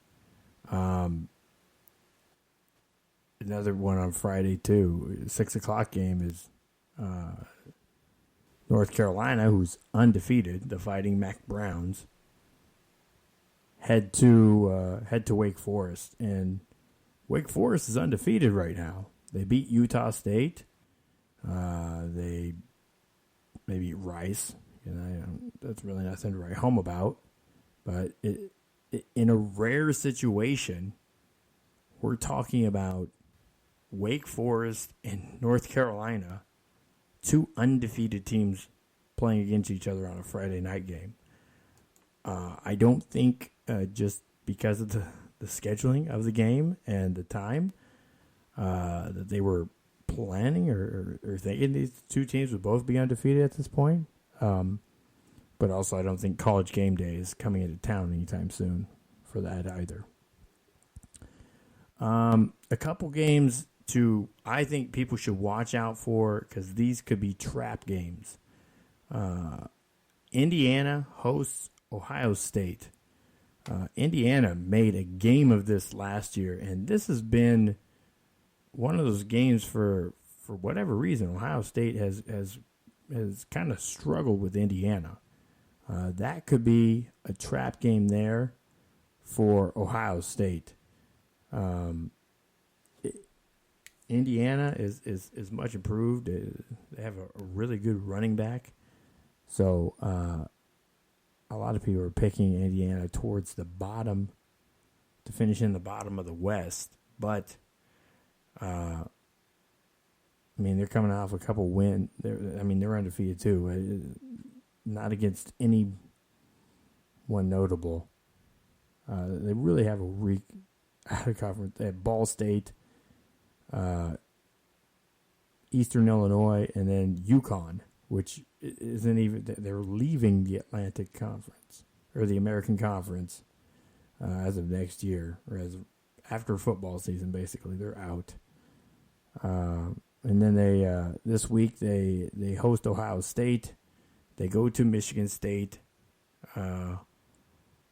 S4: Another one on Friday too. 6:00 game is North Carolina, who's undefeated, the Fighting Mac Browns, head to Wake Forest, and Wake Forest is undefeated right now. They beat Utah State. They beat Rice. That's really nothing to write home about. But in a rare situation, we're talking about Wake Forest and North Carolina, two undefeated teams playing against each other on a Friday night game. I don't think just because of the scheduling of the game and the time that they were planning or thinking these two teams would both be undefeated at this point. But also I don't think College Game Day is coming into town anytime soon for that either. A couple games I think people should watch out for because these could be trap games. Indiana hosts Ohio State. Indiana made a game of this last year, and this has been one of those games for whatever reason. Ohio State has kind of struggled with Indiana. That could be a trap game there for Ohio State. Indiana is much improved. They have a really good running back. So a lot of people are picking Indiana towards the bottom to finish in the bottom of the West. But, they're coming off a couple wins. They're undefeated too. Not against anyone notable. They really have a weak out of conference. They have Ball State, Eastern Illinois, and then UConn, which isn't even. They're leaving the Atlantic Conference or the American Conference as of next year, or after football season. Basically, they're out. And then they this week they host Ohio State. They go to Michigan State,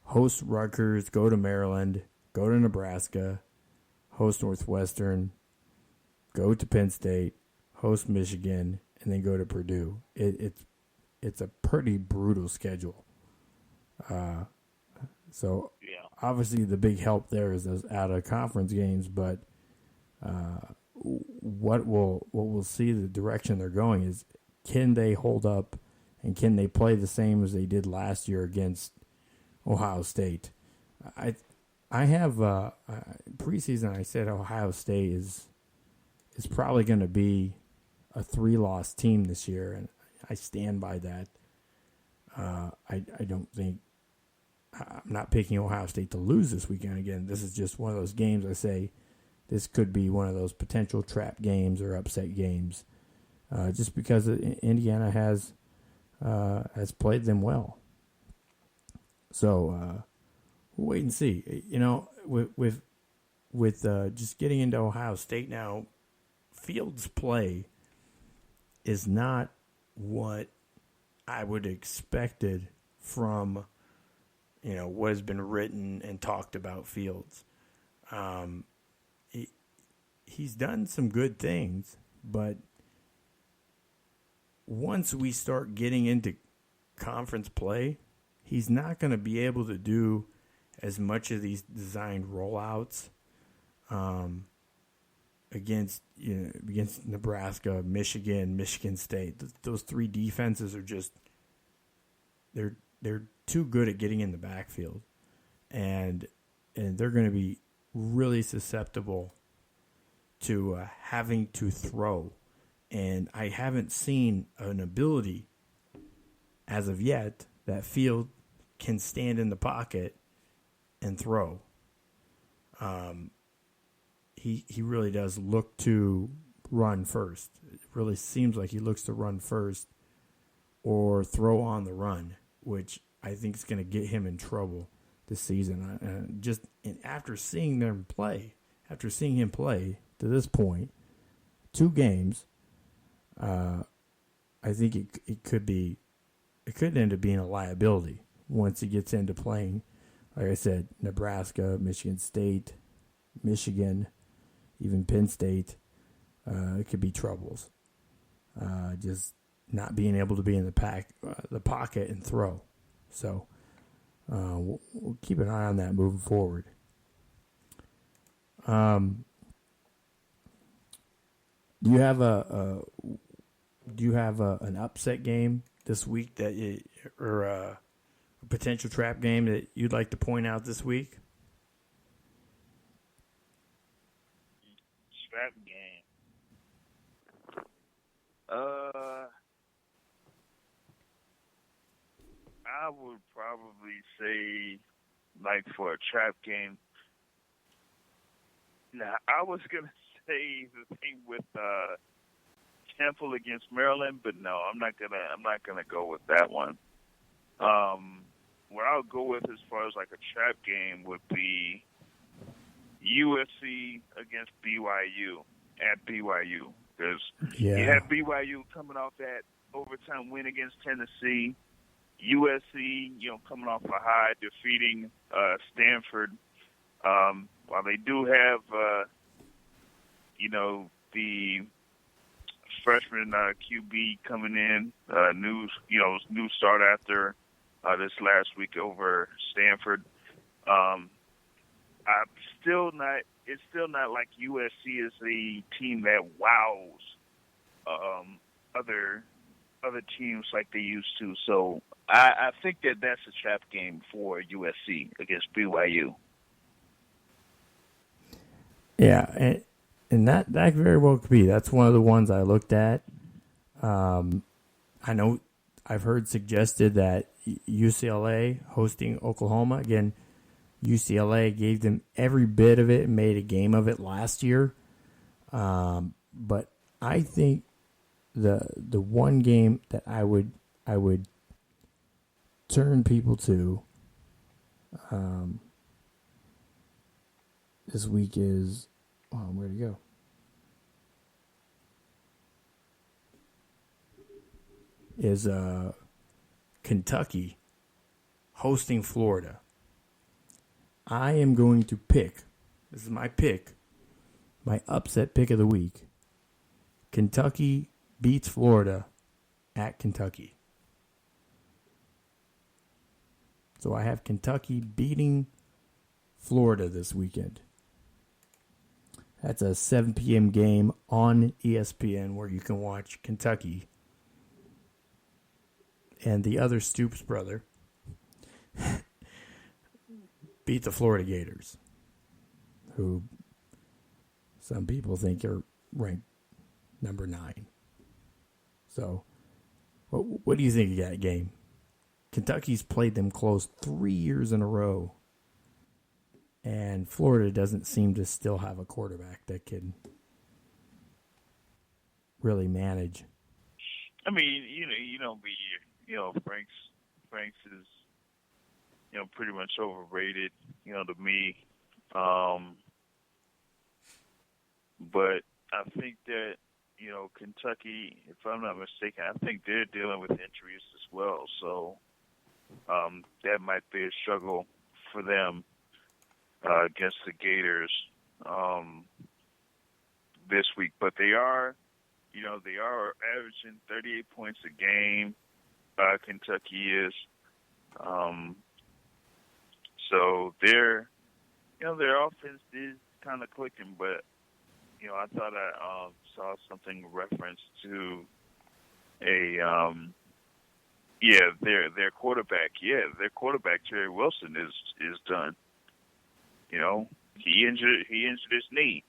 S4: host Rutgers, go to Maryland, go to Nebraska, host Northwestern, go to Penn State, host Michigan, and then go to Purdue. It's a pretty brutal schedule. So obviously the big help there is those out of conference games, but what we'll see the direction they're going is, can they hold up and can they play the same as they did last year against Ohio State? I have preseason. I said Ohio State is probably going to be a 3-loss team this year, and I stand by that. I don't think I'm not picking Ohio State to lose this weekend. Again, this is just one of those games. I say this could be one of those potential trap games or upset games, just because Indiana has played them well. So we'll wait and see. With just getting into Ohio State now, Fields' play is not what I would expected from what has been written and talked about Fields. He's done some good things, but once we start getting into conference play, he's not going to be able to do as much of these designed rollouts against Nebraska, Michigan, Michigan State. Those three defenses are just they're too good at getting in the backfield, and they're going to be really susceptible to having to throw. And I haven't seen an ability as of yet that Field can stand in the pocket and throw. He really does look to run first. It really seems like he looks to run first or throw on the run, which I think is going to get him in trouble this season. After seeing him play to this point, 2 games, I think it could end up being a liability once he gets into playing. Like I said, Nebraska, Michigan State, Michigan, even Penn State. It could be troubles. Just not being able to be in the pocket and throw. So we'll keep an eye on that moving forward. Do you have an upset game this week or a potential trap game that you'd like to point out this week?
S3: Trap game. I would probably say, like, for a trap game. Now, I was gonna say the thing with Temple against Maryland, but no, I'm not gonna go with that one. What I'll go with as far as like a trap game would be USC against BYU at BYU, because you have BYU coming off that overtime win against Tennessee. USC, coming off a high, defeating Stanford. While they do have, the freshman QB coming in, new start after this last week over Stanford. It's still not like USC is a team that wows other teams like they used to. So I think that's a trap game for USC against BYU.
S4: Yeah, and that very well could be. That's one of the ones I looked at. I know I've heard suggested that UCLA hosting Oklahoma. Again, UCLA gave them every bit of it and made a game of it last year. But I think the one game that I would turn people to this week is where'd it go? Is Kentucky hosting Florida. I am going to pick, this is my pick, my upset pick of the week. Kentucky beats Florida at Kentucky. So I have Kentucky beating Florida this weekend. That's a 7 p.m. game on ESPN where you can watch Kentucky and the other Stoops brother beat the Florida Gators, who some people think are ranked number 9. So, what do you think of that game? Kentucky's played them close 3 years in a row, and Florida doesn't seem to still have a quarterback that can really manage.
S3: I mean, Franks is, pretty much overrated, to me. But I think that, Kentucky, if I'm not mistaken, I think they're dealing with injuries as well. So that might be a struggle for them against the Gators this week. But they are averaging 38 points a game. Kentucky is. So their offense is kind of clicking, but I thought I saw something reference to their quarterback. Yeah, their quarterback Jerry Wilson is done. He injured his knee.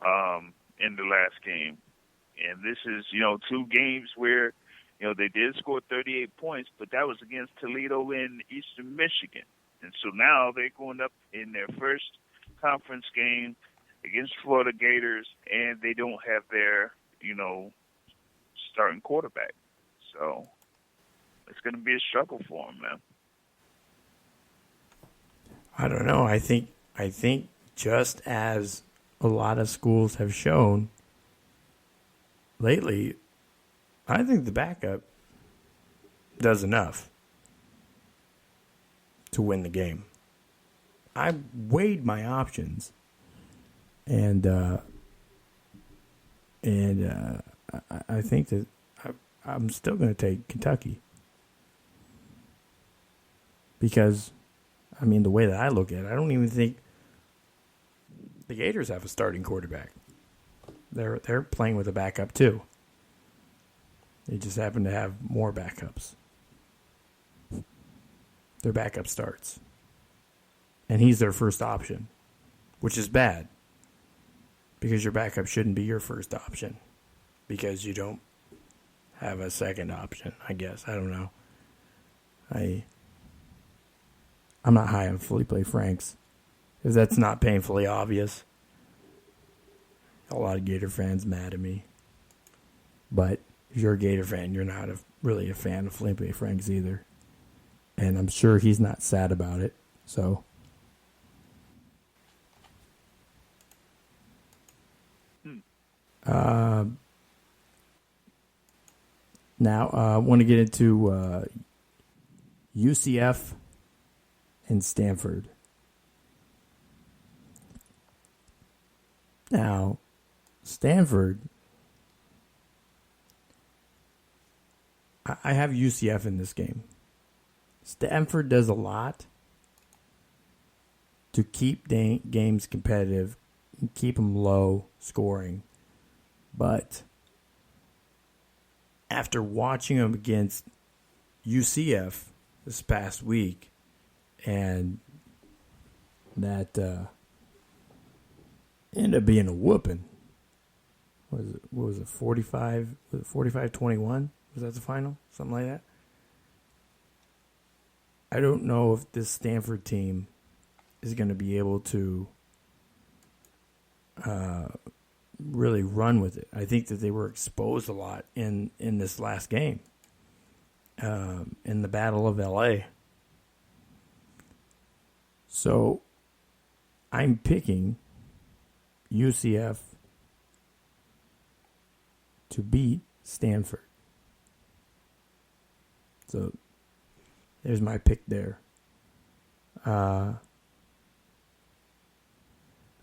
S3: in the last game. And this is, two games where, they did score 38 points, but that was against Toledo in Eastern Michigan. And so now they're going up in their first conference game against Florida Gators, and they don't have their, starting quarterback. So it's going to be a struggle for them, man.
S4: I don't know. I think just as a lot of schools have shown lately, I think the backup does enough to win the game. I weighed my options, and I think that I'm still going to take Kentucky because, I mean, the way that I look at it, I don't even think the Gators have a starting quarterback. They're playing with a backup too. They just happen to have more backups. Their backup starts. And he's their first option, which is bad. Because your backup shouldn't be your first option. Because you don't have a second option, I guess. I don't know. I'm not high on Felipe Franks. If that's not painfully obvious. A lot of Gator fans mad at me. But if you're a Gator fan, you're not really a fan of Felipe Franks either. And I'm sure he's not sad about it. So. Now, I want to get into UCF and Stanford. Now, Stanford, I have UCF in this game. Stanford does a lot to keep games competitive, keep them low scoring. But after watching them against UCF this past week, and that ended up being a whooping. What was it 45? Was it 45-21? Was that the final? Something like that? I don't know if this Stanford team is going to be able to really run with it. I think that they were exposed a lot in this last game, in the Battle of LA. So I'm picking UCF to beat Stanford. So there's my pick there.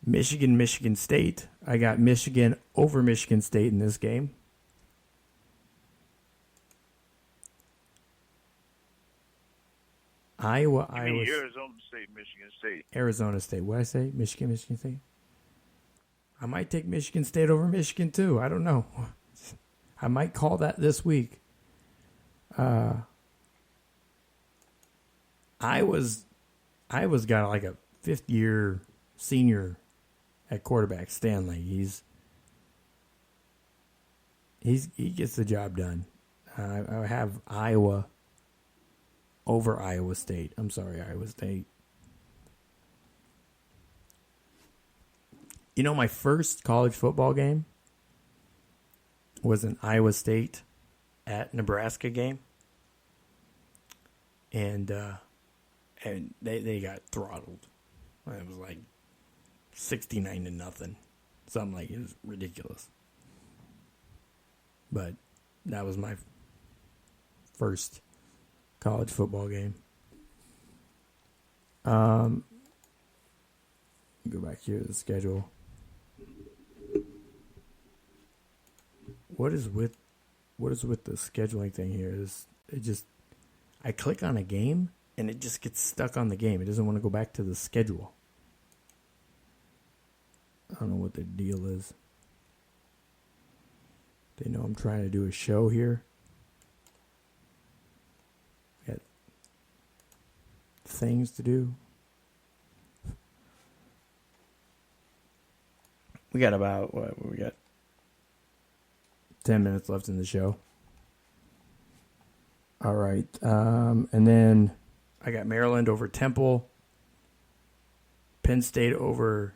S4: Michigan State. I got Michigan over Michigan State in this game. Iowa
S3: Arizona State, Michigan State.
S4: Arizona State. What did I say? Michigan State? I might take Michigan State over Michigan too. I don't know. I might call that this week. Iowa's got like a fifth-year senior at quarterback, Stanley. He gets the job done. I have Iowa over Iowa State. I'm sorry, Iowa State. You know, my first college football game was an Iowa State at Nebraska game. And they got throttled. It was like 69-0. Something like it was ridiculous. But that was my first college football game. Go back here to the schedule. What is with the scheduling thing here? I click on a game and it just gets stuck on the game. It doesn't want to go back to the schedule. I don't know what the deal is. They know I'm trying to do a show here. Got things to do. We got about, what we got? 10 minutes left in the show. All right. And then I got Maryland over Temple. Penn State over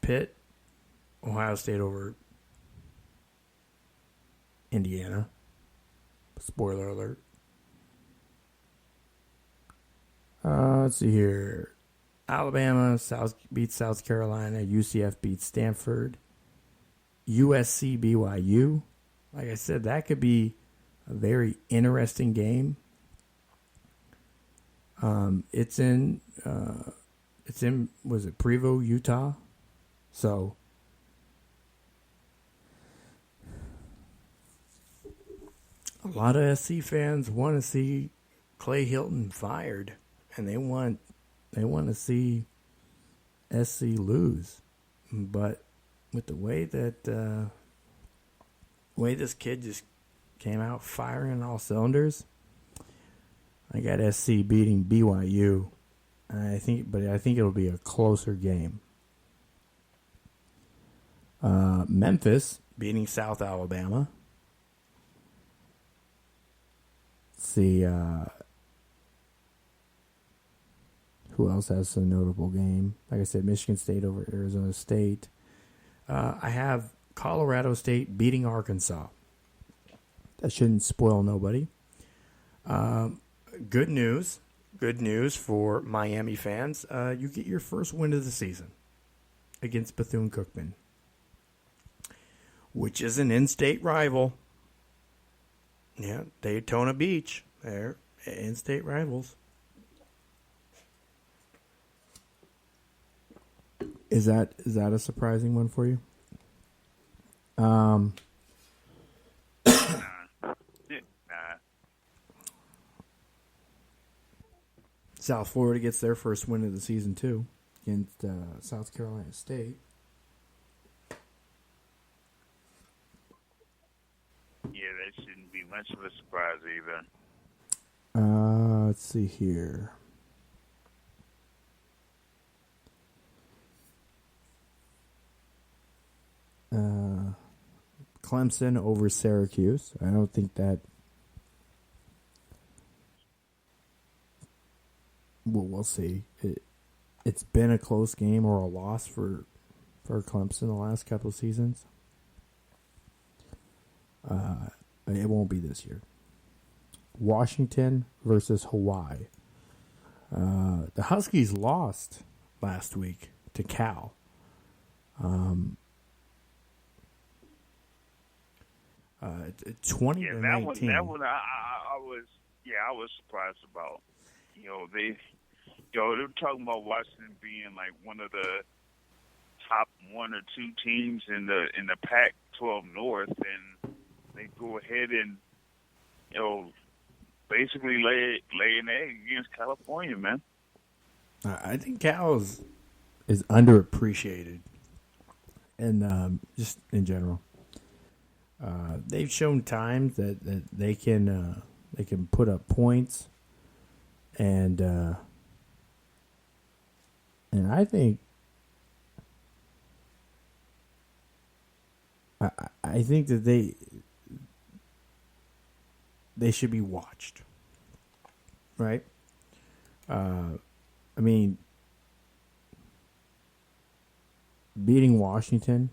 S4: Pitt. Ohio State over Indiana. Spoiler alert. Let's see here. Alabama beats South Carolina. UCF beats Stanford. USC BYU. Like I said, that could be a very interesting game. It's in was it Prevo, Utah? So a lot of SC fans want to see Clay Hilton fired, and they want to see SC lose. But with the way that way this kid just came out firing on all cylinders, I got SC beating BYU. I think it'll be a closer game. Memphis beating South Alabama. Let's see who else has a notable game. Like I said, Michigan State over Arizona State. I have Colorado State beating Arkansas. That shouldn't spoil nobody. Good news for Miami fans. You get your first win of the season against Bethune-Cookman, which is an in-state rival. Yeah, Daytona Beach. They're in-state rivals. Is that a surprising one for you?
S3: Nah.
S4: South Florida gets their first win of the season, too, against South Carolina State.
S3: Yeah, that shouldn't be much of a surprise either.
S4: Let's see here. Clemson over Syracuse. I don't think that. Well, we'll see. It's been a close game or a loss for Clemson the last couple of seasons. It won't be this year. Washington versus Hawaii. The Huskies lost last week to Cal. 20
S3: Yeah,
S4: to
S3: that
S4: 19.
S3: one, I was surprised about. They were talking about Washington being like one of the top one or two teams in the Pac-12 North, and they go ahead and basically lay an egg against California, man.
S4: I think Cal is underappreciated, and just in general, they've shown times that they can put up points, and I think I think that they should be watched, right? I mean, beating Washington,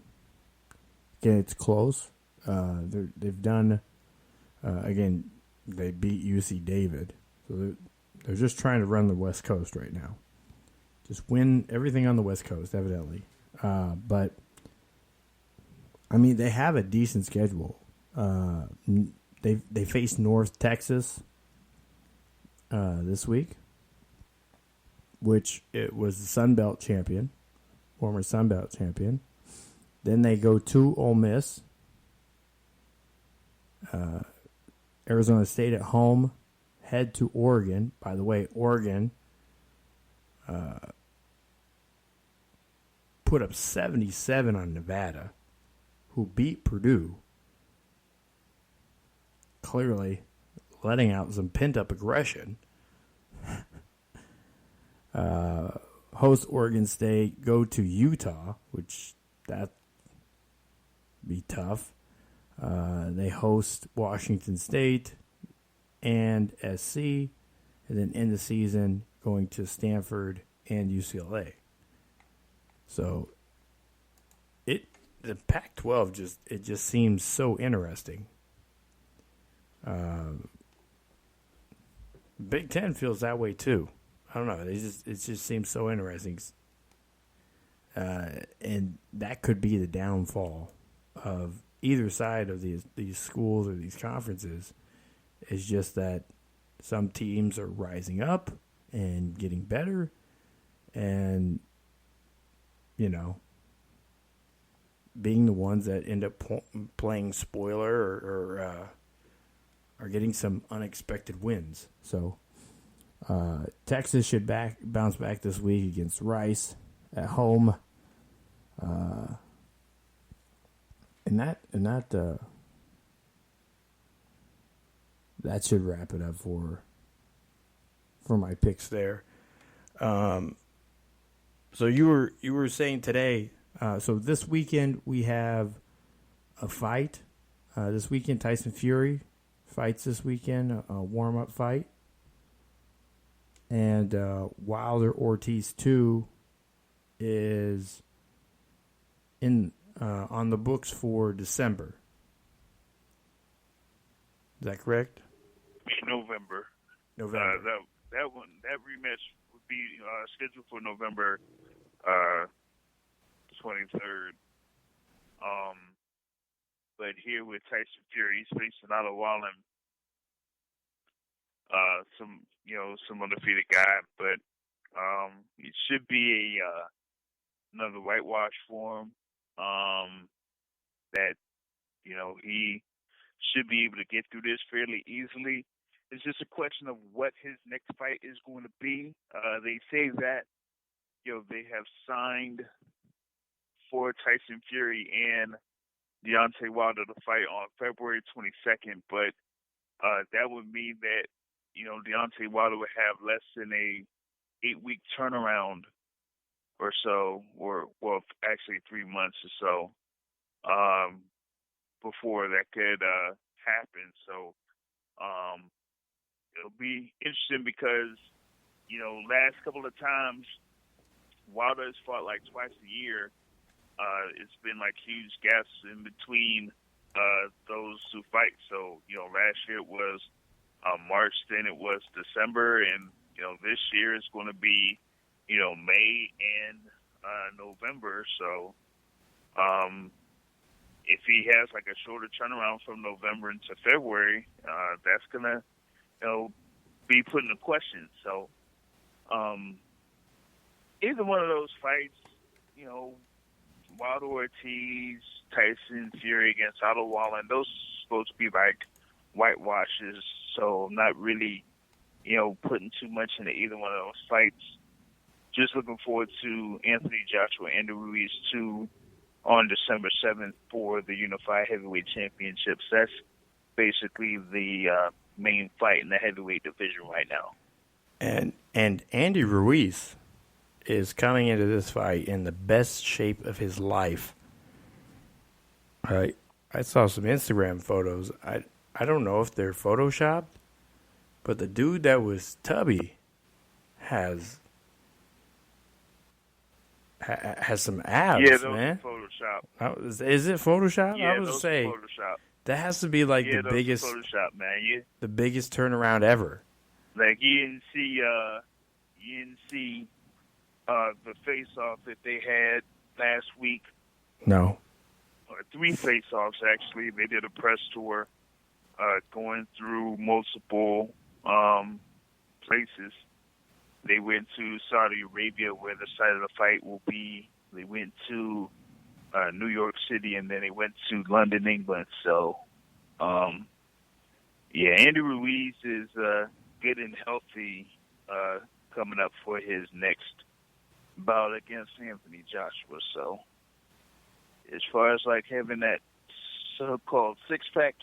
S4: again, it's close. They've done, again, they beat UC David. So they're just trying to run the West Coast right now. Just win everything on the West Coast, evidently. But, I mean, they have a decent schedule. They face North Texas this week, which it was the Sun Belt champion, former Sun Belt champion. Then they go to Ole Miss, Arizona State at home, head to Oregon. By the way, Oregon put up 77 on Nevada, who beat Purdue. Clearly letting out some pent-up aggression. Host Oregon State, go to Utah, which that be tough. They host Washington State and SC, and then end the season going to Stanford and UCLA. So the Pac-12 just seems so interesting. Big Ten feels that way too. I don't know. It just seems so interesting, and that could be the downfall of either side of these schools or these conferences. Is just that some teams are rising up and getting better, and being the ones that end up playing spoiler or are getting some unexpected wins. So Texas should bounce back this week against Rice at home, and that should wrap it up for my picks there. So you were saying today. So this weekend we have a fight. This weekend Tyson Fury fights this weekend, a warm-up fight. And Wilder Ortiz 2 is on the books for December. Is that correct?
S3: November. That rematch would be scheduled for November 23rd. But here with Tyson Fury, he's facing Otto Wallen, some undefeated guy, but it should be another whitewash for him. That he should be able to get through this fairly easily. It's just a question of what his next fight is going to be. They say that they have signed for Tyson Fury and Deontay Wilder to fight on February 22nd, but that would mean that Deontay Wilder would have less than a 8-week turnaround or so, or actually 3 months or so before that could happen. So it'll be interesting because last couple of times Wilder has fought like twice a year. It's been like huge gaps in between those two fights. So, last year it was March, then it was December, and, this year it's going to be, May and November. So, if he has like a shorter turnaround from November into February, that's going to, be put into question. So, either one of those fights, Wilder Ortiz, Tyson Fury against Otto Wallen, those are supposed to be like whitewashes, so I'm not really, putting too much into either one of those fights. Just looking forward to Anthony Joshua and Andy Ruiz 2 on December 7th for the Unified Heavyweight Championships. That's basically the main fight in the heavyweight division right now.
S4: And Andy Ruiz is coming into this fight in the best shape of his life. I saw some Instagram photos. I don't know if they're photoshopped, but the dude that was tubby has some abs,
S3: yeah, those
S4: man.
S3: Are Photoshop.
S4: Is it Photoshop?
S3: Yeah,
S4: I was
S3: those
S4: say
S3: are Photoshop.
S4: that has to be like
S3: Yeah,
S4: the
S3: those
S4: biggest
S3: are Photoshop, man.
S4: the biggest turnaround ever.
S3: Like you didn't see the face-off that they had last week.
S4: No.
S3: Or 3 face-offs, actually. They did a press tour going through multiple places. They went to Saudi Arabia, where the site of the fight will be. They went to New York City, and then they went to London, England. So, Andy Ruiz is good and healthy coming up for his next bout against Anthony Joshua. So, as far as like having that so-called six-pack,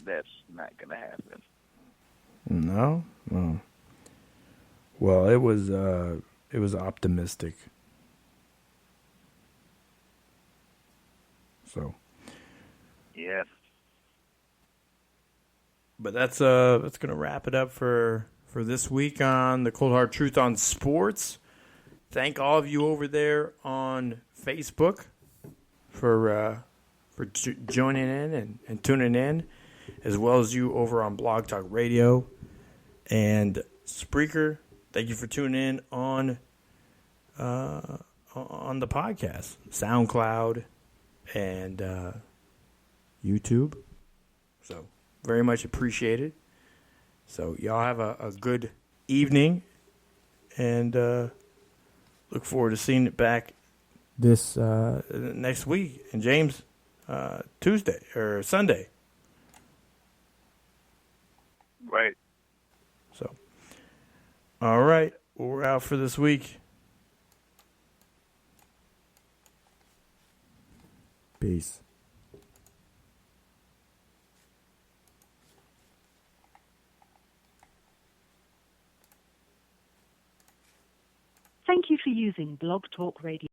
S3: that's not going to happen.
S4: No? Well, it was optimistic. So,
S3: Yeah.
S4: but that's gonna wrap it up for this week on the Cold Hard Truth on Sports. Thank all of you over there on Facebook for joining in and tuning in, as well as you over on Blog Talk Radio and Spreaker. Thank you for tuning in on the podcast, SoundCloud, and YouTube. So very much appreciated. So y'all have a good evening, and look forward to seeing it back this next week. And James, Tuesday or Sunday.
S3: Right.
S4: So, all right, we're out for this week.
S2: Peace.
S5: Thank you for using Blog Talk Radio.